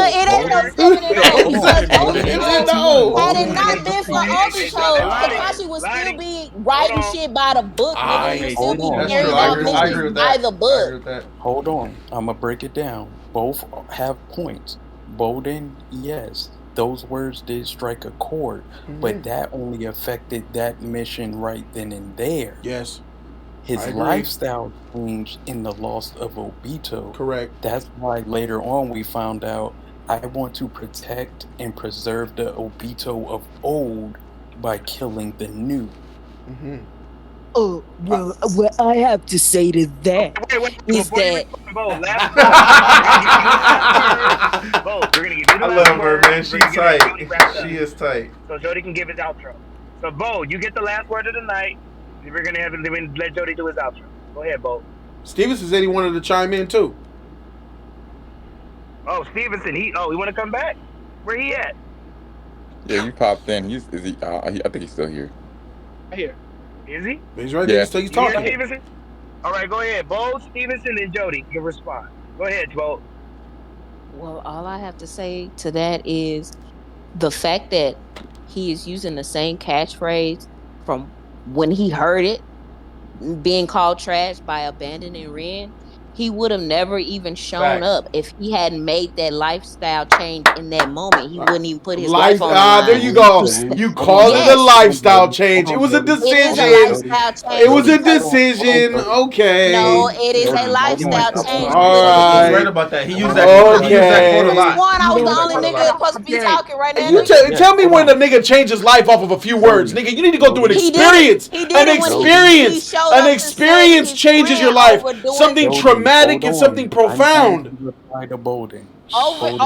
7-0. Had it not been for Obito, Kakashi would still be writing shit by the book. Nigga. He would still be carrying out missions by the book. Hold on. I'm going to break it down. Both have points. Bowden, yes, those words did strike a chord, but that only affected that mission right then and there. Yes. His lifestyle changed in the loss of Obito. Correct. That's why later on we found out I want to protect and preserve the Obito of old by killing the new. Mm-hmm. Oh, well, what I have to say to that is that... We're gonna give you the last word. I love her, man. She's tight. She is tight. So Jody can give his outro. So Bo, you get the last word of the night. We're gonna have him let Jody do his outro. Go ahead, Bo. Stevenson said he wanted to chime in too. Oh, Stevenson, he want to come back? Where he at? Yeah, you popped in. I think he's still here. Here. Is he? He's right there. He's talking. Stevenson? All right, go ahead. Bo, Stevenson, and Jody can respond. Go ahead, Bo. Well, all I have to say to that is the fact that he is using the same catchphrase from when he heard it, being called trash by abandoning Ren. He would have never even shown up if he hadn't made that lifestyle change in that moment. He wouldn't even put his life on the line. There you go. You called it a lifestyle change. It was a decision. It was a decision. Okay. No, it is a lifestyle change. All right. He's right about that. He used that quote a lot. I was the only nigga supposed to be talking right now. You tell me when a nigga changes life off of a few words. Nigga, you need to go through an experience. An experience changes your life. Something traumatic and something profound. Hold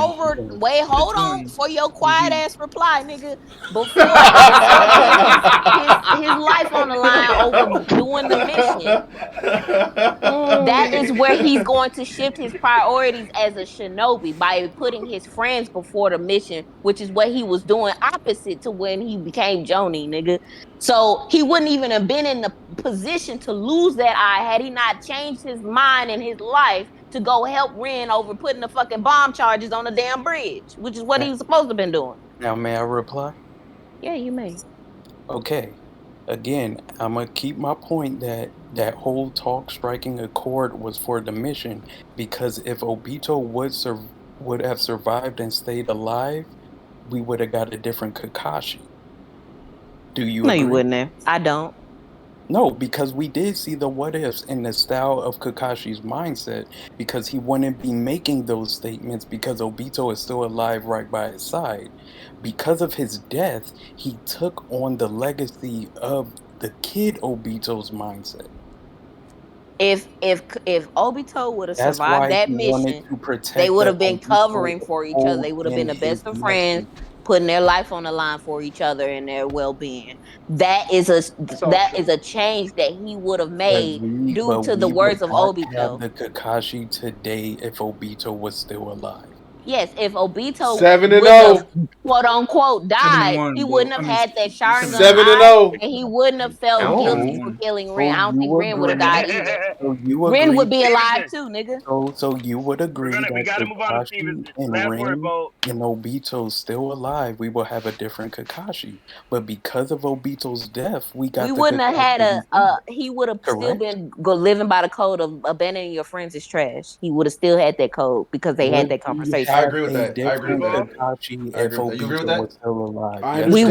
on for your quiet ass reply, nigga. Before his life on the line over doing the mission. That is where he's going to shift his priorities as a shinobi by putting his friends before the mission, which is what he was doing opposite to when he became Jonin, nigga. So he wouldn't even have been in the position to lose that eye had he not changed his mind and his life to go help Ren over putting the fucking bomb charges on the damn bridge, which is what he was supposed to have been doing. Now, may I reply? Yeah, you may. Okay. Again, I'm going to keep my point that that whole talk striking a chord was for the mission, because if Obito would have survived and stayed alive, we would have got a different Kakashi. Do you agree? No, you wouldn't have. I don't. No, because we did see the what ifs in the style of Kakashi's mindset, because he wouldn't be making those statements because Obito is still alive right by his side. Because of his death, he took on the legacy of the kid Obito's mindset. If Obito would have survived that mission, they would have been covering for each other. They would have been the best of friends, putting their life on the line for each other and their well-being. That is a change that he would have made due to the words of Obito. The Kakashi today, if Obito was still alive. Yes, if Obito 7-0, quote unquote died, he wouldn't have had that Sharingan 7-0, and he wouldn't have felt guilty for killing Ren. I don't think Ren would have died either. Ren would be alive too, nigga. So you would agree that Kakashi and Ren and Obito's still alive, we will have a different Kakashi. But because of Obito's death, we wouldn't have had he would have still been living by the code of abandoning your friends is trash. He would have still had that code because they had that conversation. I agree with that. I agree with that. Kakashi if Obito was still alive. We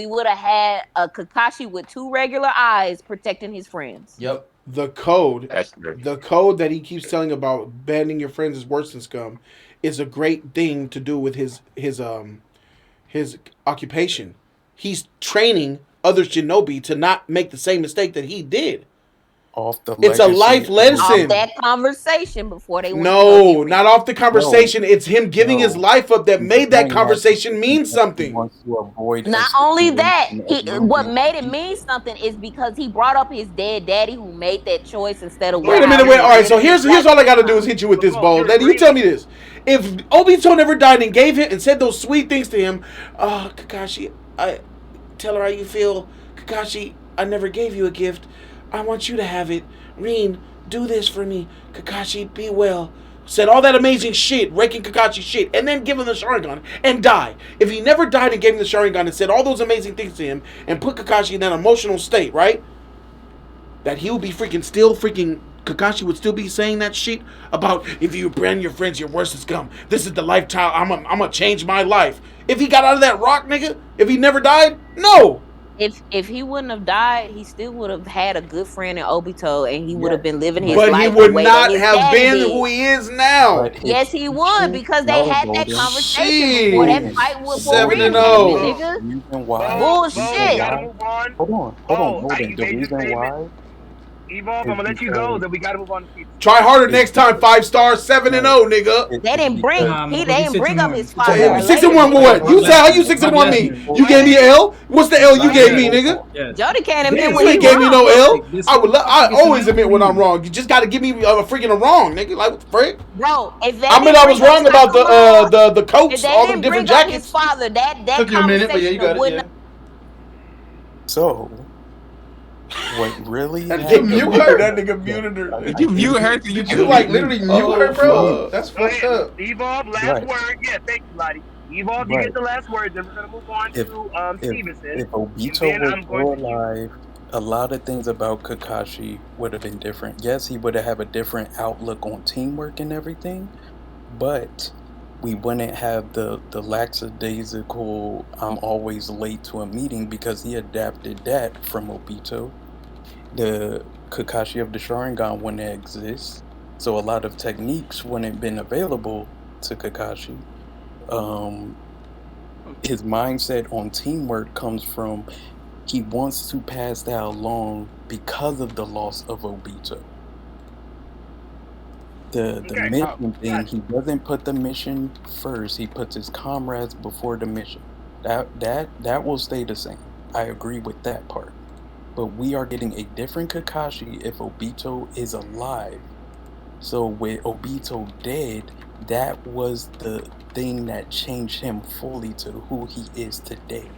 would have had a Kakashi with 2 regular eyes protecting his friends. Yep. The code that he keeps telling about banning your friends is worse than scum is a great thing to do with his occupation. He's training other shinobi to not make the same mistake that he did. It's a life lesson. Off that conversation before they went. No, not off the conversation. It's him giving his life up that made that conversation mean something. Not only that, what made it mean something is because he brought up his dead daddy who made that choice instead of. Wait a minute. All right, so here's all I got to do is hit you with this ball. Daddy, you tell me this: if Obito never died and gave him and said those sweet things to him, Kakashi, I tell her how you feel. Kakashi, I never gave you a gift. I want you to have it. Rin, do this for me. Kakashi, be well. Said all that amazing shit, raking Kakashi shit, and then give him the Sharingan and die. If he never died and gave him the Sharingan and said all those amazing things to him and put Kakashi in that emotional state, right? That he would be Kakashi would still be saying that shit about if you brand your friends, your worst is scum. This is the lifestyle. I'm gonna change my life. If he got out of that rock, nigga, if he never died, no. if he wouldn't have died, he still would have had a good friend in Obito, and he would have been living his But life he the would way that not his have daddy been did. who he is now. But Yes, he would, because they had that conversation before that fight with 7-0. nigga. The reason why. Bullshit. We gotta move on. Hold on. You The made your reason statement. why. Evolve, I'm gonna let you go. Then we gotta move on to Stevenson. Try harder next time. 5 stars, 7-0, nigga. They didn't bring They they didn't bring up his father. So, 6-1 what? You said how you 6-1 me? You gave me an L? What's the L you gave me, nigga? Jody can't admit You when he ain't gave me no wrong. L. I always admit when I'm wrong. You just gotta give me a freaking wrong, nigga. Like what the frick? Bro, if they I mean, I was wrong about the if coats, they all them didn't different bring up his jackets. father, that Took you a minute, but yeah, you got it. wouldn't Yeah. So, what really That happened? nigga muted her. That nigga muted her. Did you mute her? Did you like literally mute her, bro? That's fucked up. Evolve, last Right. word. Yeah, thank you, Lottie. Evolve, you get the last word. Then we're gonna move on to Stevenson. If Obito And then was I'm going still to alive, a lot of things about Kakashi would have been different. Yes, he would have a different outlook on teamwork and everything, but we wouldn't have the lackadaisical I'm always late to a meeting because he adapted that from Obito. The Kakashi of the Sharingan wouldn't exist, so a lot of techniques wouldn't have been available to Kakashi. His mindset on teamwork comes from he wants to pass that along because of the loss of Obito. The mission thing, he doesn't put the mission first. He puts his comrades before the mission. That will stay the same. I agree with that part. But we are getting a different Kakashi if Obito is alive. So with Obito dead, that was the thing that changed him fully to who he is today.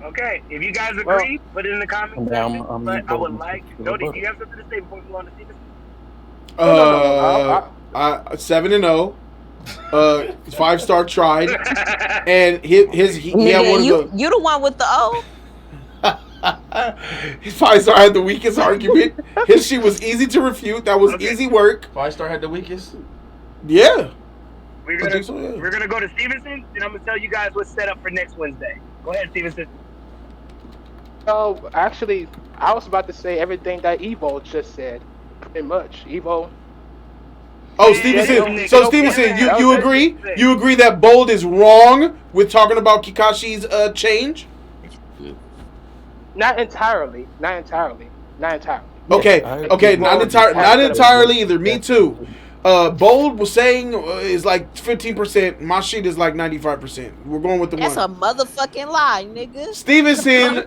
Okay, if you guys agree, put it in the comment section. But I would like Jody. Do you have something to say before we go on to Stevenson? 7-0. 5-star tried, and he had one of the. You the one with the O. His 5-star had the weakest argument. His shit was easy to refute. That was easy work. 5-star had the weakest. Yeah. We're gonna go to Stevenson, and I'm gonna tell you guys what's set up for next Wednesday. Go ahead, Stevenson. Oh, actually, I was about to say everything that Evo just said. Pretty much, Evo. Oh, Stevenson. So Stevenson, you agree? You agree that Bold is wrong with talking about Kakashi's change? Not entirely. Okay, not entirely either. Me too. Bold was saying is like 15%. My shit is like 95%. We're going with the That's one. a motherfucking lie, nigga.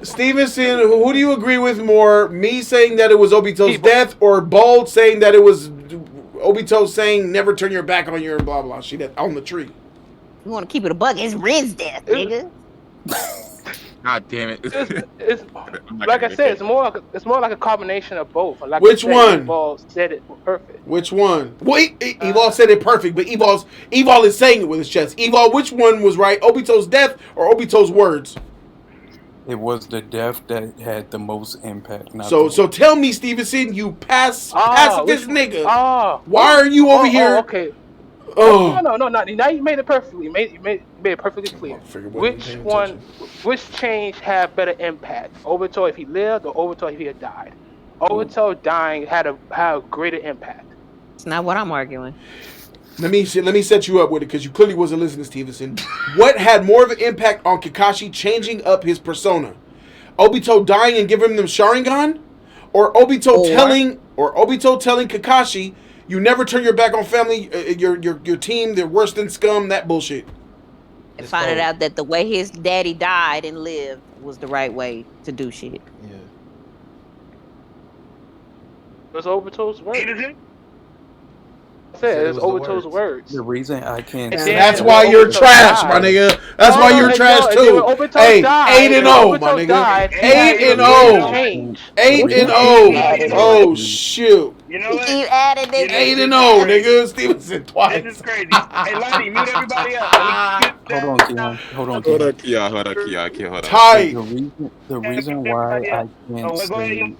Stevenson, who do you agree with more? Me saying that it was Obito's death, or Bold saying that it was Obito saying never turn your back on your blah blah shit on the tree? You want to keep it a buck? It's Ren's death, nigga. God damn it! It's like I said, it's more like a combination of both. Like Which one? Evolve said it perfect. Which one? Well, Evolve said it perfect, but Evolve is saying it with his chest. Evolve, which one was right? Obito's death or Obito's words? It was the death that had the most impact. So tell me, Stevenson, you pacifist nigga. Why are you over here? Okay. No. Now you made it perfectly. You made it perfectly clear. Which change had better impact? Obito if he lived, or Obito if he had died? Obito dying had a greater impact. It's not what I'm arguing. Let me set you up with it because you clearly wasn't listening, Stevenson. What had more of an impact on Kakashi changing up his persona? Obito dying and giving him the Sharingan, or Obito telling Kakashi, you never turn your back on family, your team, they're worse than scum, that bullshit. And finding out that the way his daddy died and lived was the right way to do shit. Yeah. It was Obito's words. I said said, it's Obito's words. The reason I can't. And that's why you're trash, my nigga. That's why you're trash too. Hey, 8-0, my nigga. 8-0. 8-0. Oh shoot. You know what? You added it. 8-0, nigga. Stevenson twice. This is crazy. Hey, Lottie, mute everybody up. Hold on, Kia. Tight. The reason why I can't say.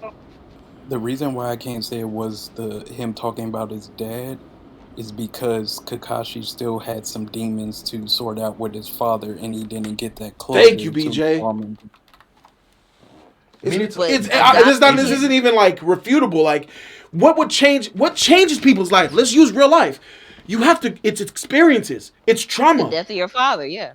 The reason why I can't say it was him talking about his dad is because Kakashi still had some demons to sort out with his father, and he didn't get that closure. Thank you, BJ. This isn't even like refutable. Like, what would change? What changes people's life? Let's use real life. You have to. It's experiences. It's trauma. The death of your father. Yeah.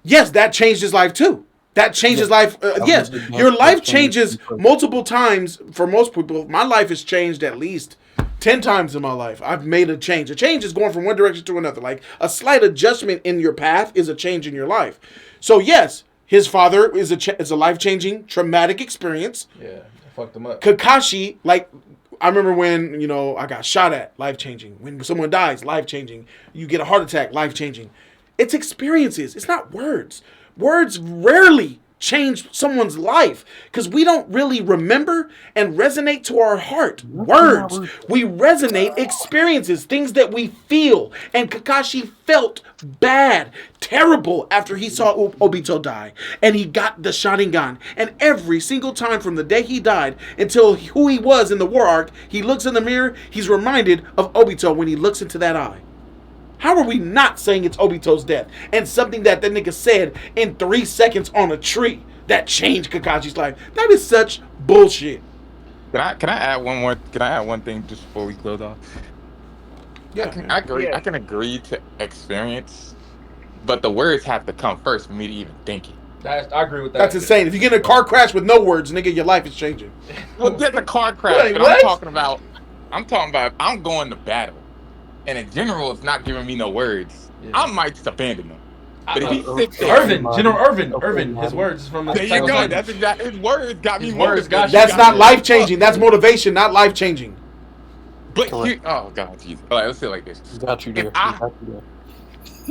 Yes, that changed his life too. That changes life. Yes, your life changes multiple times for most people. My life has changed at least 10 times in my life. I've made a change. A change is going from one direction to another. Like a slight adjustment in your path is a change in your life. So yes, his father is a life-changing, traumatic experience. Yeah, fucked him up. Kakashi, like, I remember when, I got shot at, life-changing. When someone dies, life-changing. You get a heart attack, life-changing. It's experiences. It's not words. Words rarely change someone's life because we don't really remember and resonate to our heart. Words. We resonate experiences, things that we feel. And Kakashi felt bad, terrible after he saw Obito die. And he got the Sharingan. And every single time from the day he died until who he was in the war arc, he looks in the mirror, he's reminded of Obito when he looks into that eye. How are we not saying it's Obito's death? And something that nigga said in 3 seconds on a tree that changed Kakashi's life. That is such bullshit. Can I add one more? Can I add one thing just before we close off? Yeah, I agree. Yeah. I can agree to experience, but the words have to come first for me to even think it. I agree with that. That's insane. If you get in a car crash with no words, nigga, your life is changing. Well, there's a car crash, but I'm talking about I'm going to battle. And in general, it's not giving me no words. Yeah. I might just abandon them. But if he sits there, General Irvin, his words is from the. There you go. That's exactly his words got me. That's not life changing. That's motivation, not life changing. But oh god, Jesus! All right, let's say it like this. Got you there.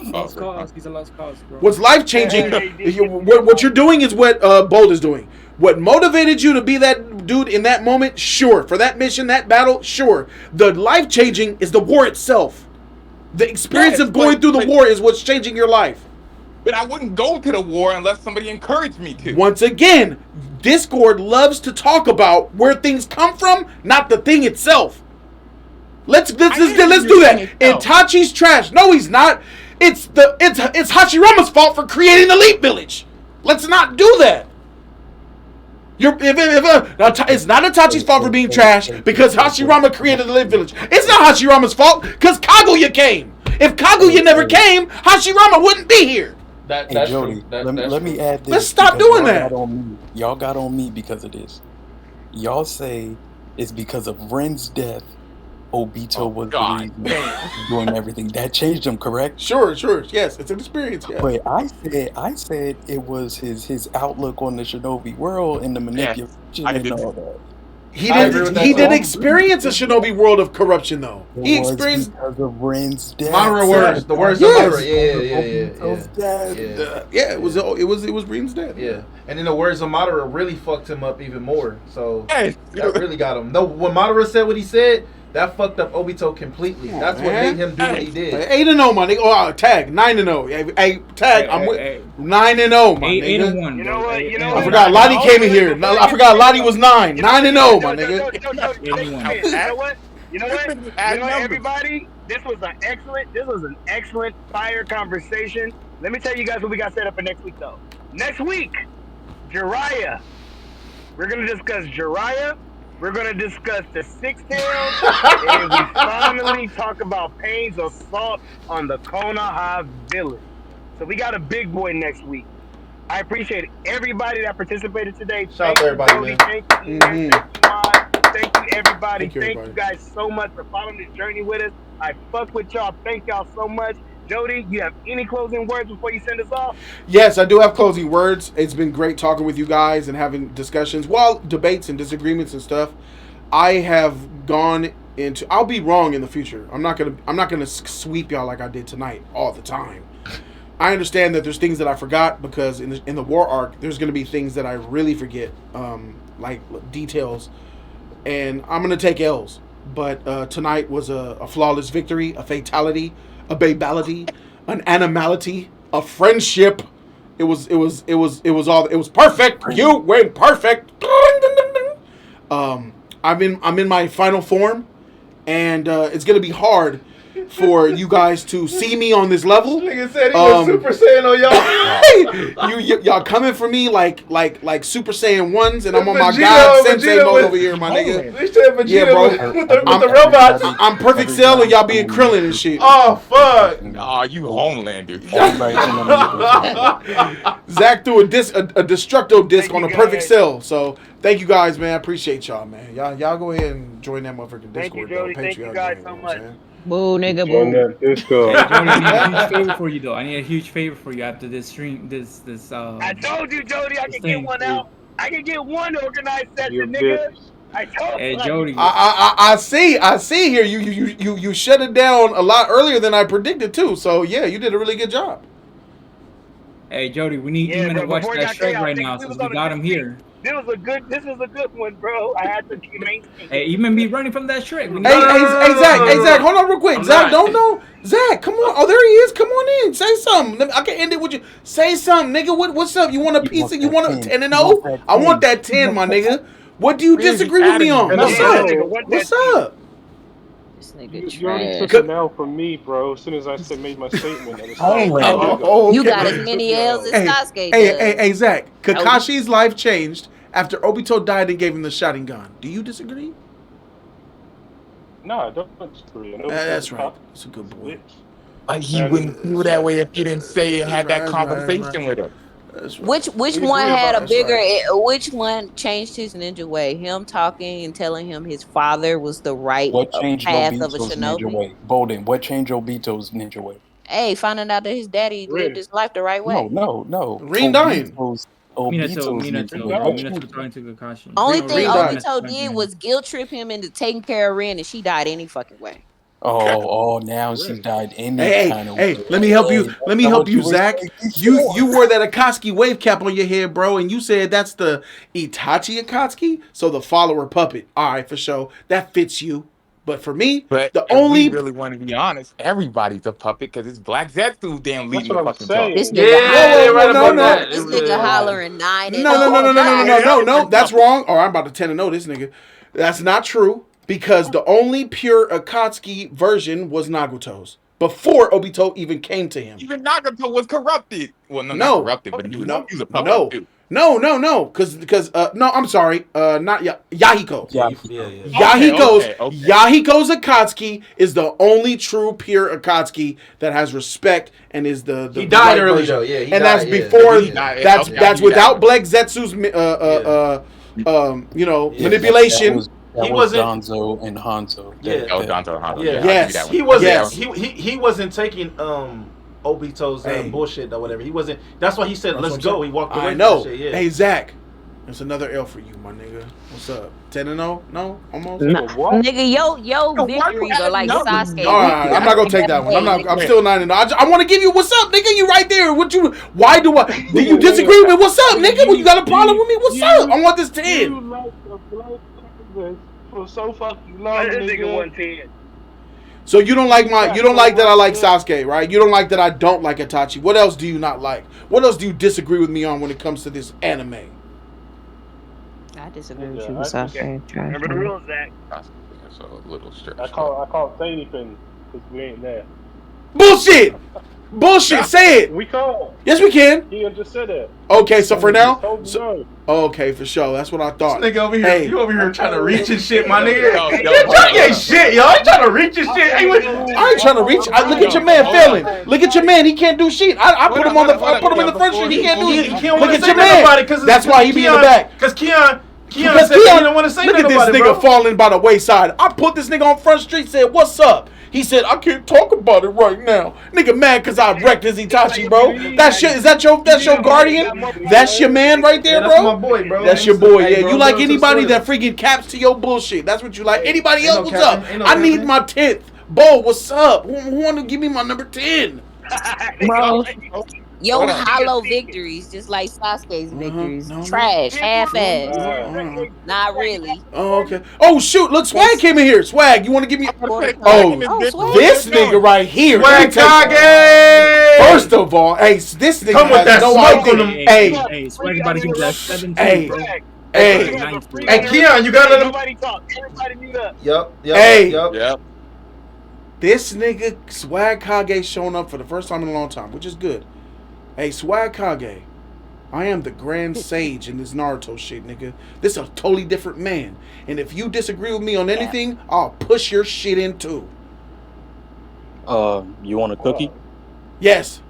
Lost cause. He's a lost cause, bro. What's life changing? What you're doing is what Bold is doing. What motivated you to be that dude in that moment? Sure. For that mission, that battle? Sure. The life changing is the war itself. The experience of going through the war is what's changing your life. But I wouldn't go to the war unless somebody encouraged me to. Once again, Discord loves to talk about where things come from, not the thing itself. Let's do that. Itachi's trash. No, he's not. It's Hashirama's fault for creating the Elite Village. Let's not do that. It's not Itachi's fault for being trash because Hashirama created the Elite Village. It's not Hashirama's fault because Kaguya came. If Kaguya never came, Hashirama wouldn't be here. Hey, Jody, let me add this. Let's stop doing that. Y'all got on me because of this. Y'all say it's because of Ren's death. Obito was the reason doing everything. That changed him, correct? Sure. Yes, it's an experience. Yeah. But I said it was his outlook on the Shinobi world and the manipulation and all that. He did experience a Shinobi world of corruption, though. He experienced because of Ren's death. Madara words, the words of Madara. Yeah. It was Ren's death. Yeah, and then the words of Madara really fucked him up even more. So that really got him. No, when Madara said what he said, that fucked up Obito completely. That's what made him do what he did. 8-0, my nigga. Oh, tag 9-0. Hey, tag. I'm with 9-0, my nigga. 8-1. You know what? I forgot Lottie came in here. I forgot Lottie was 9. 9-0, my nigga. You know what, everybody? This was an excellent fire conversation. Let me tell you guys what we got set up for next week, though. Next week, Jiraiya. We're gonna discuss Jiraiya. We're going to discuss the Six Tails, and we finally talk about Pain's assault on the Konoha village. So we got a big boy next week. I appreciate everybody that participated today. Shout out to everybody, man. Thank you, thank you, thank you, everybody. Thank you guys so much for following this journey with us. I fuck with y'all. Thank y'all so much. Jody, you have any closing words before you send us off? Yes, I do have closing words. It's been great talking with you guys and having discussions, debates and disagreements and stuff. I have gone into. I'll be wrong in the future. I'm not gonna sweep y'all like I did tonight all the time. I understand that there's things that I forgot because in the war arc, there's gonna be things that I really forget, like details, and I'm gonna take L's. But tonight was a flawless victory, a fatality, a babality, an animality, a friendship. It was perfect. You went perfect. I'm in my final form, and it's gonna be hard for you guys to see me on this level. This nigga said he was Super Saiyan on y'all. Y'all coming for me like Super Saiyan 1s, and I'm on my God Sensei mode over here, my nigga. They said Vegeta yeah, bro. with the robots. I'm Perfect Cell, and y'all being Krillin and shit. Oh, fuck. Oh, you Homelander. Zach threw a Destructo disc on a Perfect Cell. So thank you guys, man. I appreciate y'all, man. Y'all go ahead and join that motherfucking Discord. Thank you, Jody. Thank you guys so much. Boo, nigga, Join boo. that Discord. Hey, Jody, I need a huge favor for you, though. I need a huge favor for you after this stream. I told you, Jody, I can get one out. I can get one organized session, nigga. I told you. Hey, Jody. I see here. You shut it down a lot earlier than I predicted too. So yeah, you did a really good job. Hey, Jody, we need Eamon to watch that Shrek right now since we got him here. This was a good one, bro. I had to maintain. Hey, Eamon be running from that Shrek. Hey, Zach, hold on real quick. Zach, don't know. Zach, come on. Oh, there he is. Come on in. Say something. I can end it with you. Say something, nigga. What's up? You want a pizza? You want a 10-0? I want that 10, my nigga. What do you disagree with me on? What's up? What's up? You already took an L from me, bro. As soon as I made my statement. Okay. You got as many L's as Sasuke. Hey, Zach. Kakashi's life changed after Obito died and gave him the Sharingan. Do you disagree? No, I don't disagree. That's right. That's a good boy. Like he wouldn't feel that way if you didn't say and had that conversation with him. Which one had a bigger? Which one changed his ninja way? Him talking and telling him his father was the right path of a shinobi. Bolden, what changed Obito's ninja way? Hey, finding out that his daddy lived his life the right way. No. Rin dying. Minato talking to Kakashi. Only thing Obito did was guilt trip him into taking care of Rin, and she died any fucking way. Oh, now she died in that kind of way. Hey, let me help you. Let me help you, Zach. You wore that Akatsuki wave cap on your head, bro, and you said that's the Itachi Akatsuki, so the follower puppet. All right, for sure. That fits you. But for me, the only... we really want to be honest, everybody's a puppet because it's Black Zetsu damn leading the fucking talk. This nigga, this nigga hollering 9 and No. That's wrong. Or I'm about to 10-0 this nigga. That's not true. Because the only pure Akatsuki version was Naruto's before Obito even came to him. Even Nagato was corrupted. Well, not corrupted, but he was a puppet too. No. Because I'm sorry. Not Yahiko. Yahiko's Akatsuki is the only true pure Akatsuki that has respect and is the he died right early version. though. Yeah, and that's before. That's without Black Zetsu's manipulation. That was Danzo and Hanzo. Danzo and Hanzo. Yes. He wasn't. He wasn't taking Obito's bullshit or whatever. He wasn't. That's why he said, "Let's go." He walked away. I know. From that shit, Hey Zach, that's another L for you, my nigga. What's up? 10-0? No, almost. Nigga, yo, victories are like Sasuke. All right, I'm not gonna take that one. I'm still 9-0. I want to give you what's up, nigga. You right there. Why do you disagree with me? What's up, nigga? Well, you got a problem with me? What's up? I want this 10. You like the black for so fucking long, nigga. So you don't like that I like Sasuke, right? You don't like that I don't like Itachi. What else do you not like? What else do you disagree with me on when it comes to this anime? I disagree with you with Sasuke. Remember the rules, Zach. That's a little stretch. I can't say anything because we ain't there. Bullshit! Say it! We can't. Yes, we can. He just said it. Okay, so for now... okay, for sure. That's what I thought. This nigga over here, you over here trying to reach his shit, my nigga. You ain't shit, yo. You trying to reach his shit. I ain't trying to reach. Look at your man failing. Look at your man. He can't do shit. I put him in the front shit. He can't do it. Look at your man. That's why he be in the back. Because Keon said he don't want to say nothing about it, Look at this nigga falling by the wayside. I put this nigga on Front Street, said, "What's up?" He said, "I can't talk about it right now." Nigga mad because I wrecked his Itachi, bro. That shit, that's your guardian? That's your man right there, bro? That's my boy, bro. That's your boy, yeah. You like anybody that freaking caps to your bullshit. That's what you like. Anybody else, what's up? I need my 10th. Bo, what's up? Who want to give me my number 10? Bro. Yo, hollow victories, just like Sasuke's victories. Trash, half-ass. Not really. Oh, okay. Oh, shoot. Look, Swag came in here. Swag, you want to give me... this nigga right here. Swag Kage! First of all, hey, this nigga come with that smoke on him. Hey, Swag about to give that 17, bro. Hey, Keon, you gotta let him... Everybody talk. Everybody mute up. Yep. This nigga Swag Kage showing up for the first time in a long time, which is good. Hey, Swag Kage, I am the grand sage in this Naruto shit, nigga. This is a totally different man. And if you disagree with me on anything, I'll push your shit in too. You want a cookie? Yes.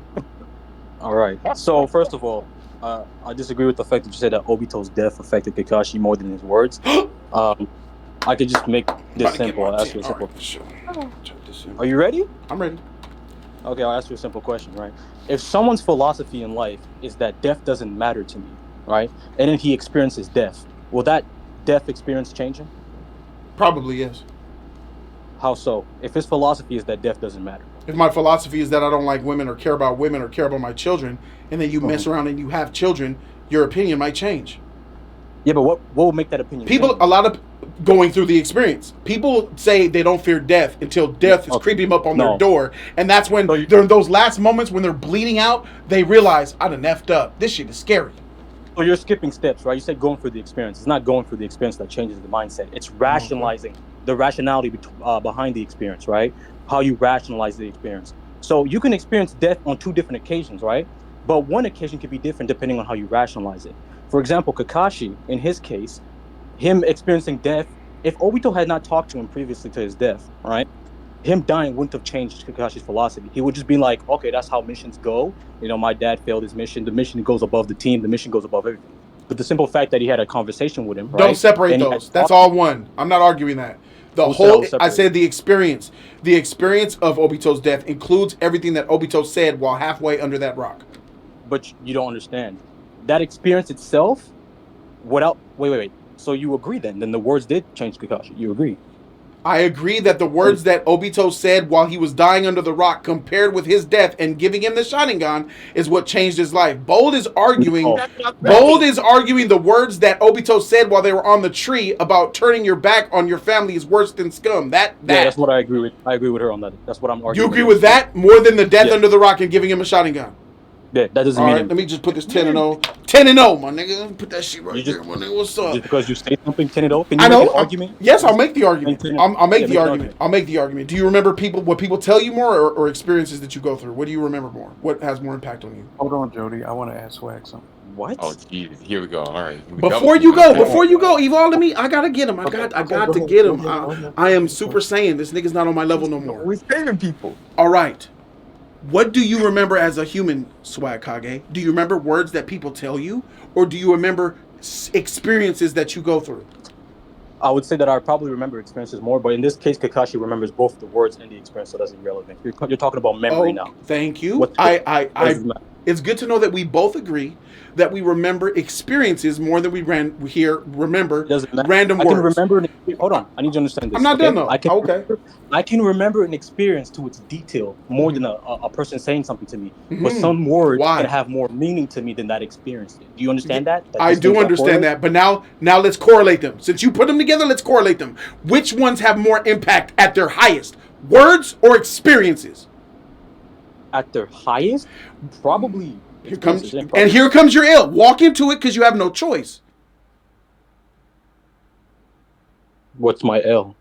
All right. So first of all, I disagree with the fact that you said that Obito's death affected Kakashi more than his words. I could just make this simple. I'll ask you a simple. Right, sure. Are you ready? I'm ready. Okay, I'll ask you a simple question, right? If someone's philosophy in life is that death doesn't matter to me, right? And then he experiences death, will that death experience change him? Probably yes. How so? If his philosophy is that death doesn't matter. If my philosophy is that I don't like women or care about my children, and then you mess around and you have children, your opinion might change. Yeah, but what will make that opinion change? A lot of going through the experience. People say they don't fear death until death is creeping up on their door. And that's when, during those last moments when they're bleeding out, they realize, I done effed up. This shit is scary. So you're skipping steps, right? You said going through the experience. It's not going through the experience that changes the mindset. It's rationalizing the rationality behind the experience, right? How you rationalize the experience. So you can experience death on two different occasions, right? But one occasion could be different depending on how you rationalize it. For example, Kakashi, in his case, him experiencing death, if Obito had not talked to him previously to his death, right, him dying wouldn't have changed Kakashi's philosophy. He would just be like, okay, that's how missions go. You know, my dad failed his mission. The mission goes above the team. The mission goes above everything. But the simple fact that he had a conversation with him, right? Don't separate those. That's all one. I'm not arguing that. I said the experience. The experience of Obito's death includes everything that Obito said while halfway under that rock. But you don't understand. That experience itself, wait. So you agree then the words did change Kakashi. You agree? I agree that the words that Obito said while he was dying under the rock compared with his death and giving him the Sharingan is what changed his life. Bold is arguing the words that Obito said while they were on the tree about turning your back on your family is worse than scum. Yeah, that's what I agree with. I agree with her on that. That's what I'm arguing. You agree with that more than the death under the rock and giving him a Sharingan? Yeah, that doesn't mean. All right, let me just put this 10-0. 10-0, my nigga. Put that shit right there, my nigga. What's up? Just because you say something 10-0, can you I know. Make an argument? Yes, I'll make the argument. I'll make the argument. I'll make the argument. Do you remember what people tell you more or experiences that you go through? What do you remember more? What has more impact on you? Hold on, Jody. I want to ask Swag something. What? Oh, Jesus. Here we go. All right. Before you go, Evolve to me. I gotta get him. I got to get him. I am Super Saiyan. This nigga's not on my level no more. We're saving people. All right. What do you remember as a human, Swag Kage? Do you remember words that people tell you? Or do you remember experiences that you go through? I would say that I probably remember experiences more, but in this case, Kakashi remembers both the words and the experience, so that's irrelevant. You're talking about memory now. Thank you. It's good to know that we both agree that we remember experiences more than we remember random words. Hold on, I need you to understand this. I'm not done though. I can remember an experience to its detail more than a person saying something to me. But some words can have more meaning to me than that experience. Do you understand that? I do understand that. But now let's correlate them. Since you put them together, let's correlate them. Which ones have more impact at their highest? Words or experiences? At their highest? Probably. Here comes your ill. Walk into it because you have no choice. What's my L?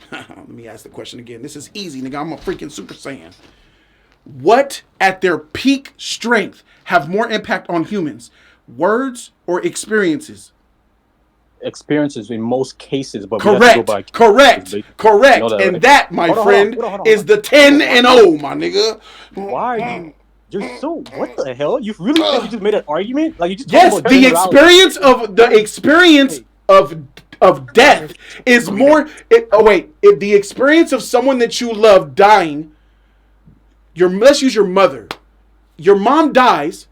Let me ask the question again. This is easy, nigga. I'm a freaking Super Saiyan. What at their peak strength have more impact on humans? Words or experiences? Experiences in most cases, but correct. And that, my friend, is the 10-0, my nigga. Why are you? You're so what the hell? You really think you just made an argument? Like you just the experience of death is more. If the experience of someone that you love dying, let's use your mother. Your mom dies,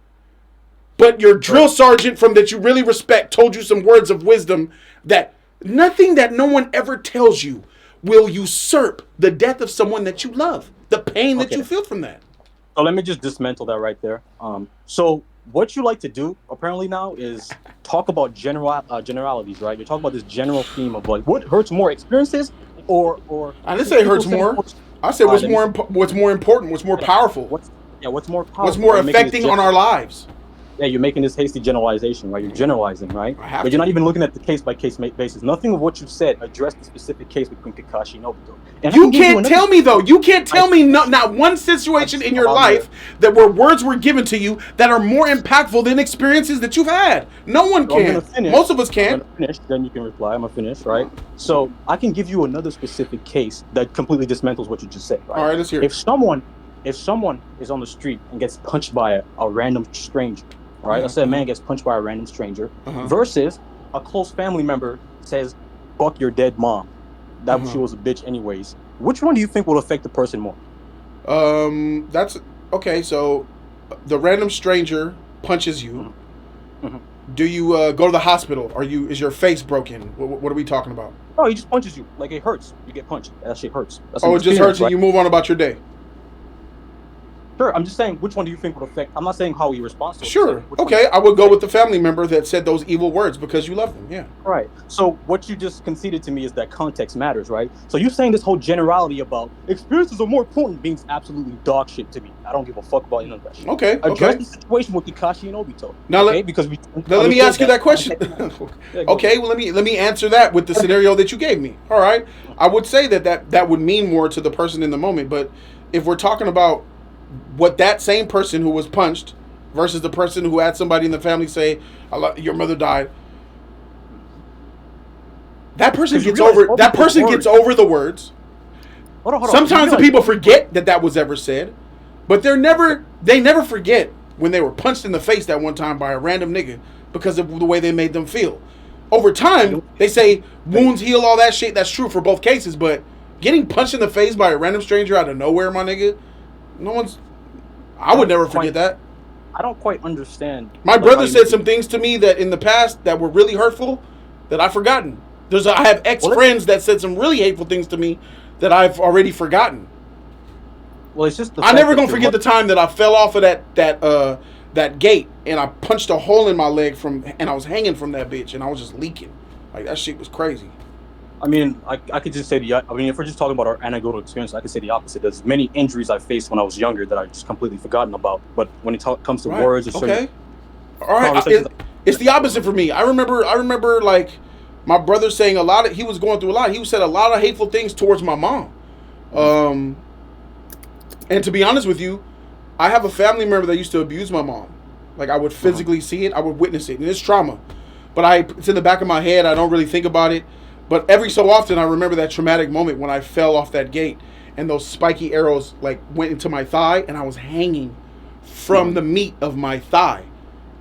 but your drill sergeant from that you really respect told you some words of wisdom that nothing that no one ever tells you will usurp the death of someone that you love. The pain that you feel from that. So let me just dismantle that right there. So what you like to do apparently now is talk about generalities, right? You're talking about this general theme of like what hurts more, experiences or I didn't say hurts more. I said what's more important, what's more powerful. What's more powerful? What's more affecting on our lives? you're making this hasty generalization, right? You're generalizing, right? But you're not even looking at the case-by-case basis. Nothing of what you said addressed the specific case between Kakashi and Obito. And you can't tell me, though. You can't tell me not one situation in your life that where words were given to you that are more impactful than experiences that you've had. No one can. Most of us can't. I'm gonna finish, then you can reply. I'm going to finish, right? So I can give you another specific case that completely dismantles what you just said, right? All right, let's hear it. If someone is on the street and gets punched by a random stranger, right? Let's say a man gets punched by a random stranger versus a close family member says, "Fuck your dead mom. That she was a bitch anyways." Which one do you think will affect the person more? That's okay. So the random stranger punches you. Do you go to the hospital? Is your face broken? What are we talking about? Oh, he just punches you. Like, it hurts. You get punched. That shit hurts. It just hurts, right? And you move on about your day. Sure, I'm just saying, which one do you think would affect? I'm not saying how he responds to it. Sure. Okay, I would go with the family member that said those evil words because you love them. Yeah. Right. So what you just conceded to me is that context matters, right? So you're saying this whole generality about experiences are more important means absolutely dog shit to me. I don't give a fuck about any of that shit. Okay. Address the situation with Kakashi and Obito. Now, let me ask you that question. Okay. Well, let me answer that with the scenario that you gave me. All right. I would say that would mean more to the person in the moment, but if we're talking about what that same person who was punched versus the person who had somebody in the family say, "Your mother died," that person gets over. That person gets over the words. Hold on. Sometimes the people forget that was ever said, but they never forget when they were punched in the face that one time by a random nigga because of the way they made them feel. Over time, they say wounds heal, all that shit. That's true for both cases, but getting punched in the face by a random stranger out of nowhere, my nigga. I would never forget that. I don't quite understand. My brother said some things to me that in the past that were really hurtful that I've forgotten. I have ex-friends that said some really hateful things to me that I've already forgotten. Well, it's just I'm never gonna forget the time that I fell off of that gate and I punched a hole in my leg and I was hanging from that bitch and I was just leaking. Like, that shit was crazy. I mean, I could just say if we're just talking about our anecdotal experience, I could say the opposite. There's many injuries I faced when I was younger that I just completely forgotten about. But when it comes to words or certain all right, it's the opposite for me. I remember like my brother saying he was going through a lot. He said a lot of hateful things towards my mom. And to be honest with you, I have a family member that used to abuse my mom. Like, I would physically see it, I would witness it, and it's trauma. But it's in the back of my head. I don't really think about it. But every so often, I remember that traumatic moment when I fell off that gate and those spiky arrows like went into my thigh, and I was hanging from the meat of my thigh.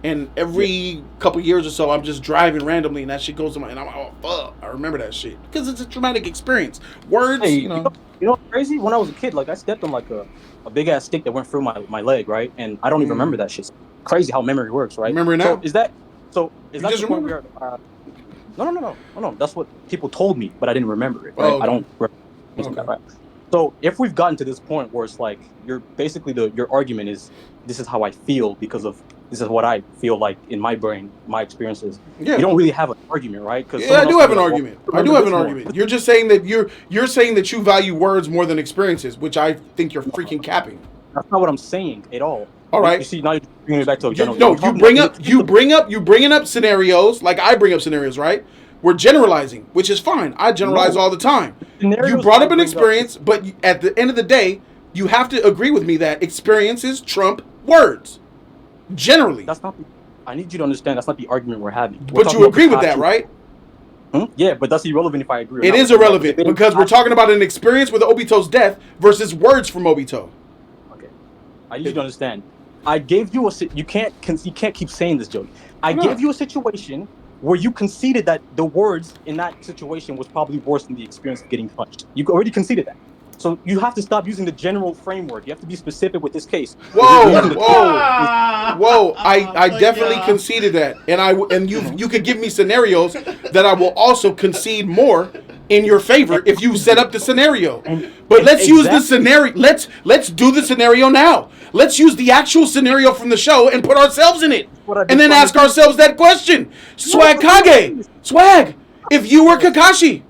And every couple years or so, I'm just driving randomly, and that shit goes to and I'm like, oh fuck, I remember that shit because it's a traumatic experience. Words, you know what's crazy? When I was a kid, like, I stepped on like a big ass stick that went through my leg, right? And I don't even remember that shit. It's crazy how memory works, right? Remember now? So is that the point where? No. That's what people told me, but I didn't remember it. Right? I don't remember that, right? So if we've gotten to this point where it's like you're basically your argument is this is how I feel because of this is what I feel like in my brain, my experiences. Yeah. You don't really have an argument, right? I do have an argument. I do have an argument. You're just saying that you're saying that you value words more than experiences, which I think you're freaking capping. That's not what I'm saying at all. All right. You see, now you're bringing it back to a general. No, you bringing up scenarios like I bring up scenarios, right? We're generalizing, which is fine. I generalize all the time. You brought up an experience, but at the end of the day, you have to agree with me that experiences trump words. Generally. I need you to understand that's not the argument we're having. But you agree with that, right? Yeah, but that's irrelevant if I agree. It is irrelevant because we're talking about an experience with Obito's death versus words from Obito. Okay. I need you to understand. I gave you you can't keep saying this, Jody. I gave you a situation where you conceded that the words in that situation was probably worse than the experience of getting punched. You already conceded that. So you have to stop using the general framework. You have to be specific with this case. Whoa! I definitely conceded that, and you could give me scenarios that I will also concede more in your favor if you set up the scenario. But let's use the scenario. Let's do the scenario now. Let's use the actual scenario from the show and put ourselves in it, and then ask ourselves that question. Swag, if you were Kakashi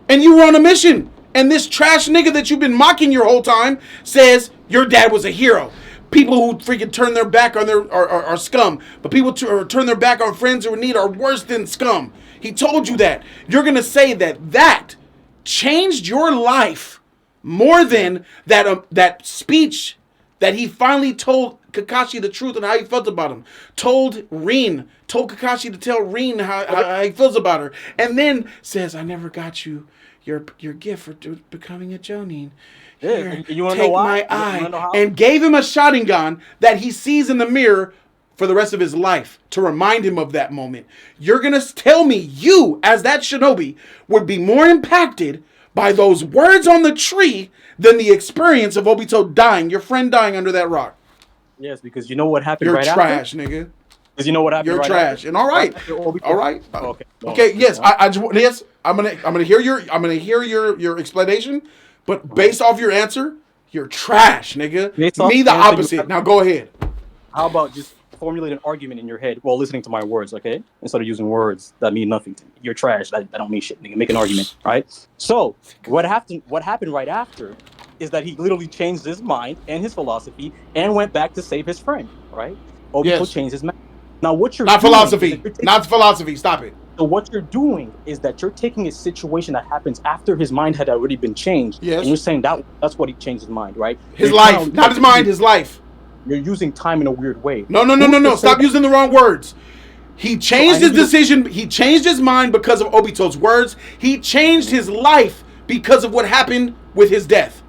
and you were on a mission, and this trash nigga that you've been mocking your whole time says your dad was a hero, People who freaking turn their back on their are scum. But people turn their back on friends who are in need are worse than scum. He told you that. You're going to say that changed your life more than that speech that he finally told Kakashi the truth and how he felt about him. Told Kakashi to tell Rin how he feels about her. And then says, I never got you your gift for becoming a Jonin. Here, you wanna take know why? my eye. And gave him a Sharingan that he sees in the mirror for the rest of his life to remind him of that moment. You're going to tell me you, as that shinobi, would be more impacted by those words on the tree than the experience of Obito dying, your friend dying under that rock. Yes, because you know what happened You're right trash, after? nigga. Because you know what happened You're right trash. after? And all right. Okay. Okay, yes. Yes, I'm gonna hear your explanation, but based off your answer, you're trash, nigga. Me the opposite. Now go ahead. How about just formulate an argument in your head while listening to my words, okay? Instead of using words that mean nothing to me. You're trash. That don't mean shit, nigga. Make an argument, right? So what happened right after is that he literally changed his mind and his philosophy and went back to save his friend, right? Obito changed his mind. Now what you're not philosophy. Stop it. So what you're doing is that you're taking a situation that happens after his mind had already been changed, and you're saying that's what he changed his mind, right? His life, not his mind, his life. You're using time in a weird way. No. Stop using the wrong words. He changed his decision. He changed his mind because of Obito's words. He changed his life because of what happened with his death.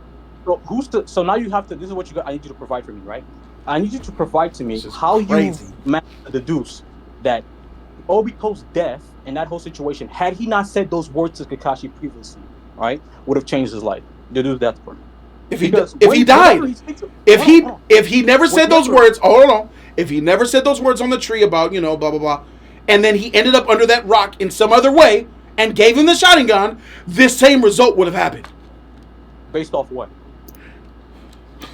So now you have to. This is what you got. I need you to provide for me, right? I need you to provide to me how you managed to deduce that Obito's death and that whole situation, had he not said those words to Kakashi previously, right, would have changed his life. Deduce that for me. If he died, if he never said those words, hold on. If he never said those words on the tree about, blah blah blah, and then he ended up under that rock in some other way and gave him the Sharingan, this same result would have happened. Based off what?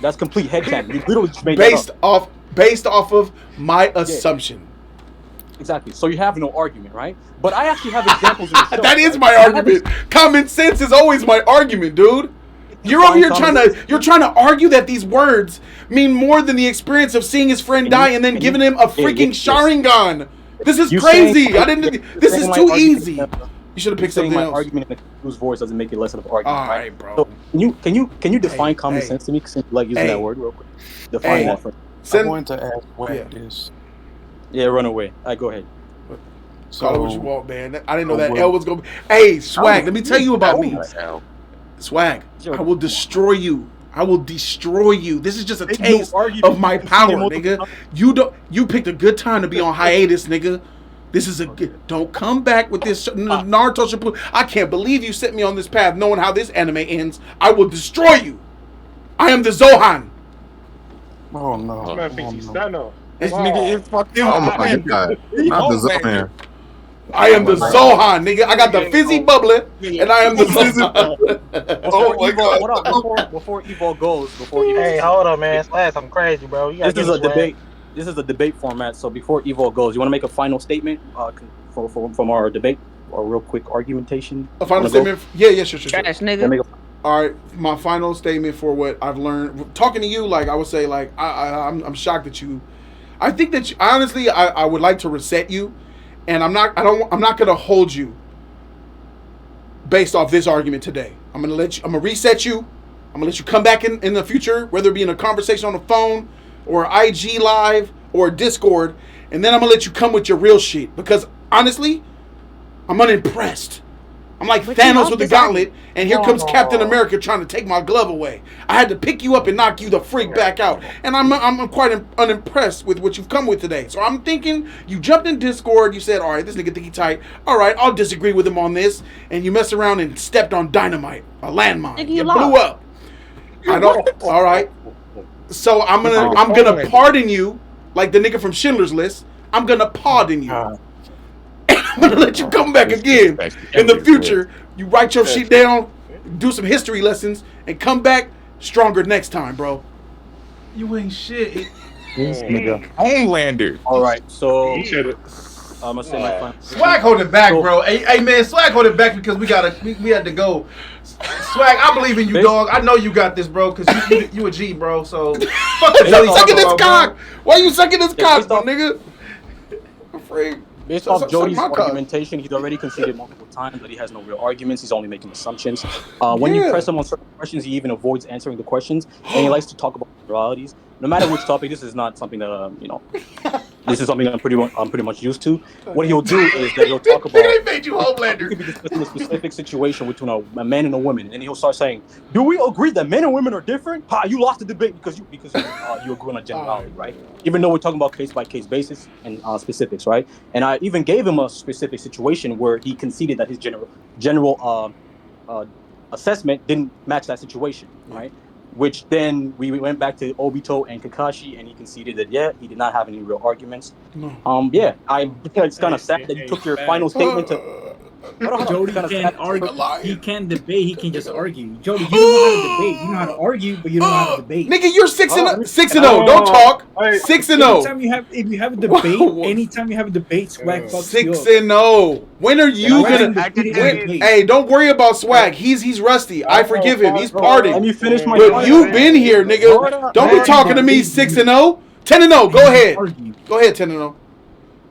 That's complete headcanon. You literally just made based off of my assumption. Exactly. So you have no argument, right? But I actually have examples in the show. That is my argument. Common sense is always my argument, dude. You're over here trying to argue that these words mean more than the experience of seeing his friend die and then giving him a freaking Sharingan. This is crazy. This is too easy. You should have picked something else. My argument in whose voice doesn't make it less of an argument. All right, bro. So can you define common sense to me? Since you like using that word real quick. Define that for me. I wanted to ask what this. Yeah, run away. Go ahead. Call it what you want, man. I didn't know that L was gonna be. Hey, Swag, let me tell you about me. Swag, I will destroy you. I will destroy you. This is just a taste of my power, nigga. You picked a good time to be on hiatus, nigga. This is don't come back with this Naruto Shippuden. I can't believe you set me on this path knowing how this anime ends. I will destroy you. I am the Zohan. Oh no. Man thinks he's Thanos. This nigga is fucking. Oh my god. Not the Zohan. I am the Zohan, nigga. I got the fizzy bubbler, and I am the fizzy bubbler. Oh my god. Hold on, before Evo goes, Hey, hold on, man. Slash, I'm crazy, bro. This is a debate. This is a debate format. So before Evo goes, you want to make a final statement from our debate, or real quick argumentation? A final statement? Yeah, sure. Trash, nigga. All right, my final statement for what I've learned talking to you, like I would say, like I'm shocked that you. I think that honestly, I would like to reset you, and I'm not gonna hold you based off this argument today. I'm gonna reset you. I'm gonna let you come back in the future, whether it be in a conversation on the phone or IG live or Discord, and then I'm gonna let you come with your real shit because honestly, I'm unimpressed. I'm like Thanos with the gauntlet, and here comes Captain America trying to take my glove away. I had to pick you up and knock you the freak back out, and I'm quite unimpressed with what you've come with today. So I'm thinking you jumped in Discord, you said, all right, this nigga think he tight. All right, I'll disagree with him on this, and you messed around and stepped on dynamite, a landmine. You blew up. I don't. All right. So I'm gonna pardon you, like the nigga from Schindler's List. I'm gonna pardon you. I'm gonna let you come back again in the future. You write your shit down, do some history lessons, and come back stronger next time, bro. You ain't shit. Homelander. All right, so I'm gonna say my final. Swag hold it back, bro. Hey man, Swag hold it back because we had to go. Swag, I believe in you, dog. I know you got this, bro, because you a G, bro. So fuck the Stop sucking this cock. Why you sucking this cock, my nigga? I'm afraid. Based off Jody's argumentation, he's already conceded multiple times that he has no real arguments. He's only making assumptions. When you press him on certain questions, he even avoids answering the questions, and he likes to talk about realities. No matter which topic, this is not something that this is something I'm pretty much used to. What he'll do is that he'll talk about. They made you Homelander. He could be discussing a specific situation between a man and a woman, and he'll start saying, "Do we agree that men and women are different?" Ha! You lost the debate because you agree on a generality, right? Even though we're talking about case by case basis and specifics, right? And I even gave him a specific situation where he conceded that his general assessment didn't match that situation, right? Which then we went back to Obito and Kakashi, and he conceded that he did not have any real arguments. It's kind of sad that you took your final statement to. Jody can't argue. He can't debate. He can just argue. Jody, you don't know how to debate. You know how to argue, but you don't know how to debate. Nigga, you're 6-0. Don't talk. 6-0. If you have a debate, anytime you have a debate, Swag fucks you up. 6-0. When are you gonna? Hey, don't worry about Swag. He's rusty. I forgive him. He's partying. Let me finish my. But you've been here, nigga. Don't be talking to me. 6-0. 10-0. Go ahead. Go ahead. 10-0.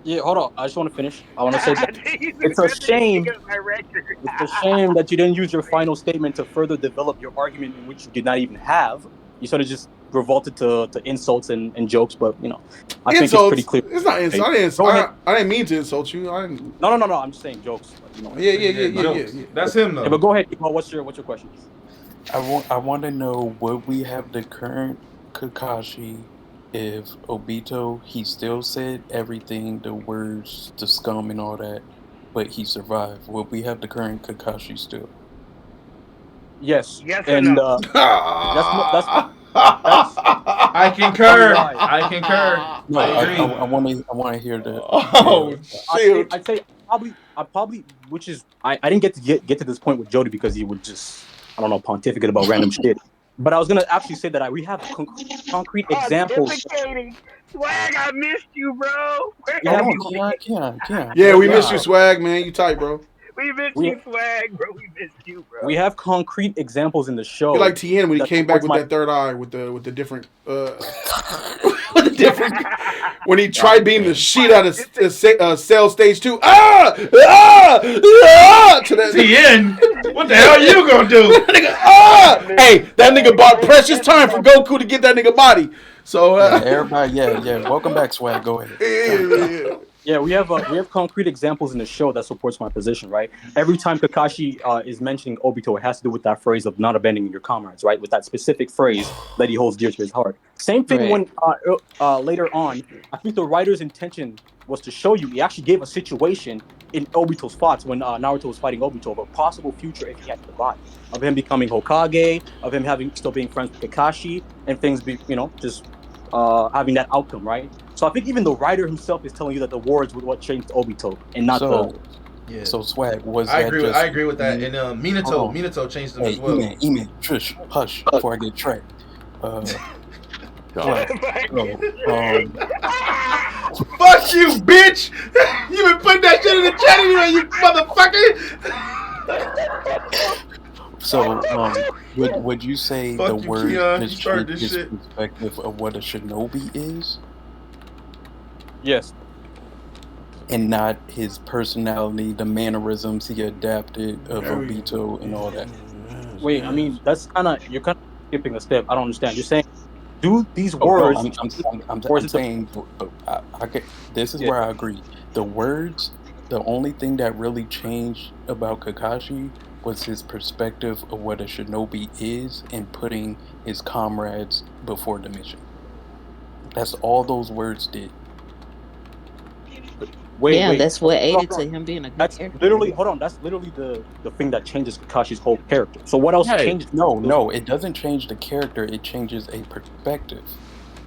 Yeah, hold on. I just want to finish. I want to say that it's a shame. It's a shame that you didn't use your final statement to further develop your argument, in which you did not even have. You sort of just revolted to insults and jokes, but I think it's pretty clear. It's not insult. I didn't mean to insult you. I didn't. No. I'm just saying jokes. Yeah. That's him though. Yeah, but go ahead. What's your question? I want to know, would we have the current Kakashi if Obito, he still said everything, the words, the scum and all that, but he survived? Would we have the current Kakashi still? Yes. Yes and no. That's I concur. I concur. No, I want to hear that. Oh, shoot. I'd say I probably, which is I didn't get to this point with Jody because he would just pontificate about random shit. But I was gonna actually say that we have concrete examples. Swag, I missed you, bro. Yeah, we missed you, Swag, man. You tight, bro. We missed you, Swag, bro. We missed you, bro. We have concrete examples in the show. You're like TN when he came back with that third eye with the different when he tried beam the shit out of Cell Stage 2. To that TN. What the hell are you gonna do? Hey, that nigga bought precious time for Goku to get that nigga body. So everybody, welcome back, Swag. Go ahead. Yeah, we have concrete examples in the show that supports my position, right? Every time Kakashi is mentioning Obito, it has to do with that phrase of not abandoning your comrades, right? With that specific phrase that he holds dear to his heart. Same thing when later on, I think the writer's intention was to show you, he actually gave a situation in Obito's thoughts when Naruto was fighting Obito of a possible future if he had survived, of him becoming Hokage, of him still being friends with Kakashi, and things having that outcome, right? So I think even the writer himself is telling you that the words were what changed Obito, and not So Swag was. I agree with that. And Minato changed them as well. Email, Trish, hush before I get tracked. Fuck you, bitch! You been putting that shit in the chat anyway, you motherfucker! So, would you say the word has changed his perspective of what a shinobi is? Yes. And not his personality, the mannerisms he adapted of Obito and all that? Wait, I mean, you're kind of skipping a step. I don't understand. You're saying, do these words... I'm saying, this is where I agree. The words, the only thing that really changed about Kakashi was his perspective of what a shinobi is and putting his comrades before the mission. That's all those words did. Wait. That's what aided to him being a good character. That's literally the thing that changes Kakashi's whole character. So what else changed? No, it doesn't change the character. It changes a perspective.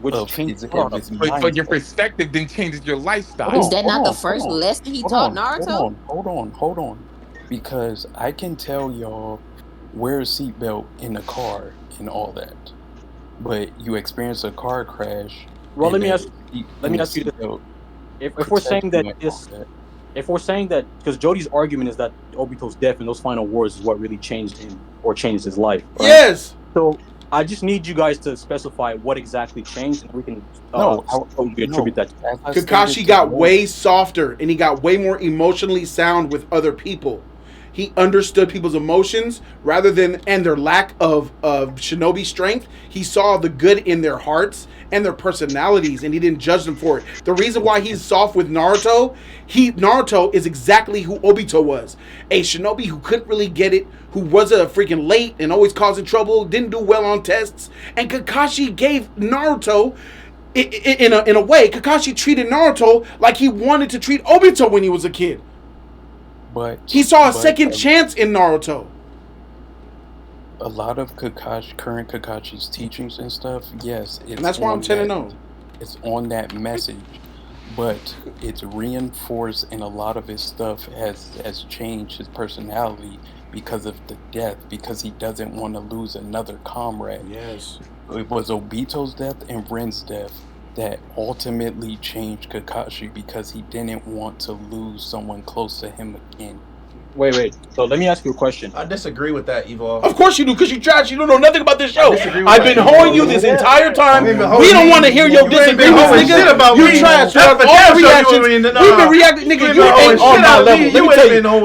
Which changes but your perspective then changes your lifestyle. Is that not the first lesson he taught Naruto? Hold on. Because I can tell y'all wear a seatbelt in a car and all that, but you experience a car crash. Well, let me ask you this: if we're saying that if we're saying that, because Jody's argument is that Obito's death and those final words is what really changed him or changed his life. Right? Yes. So I just need you guys to specify what exactly changed, and we can attribute that. Kakashi got way softer, and he got way more emotionally sound with other people. He understood people's emotions rather than and their lack of shinobi strength. He saw the good in their hearts and their personalities, and he didn't judge them for it. The reason why he's soft with Naruto, Naruto is exactly who Obito was. A shinobi who couldn't really get it, who was a freaking late and always causing trouble, didn't do well on tests. And Kakashi gave Naruto, in a way, Kakashi treated Naruto like he wanted to treat Obito when he was a kid. But he saw a second chance in Naruto. A lot of current Kakashi's teachings and stuff, yes, it's and that's why I'm 10-0. It's on that message, but it's reinforced, and a lot of his stuff has changed his personality because of the death, because he doesn't want to lose another comrade. Yes, it was Obito's death and Ren's death that ultimately changed Kakashi because he didn't want to lose someone close to him again. Wait. So let me ask you a question. I disagree with that, Evolve. Of course you do, because you trash. You don't know nothing about this show. I've been holding you this entire time. We don't want to hear your disagreements, nigga. You trash. All reactions. We've been reacting, nigga. You ain't on my level.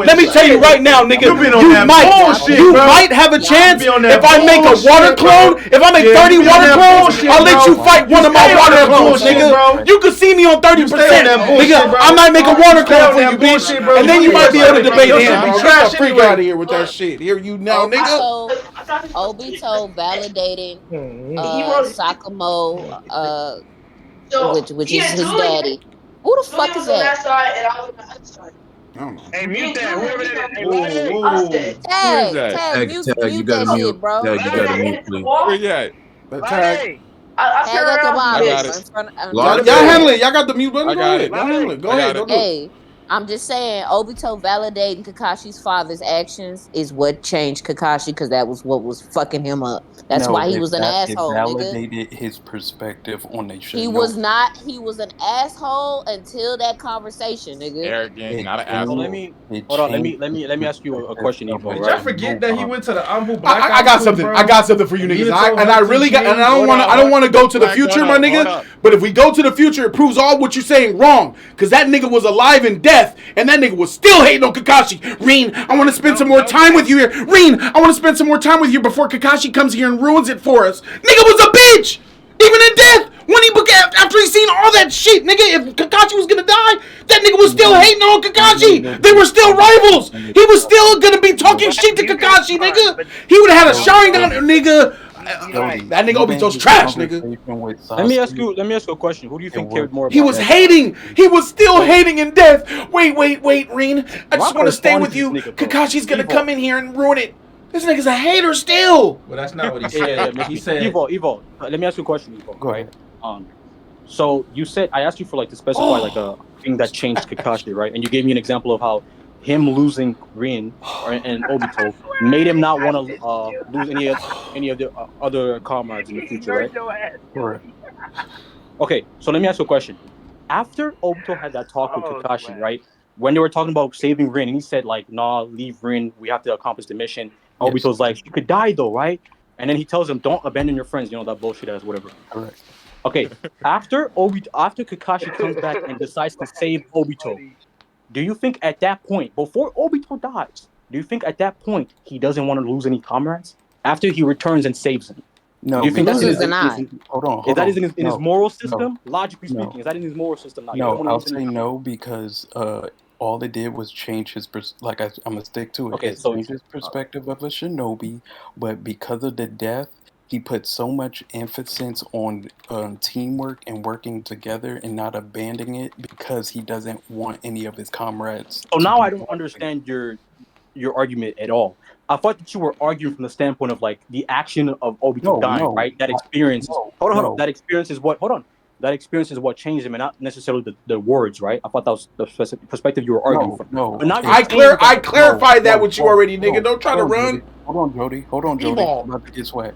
Let me tell you right now, nigga. You might have a chance if I make a water clone. If I make 30 water clones, I'll let you fight one of my water clones, nigga. You can see me on 30%, nigga. I might make a water clone for you, bitch, and then you might be able to debate him. Get the freak out of here with that shit. Here you now, nigga. Obito validating Sakamo, which is his daddy. Who the fuck is that? I don't know. Hey, mute that. Whoever that is. Tag, mute you gotta that mute, shit, bro. Tag, you gotta mute, please. Where you at? Tag. Tag at the bottom. Y'all handle it. Y'all got the mute button. I got it. Y'all handle it. Go ahead. Go do it. Hey, I'm just saying, Obito validating Kakashi's father's actions is what changed Kakashi, because that was what was fucking him up. That's why he was an asshole, it validated his perspective on the show. He was not. He was an asshole until that conversation, nigga. Arrogant, not an asshole. Let me ask you a question, Evo. Did y'all forget that he went to the Ambu Black? I got something. I got something for you niggas. I don't want to go to the future, my nigga. But if we go to the future, it proves all what you're saying wrong. Because that nigga was alive and dead. And that nigga was still hating on Kakashi. Reen, I want to spend some more time with you here. Reen, I want to spend some more time with you before Kakashi comes here and ruins it for us. Nigga was a bitch! Even in death! When he after he seen all that shit, nigga, if Kakashi was gonna die, that nigga was still hating on Kakashi. They were still rivals. He was still gonna be talking shit to Kakashi, nigga. He would have had a Sharingan, nigga. That nigga Obito's trash, nigga. Let me ask you a question. Who do you think cared more about He was hating. He was still hating in death. Wait, Reen. I just want to stay with you. Kakashi's gonna come in here and ruin it. This nigga's a hater still. Well, that's not what he said. He said, Evo, let me ask you a question, Evo. Go ahead. So you said, I asked you for to specify a thing that changed Kakashi, right? And you gave me an example of how him losing Rin and Obito made him not want to lose any of the other comrades in the future, right? Correct. Okay, so let me ask you a question. After Obito had that talk with Kakashi, right? When they were talking about saving Rin, and he said nah, leave Rin. We have to accomplish the mission. Yes. Obito's like, you could die though, right? And then he tells him, don't abandon your friends. That bullshit ass whatever. Correct. Okay, after Kakashi comes back and decides to save Obito, do you think at that point, before Obito dies, do you think at that point he doesn't want to lose any comrades? After he returns and saves him? No, do you think that's hold on. Is that in his moral system? No, logically speaking, is that in his moral system? No, I'll say no, because all it did was change his I'm gonna stick to it. Okay, so changed his perspective of a shinobi, but because of the death, he put so much emphasis on teamwork and working together and not abandoning it because he doesn't want any of his comrades. So now I don't understand your argument at all. I thought that you were arguing from the standpoint of the action of Obito dying, right? That experience. Hold on. That experience is what. Hold on. That experience is what changed him, and not necessarily the words, right? I thought that was the perspective you were arguing from. No. But now I clarified that with you already, nigga. Don't try to run. Hold on, Jody. I'm about to get swag.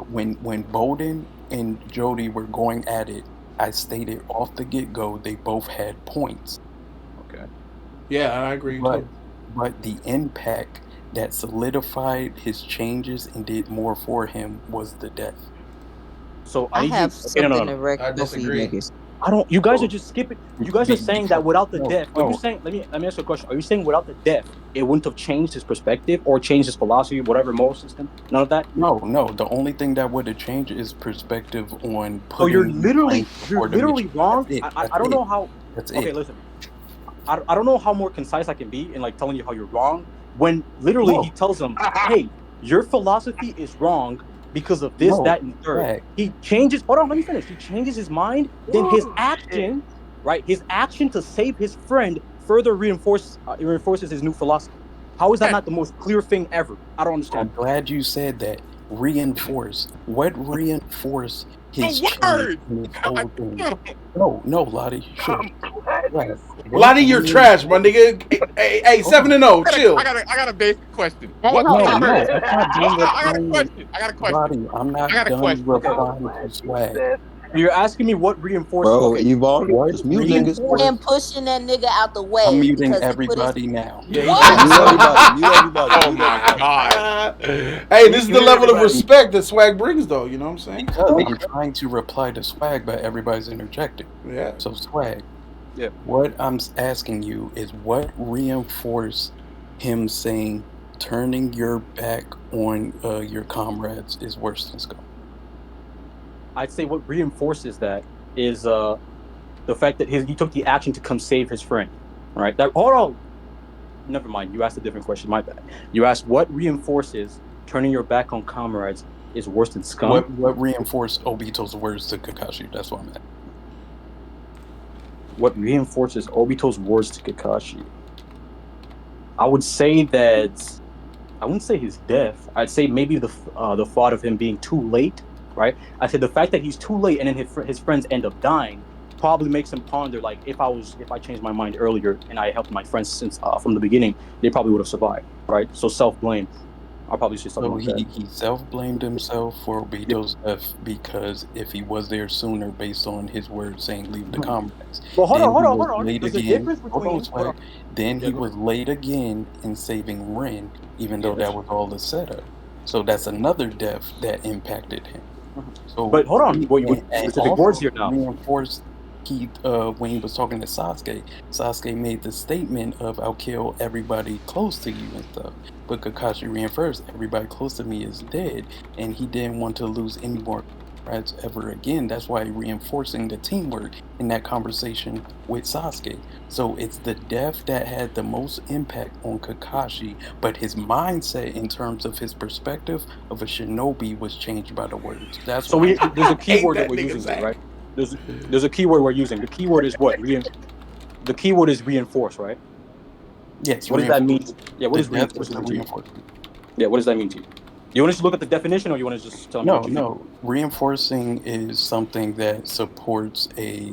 When Bolden and Jody were going at it, I stated off the get-go they both had points. Okay. Yeah, I agree too. But the impact that solidified his changes and did more for him was the death. So I have something to I wreck both of you disagree. niggas. I don't. You guys are just skipping. You guys are saying that without the death. Are you No, saying? Let me ask you a question. Are you saying without the death, it wouldn't have changed his perspective or changed his philosophy, whatever moral system? None of that. no. The only thing that would have changed is perspective on So you're putting literally for the mission. wrong. That's it. I don't know how. That's Okay, it. listen. I don't know how more concise I can be in like telling you how you're wrong when literally he tells them, "Hey, your philosophy is wrong because of this, that, and third." Fact. He changes. Hold on, let me finish. He changes his mind. Then his Ooh, action, right? His action to save his friend further reinforces his new philosophy. How is that not the most clear thing ever? I don't I'm understand. glad you said that. Reinforce. What reinforce his change Word. in his whole thing? No, Lottie. Sure. Right. Lottie, you're trash, my nigga. Hey, 7-0. Chill. I got a basic question. Hey, What hold No, on. occurred? I'm not done I got a replying. question. I got a question. Lottie, I'm I not got a done question. Okay. replying to Swag. You're asking me what reinforces. Bro, Okay. Evolve, What just mute niggas. And pushing that nigga out the I'm way muting because he put his. everybody now. Yeah, Yeah, mute What? everybody. Mute everybody. Oh Mute my everybody. god. hey, this is the level of respect that Swag brings, though. You know what I'm saying? Because I'm trying to reply to Swag, but everybody's interjecting. Yeah. So Swag, Yeah. what I'm asking you is what reinforced him saying turning your back on your comrades is worse than scum. I'd say what reinforces that is the fact that he took the action to come save his friend. Right? That hold on. Never mind. You asked a different question. My bad. You asked what reinforces turning your back on comrades is worse than scum. What reinforced Obito's words to Kakashi? That's what I'm at. What reinforces Obito's words to Kakashi? I would say that I wouldn't say his death. I'd say maybe the thought of him being too late. Right? I said the fact that he's too late and then his friends end up dying probably makes him ponder like if I changed my mind earlier and I helped my friends since from the beginning, they probably would have survived. Right? So self-blame. I'll probably say something So like that. he self-blamed himself for Obito's death because if he was there sooner based on his word saying leave the comrades. Well, hold Then on. he was late There's a again. difference between. Swag. Then he was late again in saving Ren, even though that was all a setup. So that's another death that impacted him. So, but hold on, and specific words here now. Reinforced when he was talking to Sasuke. Sasuke made the statement of "I'll kill everybody close to you" and stuff. But Kakashi reinforced everybody close to me is dead, and he didn't want to lose any more comrades ever again. That's why reinforcing the teamwork in that conversation with Sasuke. So it's the death that had the most impact on Kakashi, but his mindset in terms of his perspective of a shinobi was changed by the words. That's So why. there's a keyword that we're using here, right? There's a keyword we're using. The keyword is what? The keyword is reinforce, right? Yes. What does that mean? Yeah. What does reinforce reinforce mean to you? Yeah. What does that mean to you? You want us to look at the definition, or you want to just tell me what you mean? Reinforcing is something that supports a,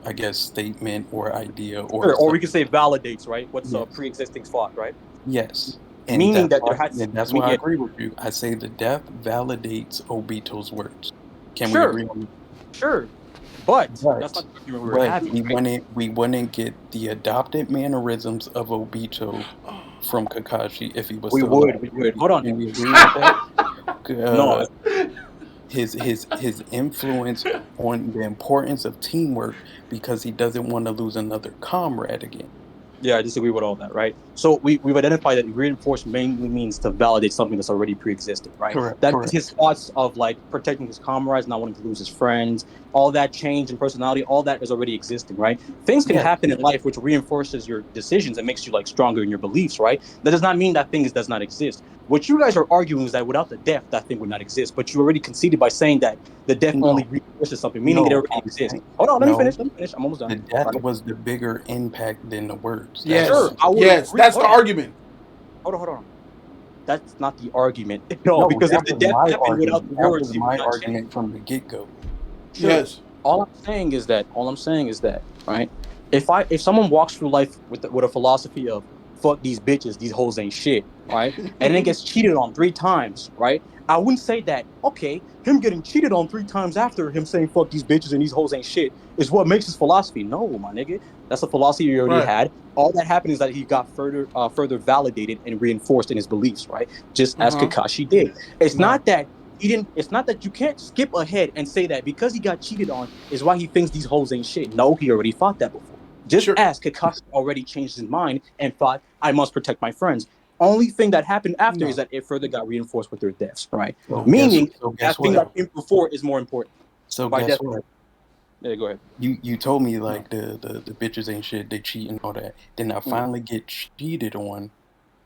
I guess, statement or idea or we could say validates, right? What's a pre-existing thought, right? Yes. And meaning that there has. That's why I agree with you. I say the death validates Obito's words. Can we agree on that? Sure. But that's not the argument we're having. We wouldn't get the adopted mannerisms of Obito from Kakashi if he was we still would. alive. We would. Hold on. Can we agree with that? No. His influence on the importance of teamwork because he doesn't want to lose another comrade again. Yeah, I disagree with all that, right? So we've identified that reinforce mainly means to validate something that's already pre-existing, right? That means his thoughts of like protecting his comrades, not wanting to lose his friends, all that change in personality, all that is already existing, right? Things can happen in life which reinforces your decisions and makes you like stronger in your beliefs, right? That does not mean that thing does not exist. What you guys are arguing is that without the death, that thing would not exist. But you already conceded by saying that the death only reinforces something, meaning it already exists. Hold on, let me finish. I'm almost done. The death was the bigger impact than the words. Yes, yes, that's the argument. Hold on. That's not the argument. No, because if the death happened without the words, that was my argument from the get-go. Sure. Yes. All I'm saying is that, right? If someone walks through life with a philosophy of fuck these bitches, these hoes ain't shit, right? And then gets cheated on 3 times, right? I wouldn't say that, okay, him getting cheated on 3 times after him saying fuck these bitches and these hoes ain't shit is what makes his philosophy. No, my nigga. That's a philosophy he already had. All that happened is that he got further validated and reinforced in his beliefs, right? Just as Kakashi did. It's not that he didn't. It's not that you can't skip ahead and say that because he got cheated on is why he thinks these hoes ain't shit. No, he already thought that before. Just as Kakashi already changed his mind and thought, I must protect my friends. Only thing that happened after is that it further got reinforced with their deaths, right? Meaning that thing that came before is more important. So guess what? Yeah, go ahead. You told me like the bitches ain't shit, they cheat and all that. Then I finally get cheated on.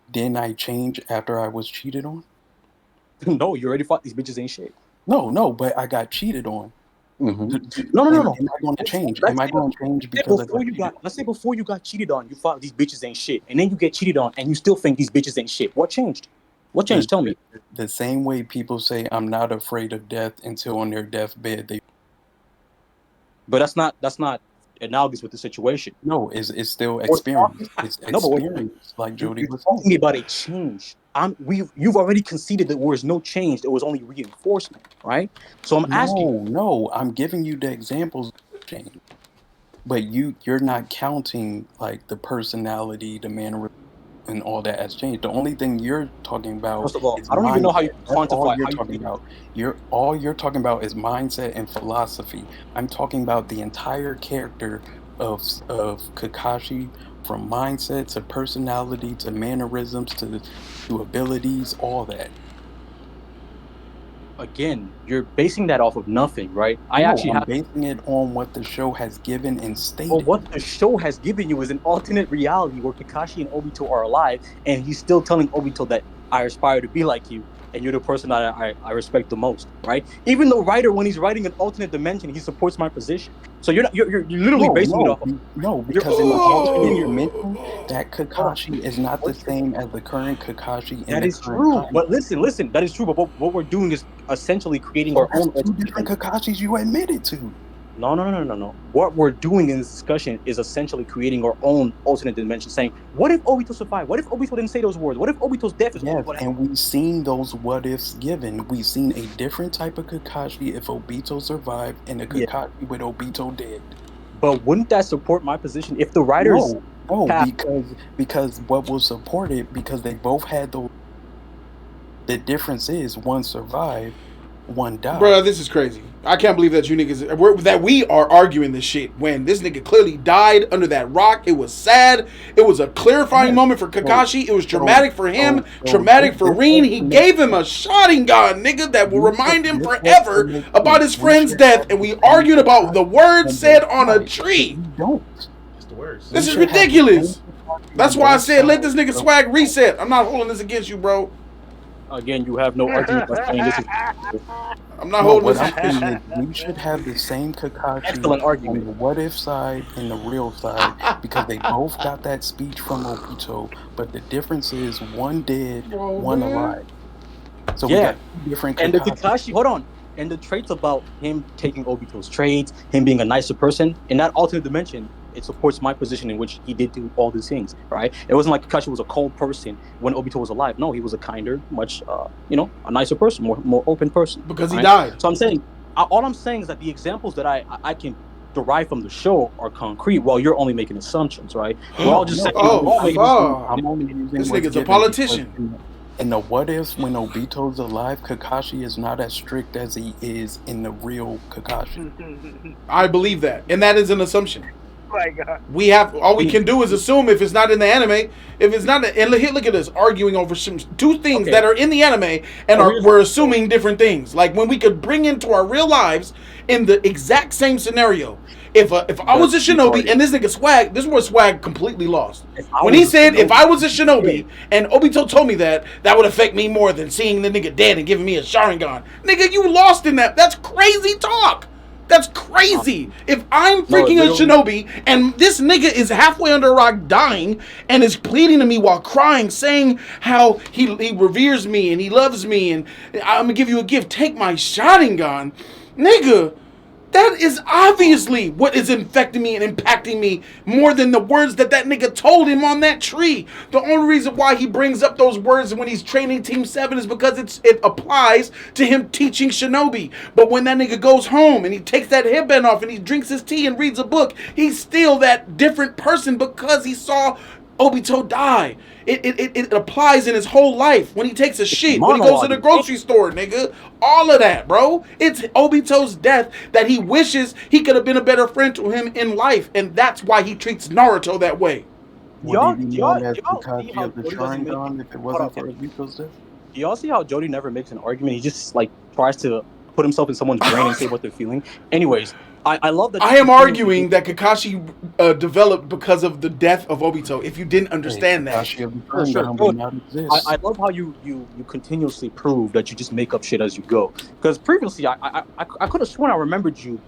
Didn't I change after I was cheated on? No, you already thought these bitches ain't shit. No, but I got cheated on. No. Am I going to change? Am I going to change because let's say before you got cheated on, you thought these bitches ain't shit, and then you get cheated on, and you still think these bitches ain't shit. What changed? What changed? Tell me. The same way people say I'm not afraid of death until on their deathbed they. But that's not analogous with the situation. No, it's still experience. It's experience, like Jody was talking about a change. You've already conceded that there was no change. There was only reinforcement, right? So I'm asking. No, I'm giving you the examples of change, but you're not counting like the personality, the mannerism, and all that has changed. The only thing you're talking about. First of all, I don't even know how you quantify. All you're talking about. All you're talking about is mindset and philosophy. I'm talking about the entire character of Kakashi, from mindset to personality to mannerisms to abilities, all that. Again, you're basing that off of nothing, right? I'm basing it on what the show has given and stated. Well, what the show has given you is an alternate reality where Kakashi and Obito are alive, and he's still telling Obito that I aspire to be like you, and you're the person that I respect the most, right? Even the writer, when he's writing an alternate dimension, he supports my position. So you're literally basing it off of... No, because in the alternate dimension, that Kakashi is not the same as the current Kakashi. That is true, but listen, that is true, but what we're doing is essentially creating our own... two different Kakashis you admitted to. No. What we're doing in this discussion is essentially creating our own alternate dimension, saying, what if Obito survived? What if Obito didn't say those words? What if Obito's death is... Yes, and we've seen those what ifs given. We've seen a different type of Kakashi if Obito survived and a Kakashi with Obito dead. But wouldn't that support my position if the writers... No, because what will support it, because they both had those... The difference is one survived, one died. Bro, this is crazy. I can't believe that you niggas that we are arguing this shit when this nigga clearly died under that rock. It was sad. It was a clarifying moment for Kakashi. It was traumatic for him, traumatic for Rin. He gave him a Sharingan, nigga, that will remind him forever about his friend's death. And we argued about the words said on a tree. It's the words. This is ridiculous. That's why I said let this nigga swag reset. I'm not holding this against you, bro. Again, you have no argument by saying this is... I'm not holding this against you. We should have the same Kakashi on the what if side and the real side, because they both got that speech from Obito, but the difference is one dead, one alive. So we got two different Kakashi. And the Kakashi, hold on. And the traits about him taking Obito's traits, him being a nicer person, in that alternate dimension, it supports my position in which he did do all these things, right? It wasn't like Kakashi was a cold person when Obito was alive. No, he was a kinder, much, a nicer person, more open person. Because he died. So I'm saying, all I'm saying is that the examples that I can derive from the show are concrete, while you're only making assumptions, right? We're all just saying, I'm only using this nigga's a politician. In the what ifs, when Obito's alive, Kakashi is not as strict as he is in the real Kakashi. I believe that, and that is an assumption. My God. We have all we can do is assume if it's not in the anime, if it's not, and look at us arguing over two things that are in the anime, and we're assuming different things. Like when we could bring into our real lives in the exact same scenario. If I was a shinobi and this nigga Swag, this is where Swag completely lost. When he said if I was a shinobi and Obito told me that would affect me more than seeing the nigga dead and giving me a Sharingan. Nigga, you lost in that. That's crazy talk. That's crazy. If I'm freaking a shinobi and this nigga is halfway under a rock dying and is pleading to me while crying, saying how he reveres me and he loves me and I'm gonna give you a gift, take my Sharingan, nigga. That is obviously what is infecting me and impacting me more than the words that nigga told him on that tree. The only reason why he brings up those words when he's training Team 7 is because it applies to him teaching Shinobi. But when that nigga goes home and he takes that headband off and he drinks his tea and reads a book, he's still that different person because he saw Obito die. It applies in his whole life. When he takes a shit, when he goes to the grocery store, nigga. All of that, bro. It's Obito's death that he wishes he could have been a better friend to him in life. And that's why he treats Naruto that way. Y'all see how y'all see how Jody never makes an argument? He just like tries to put himself in someone's brain and say what they're feeling. Anyways, I love that. I am arguing that Kakashi developed because of the death of Obito. If you didn't understand that, I love how you continuously prove that you just make up shit as you go. Because previously, I could have sworn I remembered you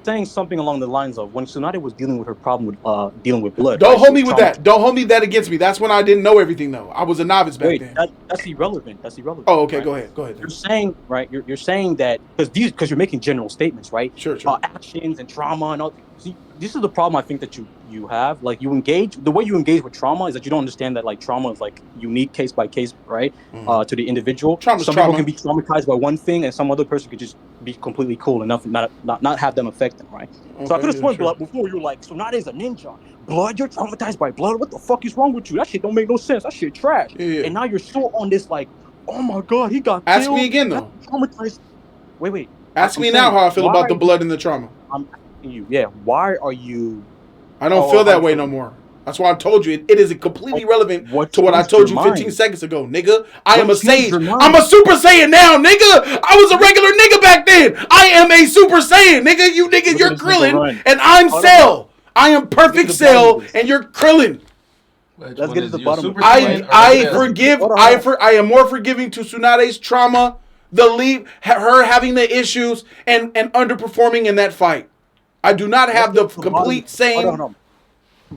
saying something along the lines of when Tsunade was dealing with her problem with dealing with blood. Don't hold me with that. Don't hold me that against me. That's when I didn't know everything though. I was a novice back then. That's irrelevant. That's irrelevant. Oh, okay. Right? Go ahead. You're saying right. You're saying that because you're making general statements, right? Sure. Actions and trauma and all. See, this is the problem I think that you have. Like the way you engage with trauma is that you don't understand that like trauma is like unique case by case, right? To the individual. Some people can be traumatized by one thing, and some other person could just be completely cool enough and not have them affect them, right? Okay, so I could have sworn before you were like, Tsunade's a ninja. Blood, you're traumatized by blood. What the fuck is wrong with you? That shit don't make no sense. That shit trash. Yeah. And now you're so on this like, oh my god, he got killed. Ask me again though. Traumatized. Wait. Ask me now how I feel about the blood and the trauma. I'm asking you. Yeah. Why are you? I don't feel that way no more. That's why I told you it is completely relevant to what I told you 15 seconds ago, nigga. I am a Saiyan. I'm a Super Saiyan now, nigga. I was a regular nigga back then. I am a Super Saiyan, nigga. You nigga, you're Krillin, and I'm Cell. I am perfect Cell, and you're Krillin. Let's get to the bottom. I forgive. I am more forgiving to Tsunade's trauma, her having the issues, and underperforming in that fight. I do not have the complete same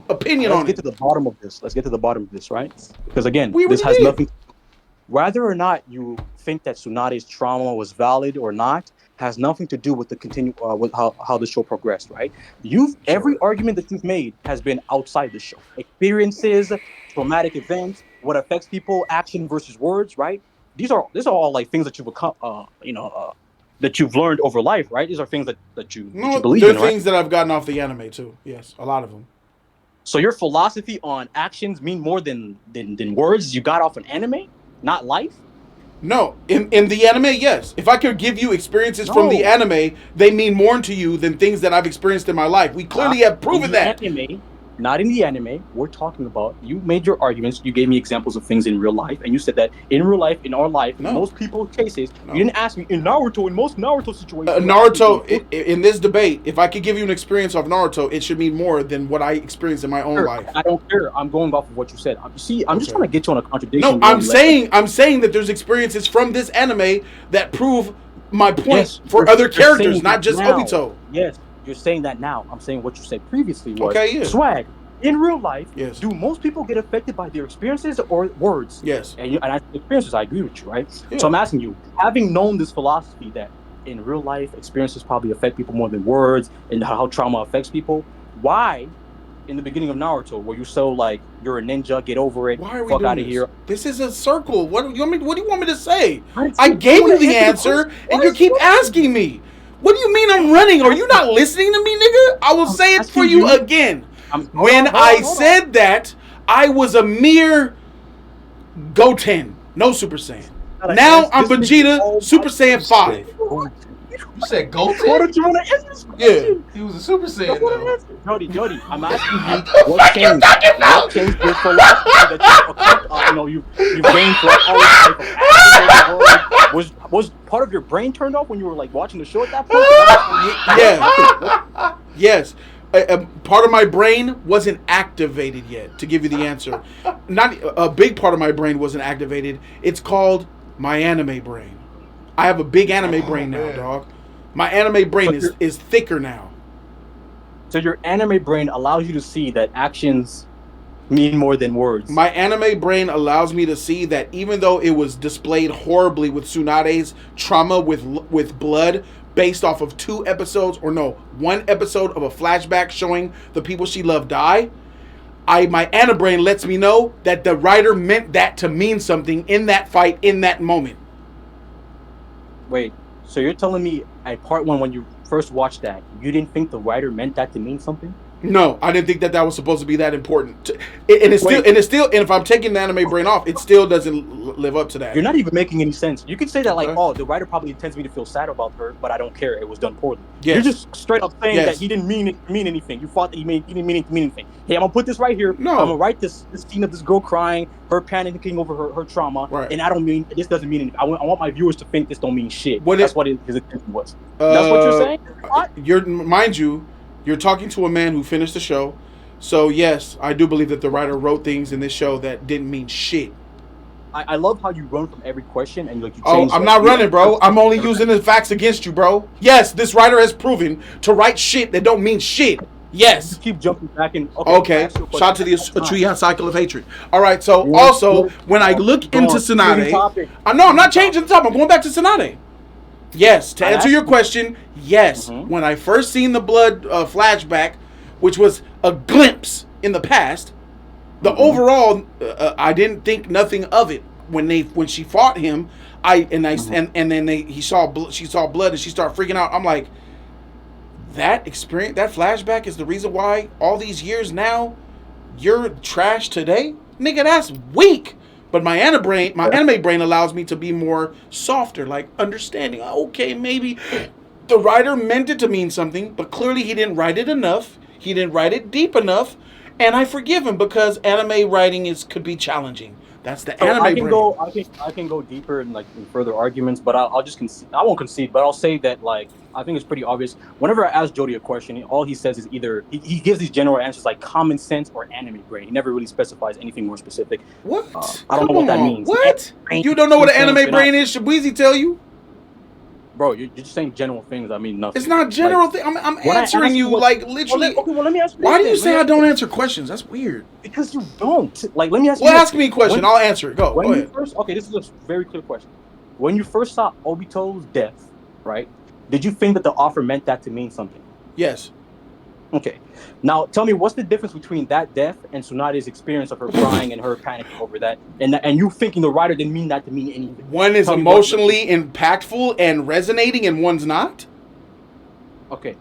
opinion on it. Let's get to the bottom of this. Let's get to the bottom of this, right? Because again, this has nothing. Whether or not you think that Tsunade's trauma was valid or not has nothing to do with the with how the show progressed, right? Every argument that you've made has been outside the show. Experiences, traumatic events, what affects people, action versus words, right? These are all like things that you've become, that you've learned over life, right? These are things that you believe in, right? They're things that I've gotten off the anime too. Yes, a lot of them. So your philosophy on actions mean more than words you got off an anime, not life? No, in the anime, yes. If I could give you experiences from the anime, they mean more to you than things that I've experienced in my life. We clearly have proven that. Not in the anime. We're talking about, you made your arguments, you gave me examples of things in real life, and you said that in real life, in our life, in most people's cases, you didn't ask me, in most Naruto situations. Naruto, in this debate, if I could give you an experience of Naruto, it should mean more than what I experienced in my own life. I don't care. I'm going off of what you said. See, I'm just trying to get you on a contradiction. No, I'm saying that there's experiences from this anime that prove my point for other characters, not just Obito. Yes. You're saying that now. I'm saying what you said previously was swag. In real life, do most people get affected by their experiences or words? Yes. And experiences, I agree with you, right? Yeah. So I'm asking you, having known this philosophy that in real life, experiences probably affect people more than words and how trauma affects people, why in the beginning of Naruto were you so like, you're a ninja, get over it, why are we fuck out of here? This is a circle. What do you want me to say? I gave you the answer and you keep asking me. What do you mean I'm running? Are you not listening to me, nigga? I will say it for you again. When I said that, I was a mere Goten, no Super Saiyan. Now I'm Vegeta, Super Saiyan 5. You said Goten? What did you want to answer this question? Yeah. He was a Super Saiyan, though. Jody, I'm asking you what changed your philosophy that you've gained throughout all this type of was part of your brain turned off when you were like watching the show at that point? Yeah. Yes. Part of my brain wasn't activated yet, to give you the answer. Not a big part of my brain wasn't activated. It's called my anime brain. I have a big anime brain now, dog. My anime brain is thicker now. So your anime brain allows you to see that actions mean more than words. My anime brain allows me to see that even though it was displayed horribly with Tsunade's trauma with blood, based off of 2 episodes, or no, 1 episode of a flashback showing the people she loved die, my anabrain lets me know that the writer meant that to mean something in that fight, in that moment. Wait, so you're telling me at part 1 when you first watched that, you didn't think the writer meant that to mean something? No, I didn't think that was supposed to be that important. And if I'm taking the anime brain off, it still doesn't live up to that. You're not even making any sense. You could say that oh, the writer probably intends me to feel sad about her, but I don't care. It was done poorly. Yes. You're just straight up saying that he didn't mean anything. You thought that he didn't mean it to mean anything. Hey, I'm gonna put this right here. No. I'm gonna write this scene of this girl crying, her panicking over her trauma, and I don't mean this doesn't mean anything. I want my viewers to think this don't mean shit. That's what his intention was. That's what you're saying? Mind you, you're talking to a man who finished the show. So, yes, I do believe that the writer wrote things in this show that didn't mean shit. I love how you run from every question and you change. Oh, I'm not running, bro. I'm only using the facts against you, bro. Yes, this writer has proven to write shit that don't mean shit. Yes. You keep jumping back in. Okay. Shout to the Uchiha cycle of hatred. All right, so also, when I look into Tsunade... I'm not changing the topic. I'm going back to Tsunade. Yes, to answer your question, yes. Mm-hmm. When I first seen the blood flashback, which was a glimpse in the past, the overall, I didn't think nothing of it. When she fought him, she saw blood and she started freaking out. I'm like, that experience, that flashback is the reason why all these years now you're trash today, nigga. That's weak. But my anime brain allows me to be more softer, like understanding. Okay, maybe the writer meant it to mean something, but clearly he didn't write it enough. He didn't write it deep enough, and I forgive him because anime writing could be challenging. That's the anime brain. I can go deeper in further arguments, but I'll just concede. I won't concede, but I'll say that I think it's pretty obvious. Whenever I ask Jody a question, all he says is either he gives these general answers like common sense or anime brain. He never really specifies anything more specific. What? I don't know what that means. What? You don't know what an anime brain is? Should Weezy tell you? Bro, you're just saying general things. I mean nothing. It's not general thing. I'm answering you literally. Okay, well let me ask you. Why do you say I don't answer questions? That's weird. Because you don't. Let me ask you. Well, ask me a question. I'll answer it. Go ahead. This is a very clear question. When you first saw Obito's death, right? Did you think that the offer meant that to mean something? Yes. Okay. Now tell me, what's the difference between that death and Tsunade's experience of her crying and her panicking over that, and you thinking the writer didn't mean that to mean anything? One is emotionally impactful and resonating, and one's not. Okay.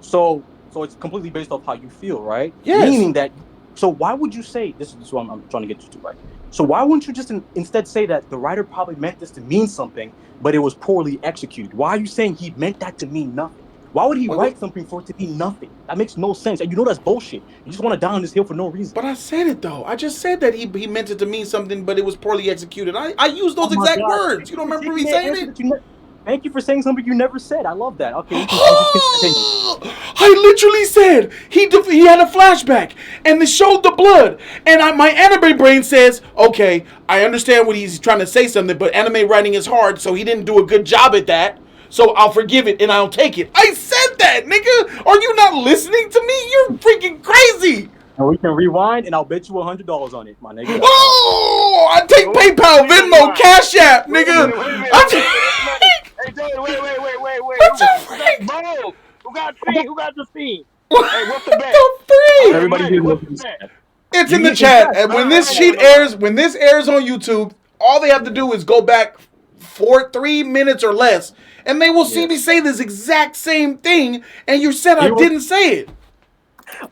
So it's completely based off how you feel, right? Yes. Meaning that. So why would you say this is what I'm trying to get you to, right? So why wouldn't you just instead say that the writer probably meant this to mean something, but it was poorly executed? Why are you saying he meant that to mean nothing? Why would he write something for it to mean nothing? That makes no sense. And you know that's bullshit. You just want to die on this hill for no reason. But I said it, though. I just said that he meant it to mean something, but it was poorly executed. I used those exact words. You don't remember me saying it? Thank you for saying something you never said. I love that. Okay. I literally said he had a flashback and they showed the blood. And my anime brain says, okay, I understand what he's trying to say something, but anime writing is hard, so he didn't do a good job at that. So I'll forgive it and I'll take it. I said that, nigga. Are you not listening to me? You're freaking crazy. And we can rewind, and I'll bet you $100 on it, my nigga. Oh, I take PayPal, Venmo, Cash App, nigga. Hey, Jody, wait. Who got the scene? Hey, what's the bet? Everybody it's in the chat. And when this airs on YouTube, all they have to do is go back 3 minutes or less, and they will see me say this exact same thing, and you said I didn't say it.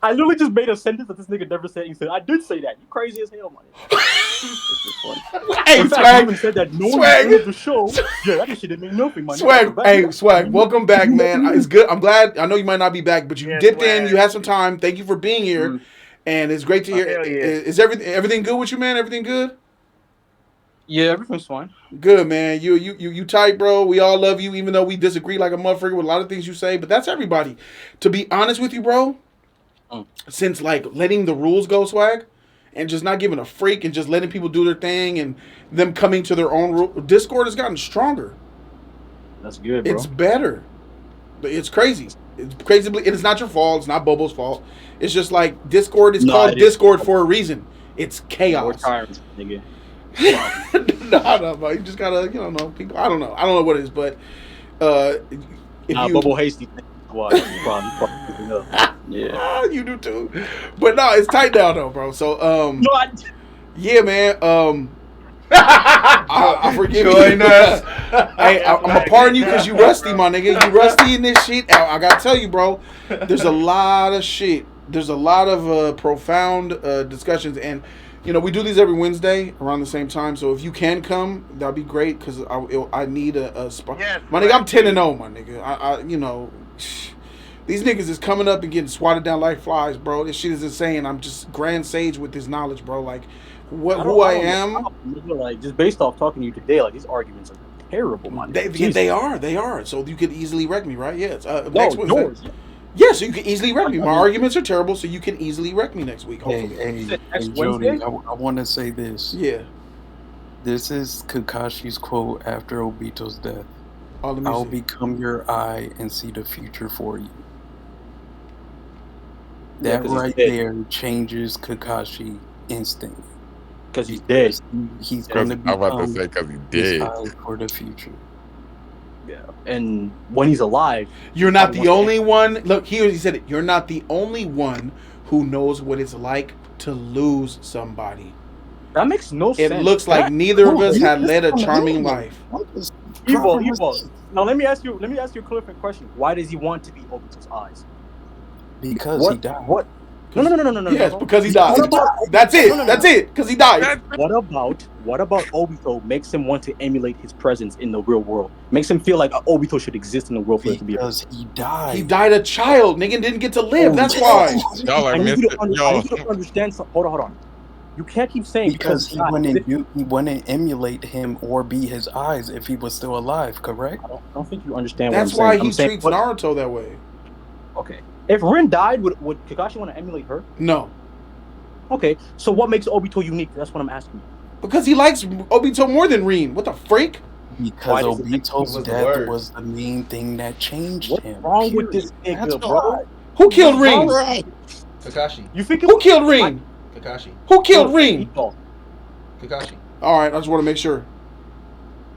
I literally just made a sentence that this nigga never said. You said, I did say that. You crazy as hell, man. Hey, Swag. Even said that no one the show. Yeah, that shit didn't mean nothing, man. Swag. Hey, Swag. Welcome back, man. It's good. I'm glad. I know you might not be back, but you dipped in. You had some time. Thank you for being here. And it's great to hear. Is everything good with you, man? Everything good? Yeah, everything's fine. Good, man. You tight, bro. We all love you, even though we disagree like a motherfucker with a lot of things you say. But that's everybody. To be honest with you, bro, since letting the rules go, Swag, and just not giving a freak and just letting people do their thing and them coming to their own rule, Discord has gotten stronger. That's good, bro. It's better. But it's crazy. It's crazy. It's not your fault. It's not Bobo's fault. It's just like Discord is called Discord for a reason. It's chaos. We're tired, nigga. No, you just gotta, people. I don't know what it is, but If Bubble Hasty thinks why he's probably up. Yeah. You do too. But no, it's tight now though, bro. So yeah, man. I forgive you. Hey, I'm gonna pardon you because you rusty, my nigga. You rusty in this shit. I gotta tell you, bro. There's a lot of shit. There's a lot of profound discussions, and we do these every Wednesday around the same time. So if you can come, that'd be great because I need a spot. Yes, my nigga, I'm 10-0, my nigga. I these niggas is coming up and getting swatted down like flies, bro. This shit is insane. I'm just grand sage with this knowledge, bro. Like, who I am. Like, just based off talking to you today, like, these arguments are terrible, man. They are. So you could easily wreck me, right? Yes. Next Wednesday. Yeah, so you can easily wreck me. My arguments are terrible, so you can easily wreck me next week, hopefully. Hey, Jody, I want to say this. Yeah. This is Kakashi's quote after Obito's death. I'll become your eye and see the future for you. That right there changes Kakashi instantly. Because he's dead. He's going to become I'm about to say because he's dead. his eye for the future. Yeah, and when he's alive, you're not the only one. Look, he said it. You're not the only one who knows what it's like to lose somebody. That makes no sense. It looks like neither of us had led a charming life. Evil. Now let me ask you a clear question. Why does he want to be Obito's eyes? Because he died. What? No. Yes, because he died. That's it. That's it. Because he died. What about Obito makes him want to emulate his presence in the real world? Makes him feel like Obito should exist in the world for it to be. Because he died. He died a child, nigga, and didn't get to live. That's why. Y'all are missing. I need you to understand something. Hold on. You can't keep saying because he wouldn't emulate him or be his eyes if he was still alive. Correct? I don't think you understand. That's what I'm why saying. he treats Naruto that way. Okay. If Rin died, would Kakashi want to emulate her? No. Okay, so what makes Obito unique? That's what I'm asking you. Because he likes Obito more than Rin. What the freak? Because Obito's death was the main thing that changed him. What's wrong with this nigga, bro? Who killed Rin? Kakashi. You think who killed Rin? Kakashi. Who killed Rin? Kakashi. All right, I just want to make sure.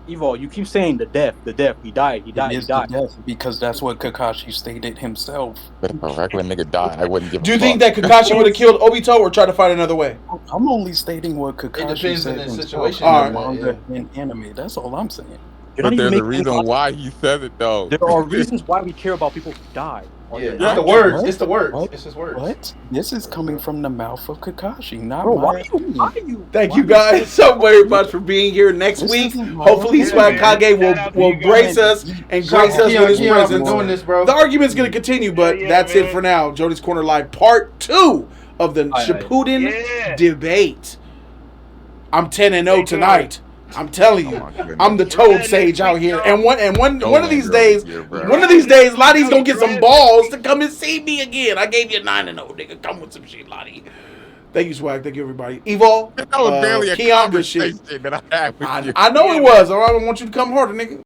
Evo, you keep saying the death. He died. The death, because that's what Kakashi stated himself. But if a regular nigga died, I wouldn't give a Do you think that Kakashi would have killed Obito or try to find another way? I'm only stating what Kakashi said in the himself situation. In anime. That's all I'm saying. But there's a reason why he says it, though. There are reasons why we care about people who die. Yeah, it's the words. It's the words. What? It's his words. What? This is coming from the mouth of Kakashi, not Bro, my Thank you guys so very much for being here next week. Hopefully Swag Kage will grace us and grace us with his presence. Doing this, bro. The argument's going to continue, but that's it for now. Jody's Corner Live Part 2 of the Shippuden debate. I'm 10-0 tonight. I'm telling you, I'm the Toad Sage out here, and one of these days, Lottie's gonna get some balls to come and see me again. I gave you 9-0, nigga. Come with some shit, Lottie. Thank you, Swag. Thank you, everybody. Evo, That was barely a Keon, conversation that I had with you. I know it was. All right, I want you to come harder, nigga.